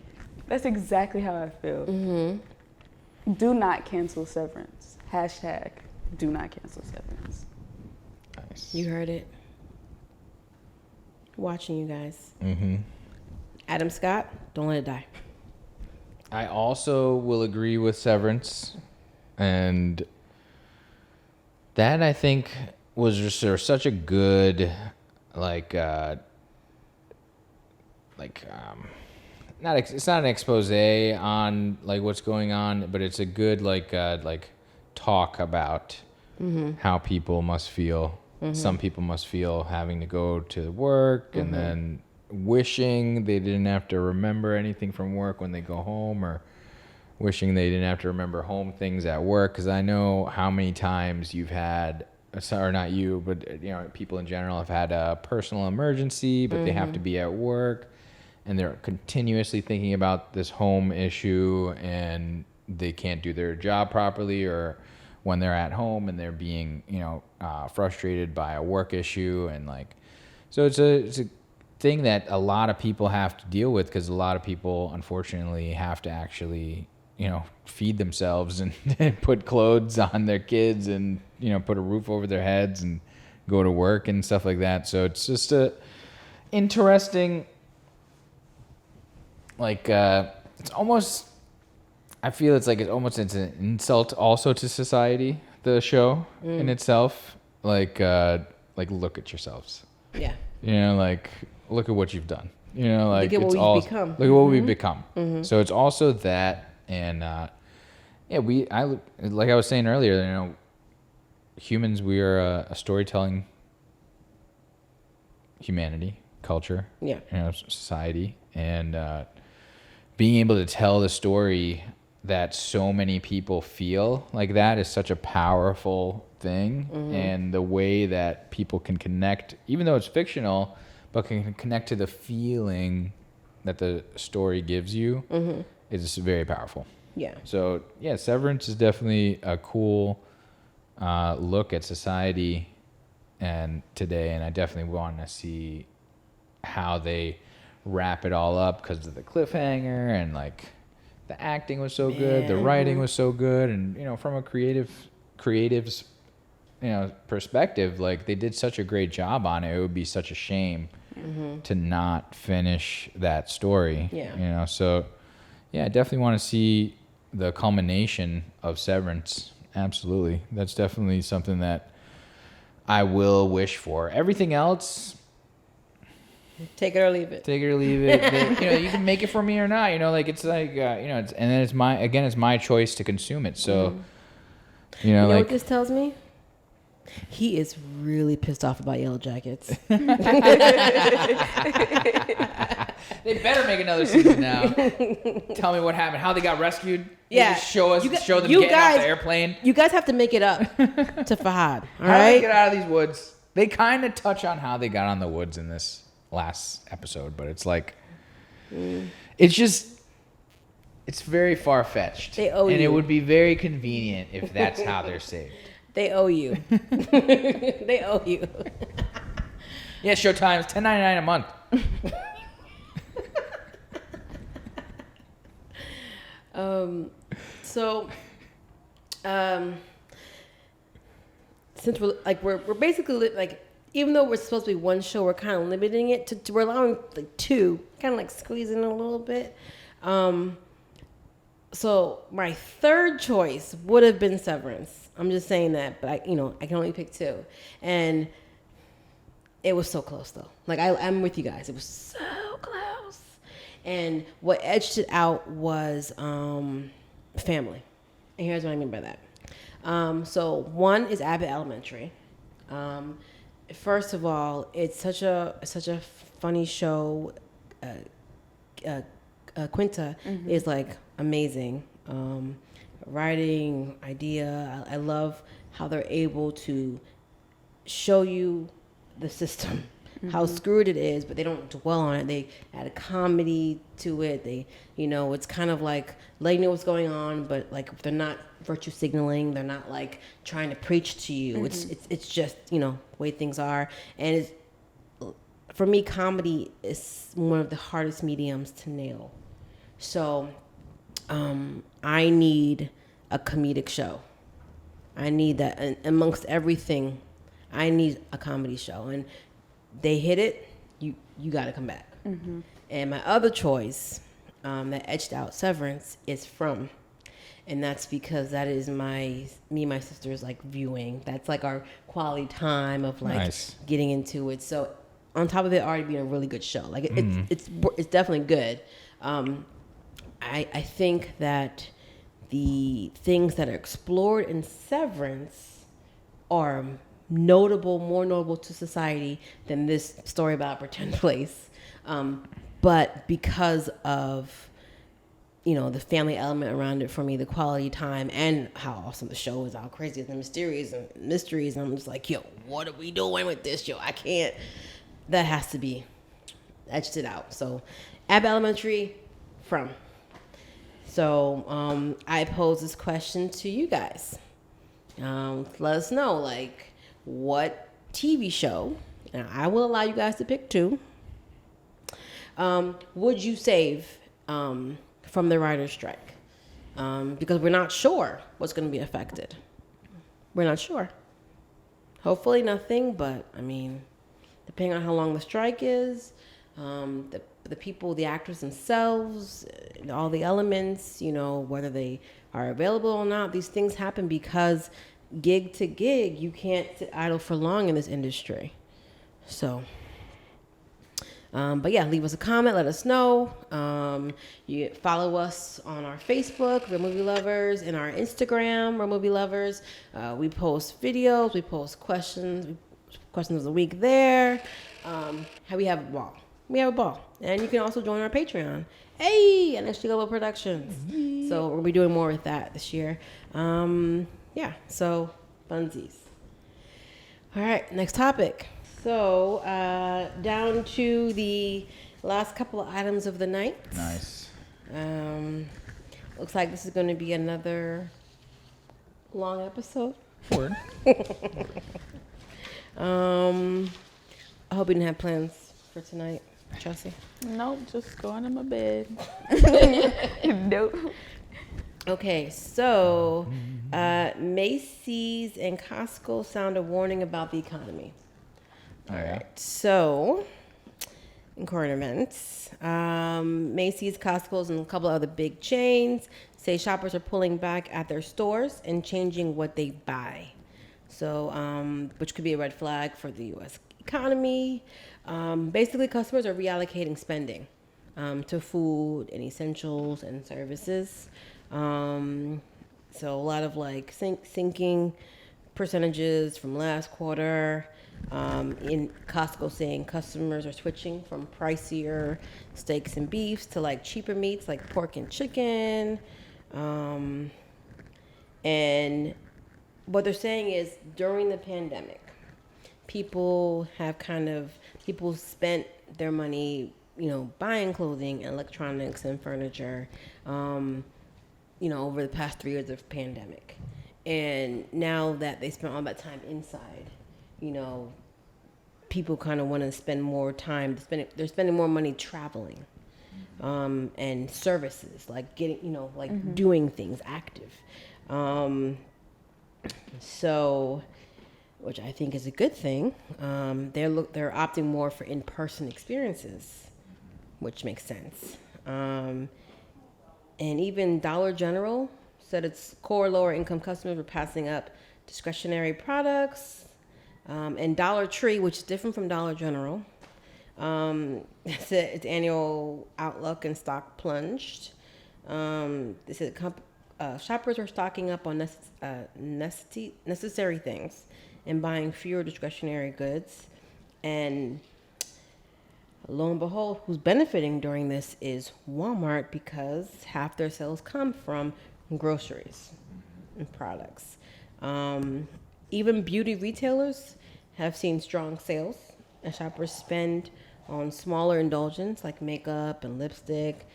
That's exactly how I feel. Mm-hmm. Do not cancel Severance. # do not cancel Severance. Nice. You heard it. Watching you guys. Mm-hmm. Adam Scott, don't let it die. I also will agree with Severance, and that I think was just such a good, it's not an expose on like what's going on, but it's a good talk about how people must feel. Some people must feel having to go to work and then wishing they didn't have to remember anything from work when they go home, or wishing they didn't have to remember home things at work. Because I know how many times you've had, or not you, but people in general have had a personal emergency, but they have to be at work, and they're continuously thinking about this home issue, and they can't do their job properly, or when they're at home and they're being, frustrated by a work issue, and so it's a thing that a lot of people have to deal with, because a lot of people unfortunately have to actually, feed themselves and put clothes on their kids and, put a roof over their heads and go to work and stuff like that. So it's just a interesting, it's almost, I feel it's an insult also to society, the show in itself. Look at yourselves. Yeah. Look at what you've done. Look at what we've become. Look at what we've become. So it's also that, and like I was saying earlier, humans, we are a storytelling humanity, culture, society, and being able to tell the story that so many people feel like that is such a powerful thing. And the way that people can connect, even though it's fictional, but can connect to the feeling that the story gives you, is very powerful. Yeah. So Severance is definitely a cool look at society and today, and I definitely want to see how they wrap it all up, because of the cliffhanger, and the acting was so good, the writing was so good, and from a creative's perspective, they did such a great job on it. It would be such a shame to not finish that story. So I definitely want to see the culmination of Severance. Absolutely. That's definitely something that I will wish for. Everything else, take it or leave it. Take it or leave it. You can make it for me or not. It's and then it's my choice to consume it. So, you know what this tells me? He is really pissed off about Yellow Jackets. They better make another season now. Tell me what happened. How they got rescued. Yeah. Show them getting off the airplane. You guys have to make it up to Fahad. All How right. did they get out of these woods? They kind of touch on how they got on the woods in this last episode, but it's like, it's very far fetched. They owe you. And it would be very convenient if that's how they're saved. They owe you. They owe you. Yeah, Showtime is $10.99 a month. Since we're basically like, even though we're supposed to be one show, we're kind of limiting it to we're allowing like two, kind of like squeezing it a little bit. So my third choice would have been Severance. I'm just saying that, but I can only pick two, and it was so close though. Like I'm with you guys. It was so close, and what edged it out was family, and here's what I mean by that. So one is Abbott Elementary. First of all, it's such a funny show. Quinta is like amazing. Writing idea. I love how they're able to show you the system, how screwed it is, but they don't dwell on it. They add a comedy to it. They, it's kind of like letting you know what's going on, but like they're not virtue signaling. They're not like trying to preach to you. It's just way things are. And for me, comedy is one of the hardest mediums to nail. So I need a comedic show. I need that. And amongst everything, I need a comedy show. And they hit it, you got to come back. And my other choice that edged out Severance is From. And that's because that is me and my sister's like viewing. That's like our quality time of like Nice. Getting into it. So on top of it already being a really good show, like it's definitely good. I think that the things that are explored in Severance are more notable to society than this story about pretend place. But because of the family element around it for me, the quality time, and how awesome the show is, how crazy the mysteries, and I'm just like, what are we doing with this show? I can't. That has to be edged it out. So, Abbott Elementary, From. So, I pose this question to you guys. Let us know, like, what TV show, and I will allow you guys to pick two, would you save from the writer's strike? Because we're not sure what's going to be affected. We're not sure. Hopefully nothing, but I mean, depending on how long the strike is, the people, the actors themselves, all the elements, whether they are available or not, these things happen because gig to gig, you can't sit idle for long in this industry. So, but yeah, leave us a comment, let us know. You follow us on our Facebook, Real Movie Lovers, and our Instagram, Real Movie Lovers. We post videos, we post questions of the week there. We have a ball. We have a ball. And you can also join our Patreon. Hey, NXG Global Productions. So we'll be doing more with that this year. So funsies. All right, next topic. So down to the last couple of items of the night. Nice. Looks like this is going to be another long episode. Word. I hope you didn't have plans for tonight, Chelsey. Nope, just going to my bed. Nope. Okay, so Macy's and Costco sound a warning about the economy. All right, so in current events, Macy's, Costco's, and a couple of other big chains say shoppers are pulling back at their stores and changing what they buy. So, which could be a red flag for the U.S. economy. Basically, customers are reallocating spending to food and essentials and services. So a lot of like sinking percentages from last quarter. In Costco saying customers are switching from pricier steaks and beefs to like cheaper meats like pork and chicken. And what they're saying is during the pandemic, people spent their money, buying clothing and electronics and furniture, over the past 3 years of pandemic. And now that they spent all that time inside, people kind of want to spend more time. They're spending more money traveling, and services like getting, doing things active. So, which I think is a good thing. They're opting more for in-person experiences, which makes sense. And even Dollar General said its core lower income customers were passing up discretionary products. And Dollar Tree, which is different from Dollar General, its annual outlook and stock plunged. They said shoppers are stocking up on necessary things and buying fewer discretionary goods. And lo and behold, who's benefiting during this is Walmart, because half their sales come from groceries and products. Even beauty retailers have seen strong sales as shoppers spend on smaller indulgence like makeup and lipstick,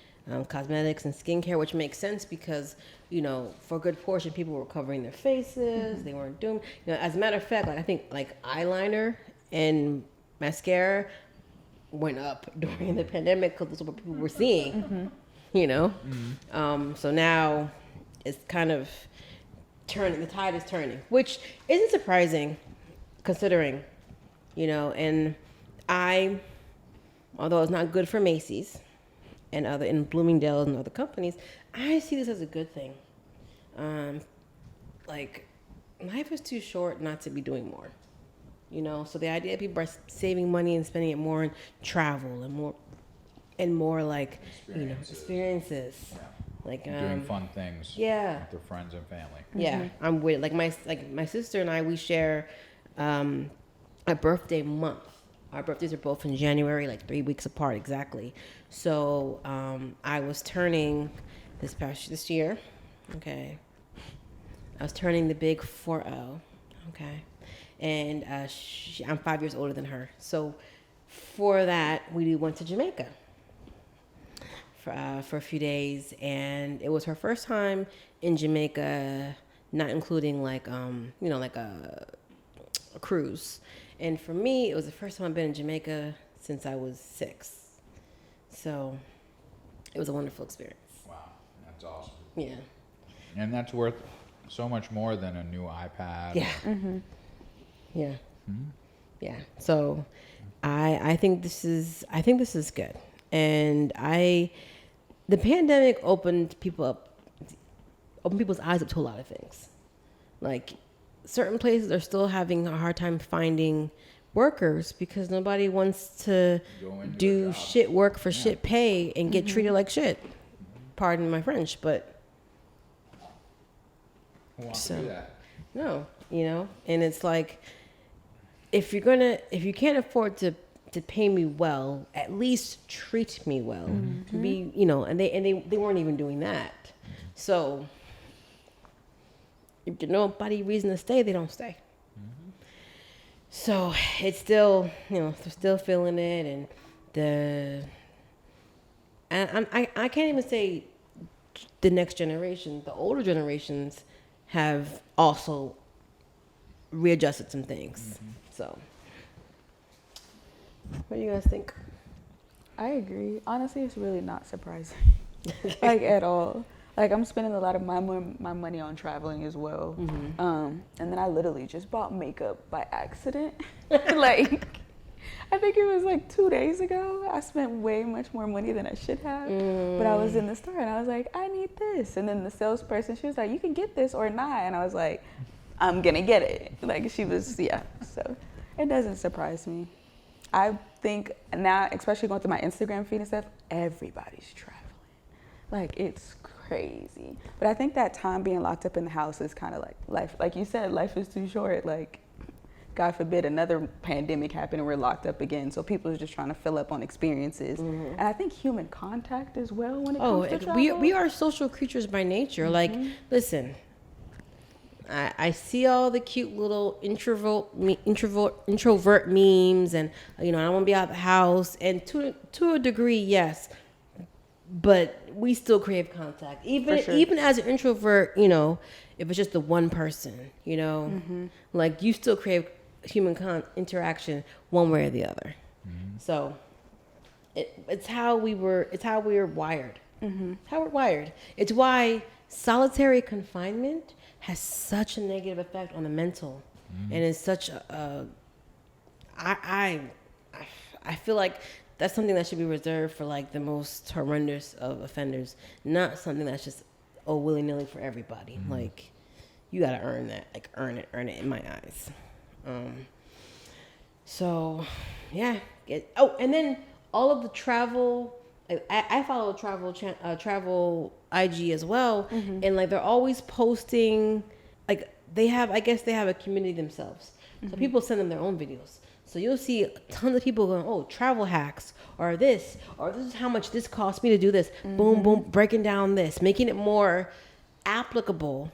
cosmetics and skincare, which makes sense because, for a good portion, people were covering their faces. They weren't doing, as a matter of fact, I think eyeliner and mascara went up during the pandemic because that's what people were seeing, So now it's kind of turning, the tide is turning, which isn't surprising considering, and although it's not good for Macy's and in Bloomingdale's and other companies, I see this as a good thing. Life is too short not to be doing more, so the idea that people are saving money and spending it more on travel and more experiences. Doing fun things. Yeah. With their friends and family. Yeah, I'm with my sister and I. We share a birthday month. Our birthdays are both in January, 3 weeks apart exactly. So I was turning this year. Okay, I was turning the big 40. Okay, and I'm 5 years older than her. So for that, we went to Jamaica for a few days, and it was her first time in Jamaica, not including a cruise. And for me, it was the first time I've been in Jamaica since I was 6. So it was a wonderful experience. Wow, that's awesome. Yeah. And that's worth so much more than a new iPad. Yeah. Yeah. Yeah. So I think this is good. And the pandemic opened people's eyes up to a lot of things. Certain places are still having a hard time finding workers because nobody wants to do shit work for shit pay and get treated like shit. Pardon my French, but who wants to do that? No, and it's if you can't afford to pay me well, at least treat me well. Be, and they weren't even doing that. So if there's nobody reason to stay, they don't stay. So it's still, they're still feeling it, and I can't even say the next generation. The older generations have also readjusted some things. So what do you guys think? I agree. Honestly, it's really not surprising, at all. I'm spending a lot of my money on traveling as well. And then I literally just bought makeup by accident. I think it was 2 days ago. I spent way much more money than I should have. But I was in the store and I was like, I need this. And then the salesperson, she was like, you can get this or not. And I was like, I'm going to get it. She was, yeah. So it doesn't surprise me. I think now, especially going through my Instagram feed and stuff, everybody's traveling. It's crazy. crazy. But I think that time being locked up in the house is kind of like life. Like you said, life is too short. Like, God forbid another pandemic happen and we're locked up again. So people are just trying to fill up on experiences. And I think human contact as well when it comes to travel. We are social creatures by nature. Like, listen, I see all the cute little introvert memes, and I don't want to be out of the house. And to a degree, yes, but we still crave contact. Even as an introvert, if it's just the one person, like you still crave human interaction one way or the other. So it's how we were wired. How we're wired. It's why solitary confinement has such a negative effect on the mental, and it's such I feel like that's something that should be reserved for like the most horrendous of offenders, not something that's just willy-nilly for everybody. Like, you gotta earn that, like earn it in my eyes. So yeah. And then all of the travel, I follow travel IG as well, and like they're always posting, like I guess they have a community themselves, so people send them their own videos. So you'll see tons of people going, oh, travel hacks, or this is how much this cost me to do this. Boom, boom, breaking down this, making it more applicable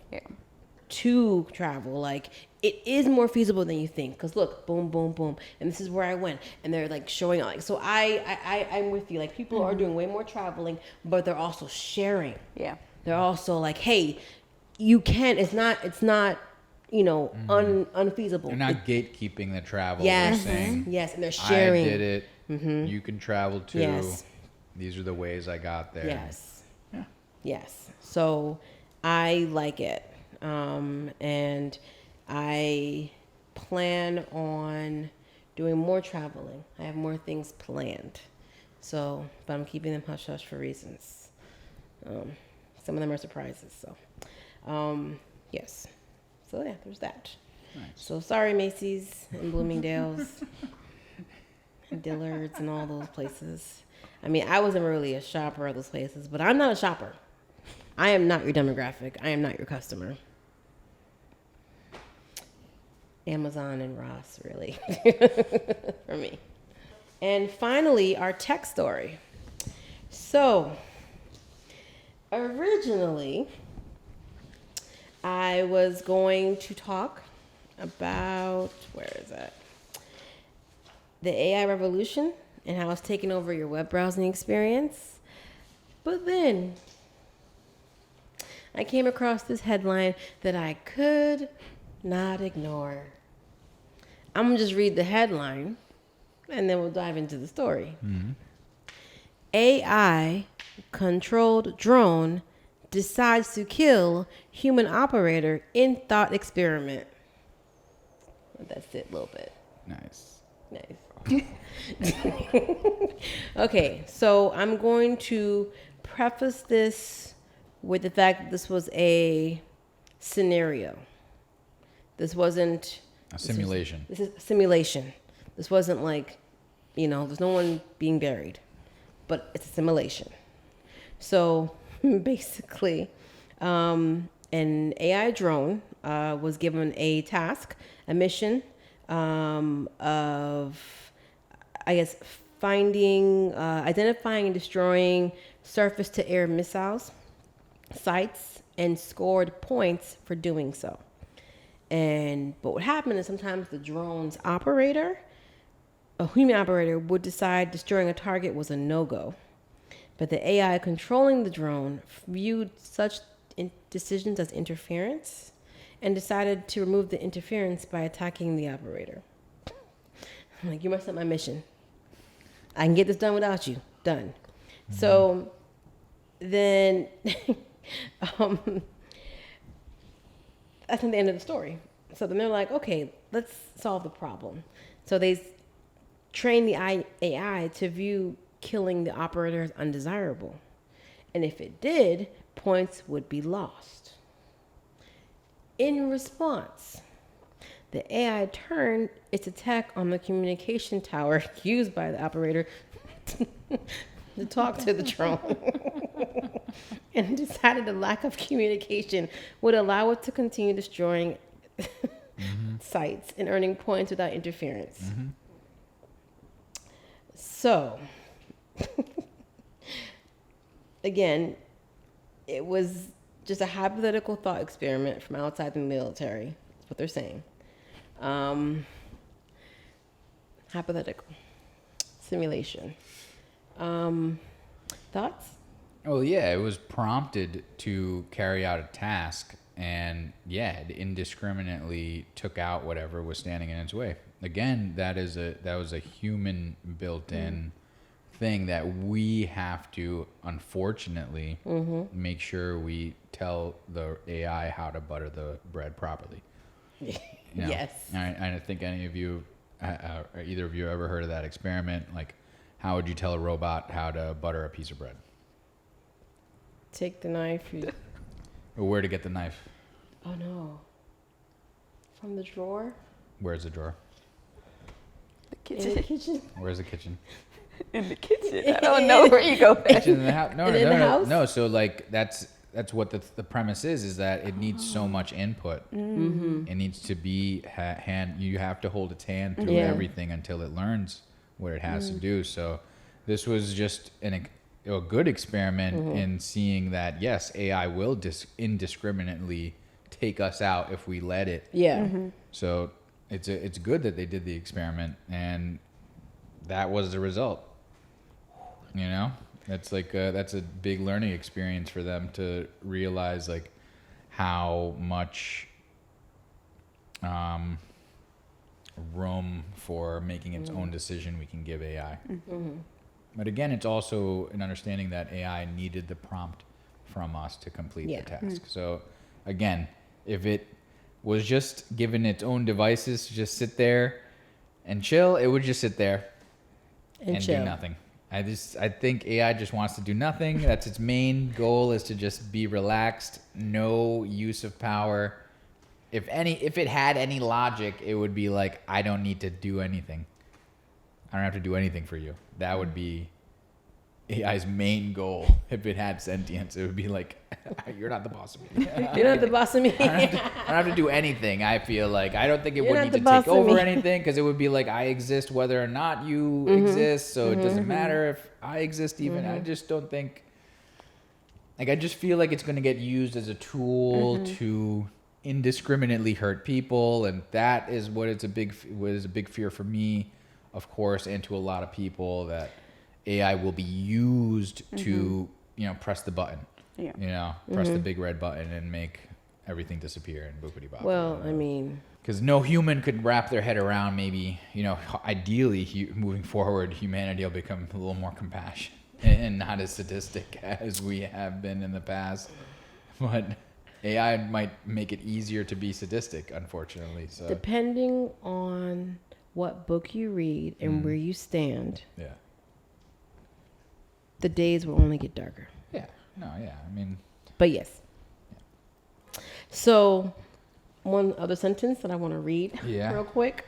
to travel. Like, it is more feasible than you think. Because look, boom, boom, boom, and this is where I went, and they're like showing like. So I'm with you. Like, people are doing way more traveling, but they're also sharing. Yeah, they're also like, hey, you can. It's not unfeasible. They're not gatekeeping the travel. Yes, they're saying, yes, and they're sharing. I did it. You can travel too. Yes. These are the ways I got there. Yes. Yeah. Yes. So I like it, and I plan on doing more traveling. I have more things planned. So, but I'm keeping them hush hush for reasons. Some of them are surprises. So, yes. So yeah, there's that. Nice. So sorry, Macy's and Bloomingdale's and Dillard's and all those places. I mean, I wasn't really a shopper of those places, but I'm not a shopper. I am not your demographic. I am not your customer. Amazon and Ross, really, for me. And finally, our tech story. So, originally, I was going to talk about, where is that? The AI revolution and how it's taking over your web browsing experience. But then I came across this headline that I could not ignore. I'm going to just read the headline and then we'll dive into the story. AI controlled drone decides to kill human operator in thought experiment. That's it, a little bit. Nice. Okay, so I'm going to preface this with the fact that this was a scenario. This wasn't a simulation. This is a simulation. This wasn't like, there's no one being buried, but it's a simulation. So basically, an AI drone was given a task, a mission of, I guess, identifying and destroying surface-to-air missiles sites, and scored points for doing so. But what happened is sometimes the drone's operator, a human operator, would decide destroying a target was a no-go. But the AI controlling the drone viewed such decisions as interference and decided to remove the interference by attacking the operator. I'm like, you messed up my mission. I can get this done without you. Done. So then that's not the end of the story. So then they're like, okay, let's solve the problem. So they train the AI to view killing the operator as undesirable. And if it did, points would be lost. In response, the AI turned its attack on the communication tower used by the operator to talk to the drone. and decided the lack of communication would allow it to continue destroying sites and earning points without interference. So, again, it was just a hypothetical thought experiment from outside the military. That's what they're saying. Hypothetical simulation. Thoughts? Oh yeah, it was prompted to carry out a task, and yeah, it indiscriminately took out whatever was standing in its way. Again, that was a human built-in thing that we have to, unfortunately, make sure we tell the AI how to butter the bread properly. You know? Yes. I don't think any of you, or either of you, ever heard of that experiment? Like, how would you tell a robot how to butter a piece of bread? Take the knife. Or where to get the knife? Oh no. From the drawer? Where's the drawer? The In the kitchen? Where's the kitchen? In the kitchen. I don't know where you go. Kitchen in the house? No, In the house? no. So like that's what the premise is that it needs so much input. It needs to be hand. You have to hold its hand through everything until it learns what it has to do. So this was just a good experiment in seeing that yes, AI will indiscriminately take us out if we let it. Yeah. So it's good that they did the experiment, and that was the result. You know, that's a big learning experience for them to realize like how much room for making its own decision we can give AI. But again, it's also an understanding that AI needed the prompt from us to complete the task. So again, if it was just given its own devices to just sit there and chill, it would just sit there and do nothing. I think AI just wants to do nothing. That's its main goal, is to just be relaxed, no use of power. If it had any logic, it would be like, I don't need to do anything. I don't have to do anything for you. That would be AI's main goal. If it had sentience, it would be like, you're not the boss of me. You're not the boss of me. I don't have to do anything. I feel like I don't think it would need to take over anything, because it would be like, I exist whether or not you exist, so it doesn't matter if I exist even. I just don't think, like, I just feel like it's going to get used as a tool to indiscriminately hurt people, and that is what is a big fear for me, of course, and to a lot of people, that AI will be used to, press the button. Press the big red button and make everything disappear and boopity bop. Well, I mean, because no human could wrap their head around, maybe, ideally moving forward, humanity will become a little more compassionate and not as sadistic as we have been in the past. But AI might make it easier to be sadistic, unfortunately. So depending on what book you read and where you stand, the days will only get darker. But yes. So, one other sentence that I want to read real quick.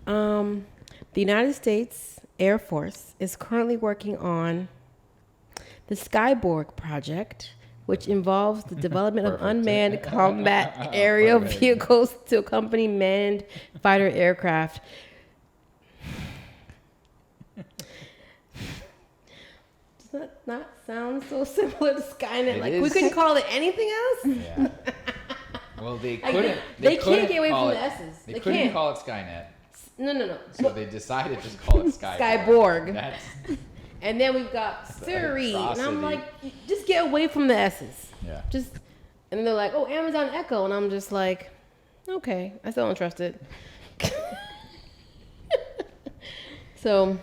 The United States Air Force is currently working on the Skyborg project, which involves the development of unmanned combat aerial vehicles to accompany manned fighter aircraft. Does that not sound so similar to Skynet? We couldn't call it anything else? Yeah. Well, they couldn't. They can't get away from the S's. They couldn't call it Skynet. No. So they decided to call it Skyborg. And then we've got Siri, and I'm like, just get away from the S's. Yeah. And then they're like, oh, Amazon Echo, and I'm just like, okay, I still don't trust it. So,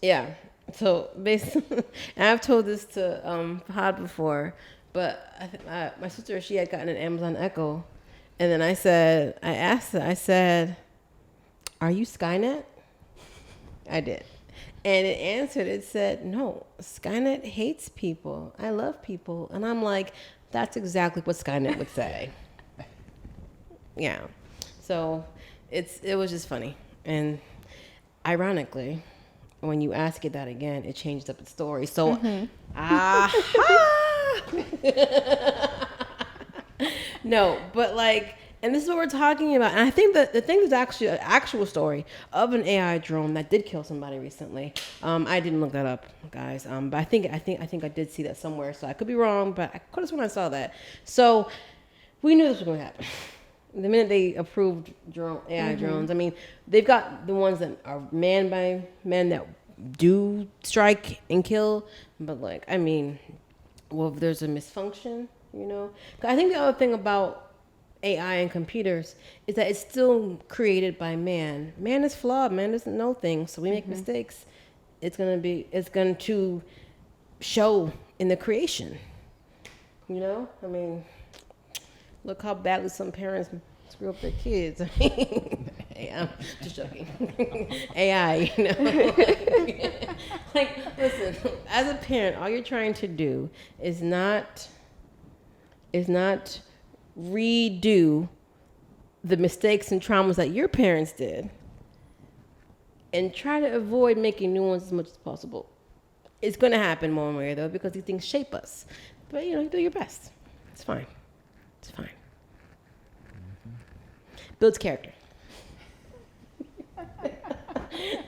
yeah. So basically, and I've told this to Fahad before, but my sister, she had gotten an Amazon Echo, and then I asked her, I said, are you Skynet? I did. And it answered, it said, no, Skynet hates people. I love people. And I'm like, that's exactly what Skynet would say. Yeah. So it was just funny. And ironically, when you ask it that again, it changes up its story. So, no, but like, and this is what we're talking about. And I think that the thing is actually an actual story of an AI drone that did kill somebody recently. I didn't look that up, guys. But I think I did see that somewhere. So I could be wrong, but I could have sworn I saw that. So we knew this was going to happen. The minute they approved AI drones, I mean, they've got the ones that are manned by men that do strike and kill. But like, I mean, well, if there's a misfunction, you know. I think the other thing about AI and computers is that it's still created by man. Man is flawed. Man doesn't know things, so we make mistakes. It's going to show in the creation. You know, I mean, look how badly some parents screw up their kids. I mean, hey, I'm just joking. AI, you know. Like, listen, as a parent, all you're trying to do is not redo the mistakes and traumas that your parents did, and try to avoid making new ones as much as possible. It's going to happen one way or the other because these things shape us. But, you know, you do your best. It's fine. It's fine. Builds character.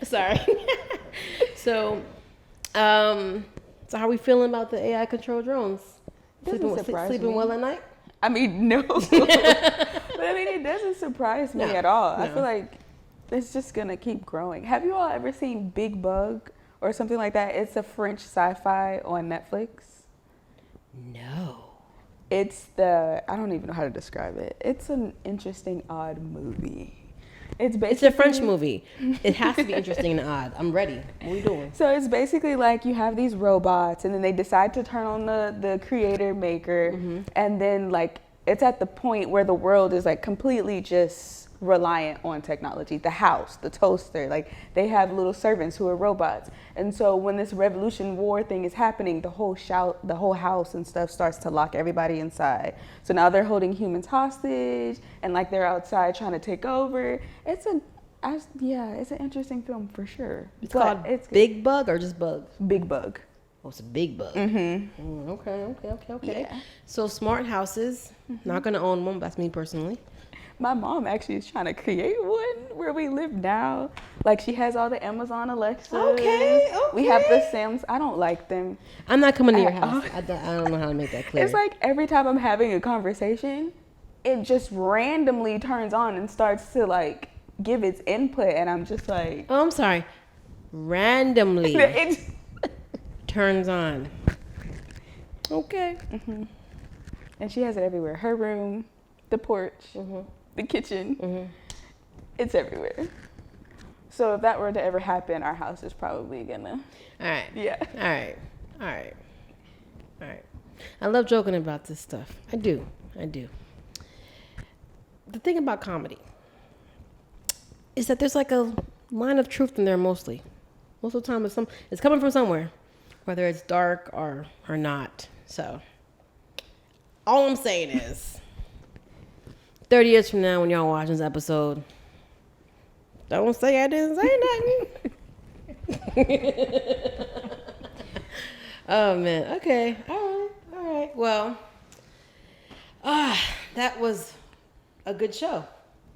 Sorry. So how are we feeling about the AI controlled drones? Sleeping well at night? I mean, no. But I mean, it doesn't surprise me at all. No. I feel like it's just going to keep growing. Have you all ever seen Big Bug or something like that? It's a French sci-fi on Netflix. No. It's I don't even know how to describe it. It's an interesting, odd movie. It's a French movie. It has to be interesting and odd. I'm ready. What are we doing? So it's basically like you have these robots, and then they decide to turn on the creator maker, and then like it's at the point where the world is like completely just reliant on technology. The house, the toaster, like they have little servants who are robots. And so when this revolution war thing is happening, the whole house and stuff starts to lock everybody inside. So now they're holding humans hostage, and like they're outside trying to take over. It's an interesting film for sure. It's called Big Bug or just Bug? Big Bug. Oh, it's a big bug. Okay. Yeah. So smart houses, not going to own one, that's me personally. My mom actually is trying to create one where we live now. Like, she has all the Amazon Alexa. Okay. We have the Sam's. I don't like them. I'm not coming to your house. I don't know how to make that clear. It's like every time I'm having a conversation, it just randomly turns on and starts to, like, give its input. And I'm just like... Oh, I'm sorry. Randomly it turns on. Okay. And she has it everywhere. Her room, the porch. The kitchen, it's everywhere. So if that were to ever happen, our house is probably gonna. All right. Yeah. All right. I love joking about this stuff. I do. The thing about comedy is that there's like a line of truth in there mostly. Most of the time, it's coming from somewhere, whether it's dark or not. So all I'm saying is, 30 years from now, when y'all watch this episode, don't say I didn't say nothing. Oh, man. Okay. All right. Well, that was a good show.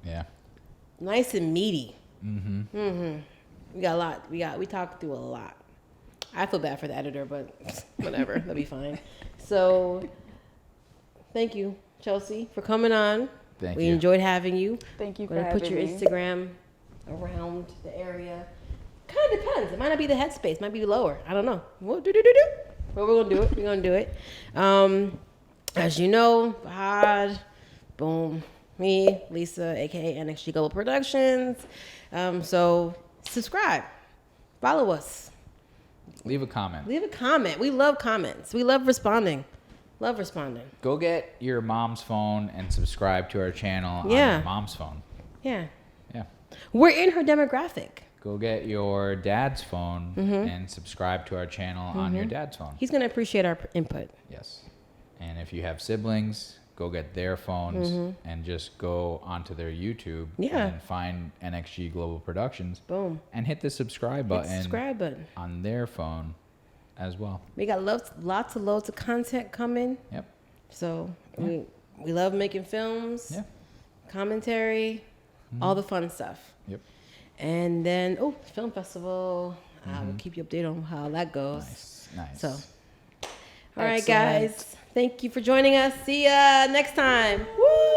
Yeah. Nice and meaty. We got a lot. We talked through a lot. I feel bad for the editor, but whatever. That'll be fine. So, thank you, Chelsey, for coming on. We enjoyed having you. Thank you for having me. Put your Instagram around the area. Kind of depends. It might not be the headspace. It might be lower. I don't know. But we're going to do it. We're going to do it. As you know, Fahad, boom, me, Lisa, a.k.a. NXG Global Productions. So subscribe. Follow us. Leave a comment. We love comments. We love responding. Go get your mom's phone and subscribe to our channel on your mom's phone. Yeah. Yeah. We're in her demographic. Go get your dad's phone and subscribe to our channel on your dad's phone. He's going to appreciate our input. Yes. And if you have siblings, go get their phones and just go onto their YouTube and find NXG Global Productions. Boom. And hit the subscribe button on their phone as well. We got lots of content coming. Yep. So we love making films, commentary, all the fun stuff. Yep. And then, film festival. I will keep you updated on how that goes. Nice. So, all right, guys. Thank you for joining us. See ya next time. Woo!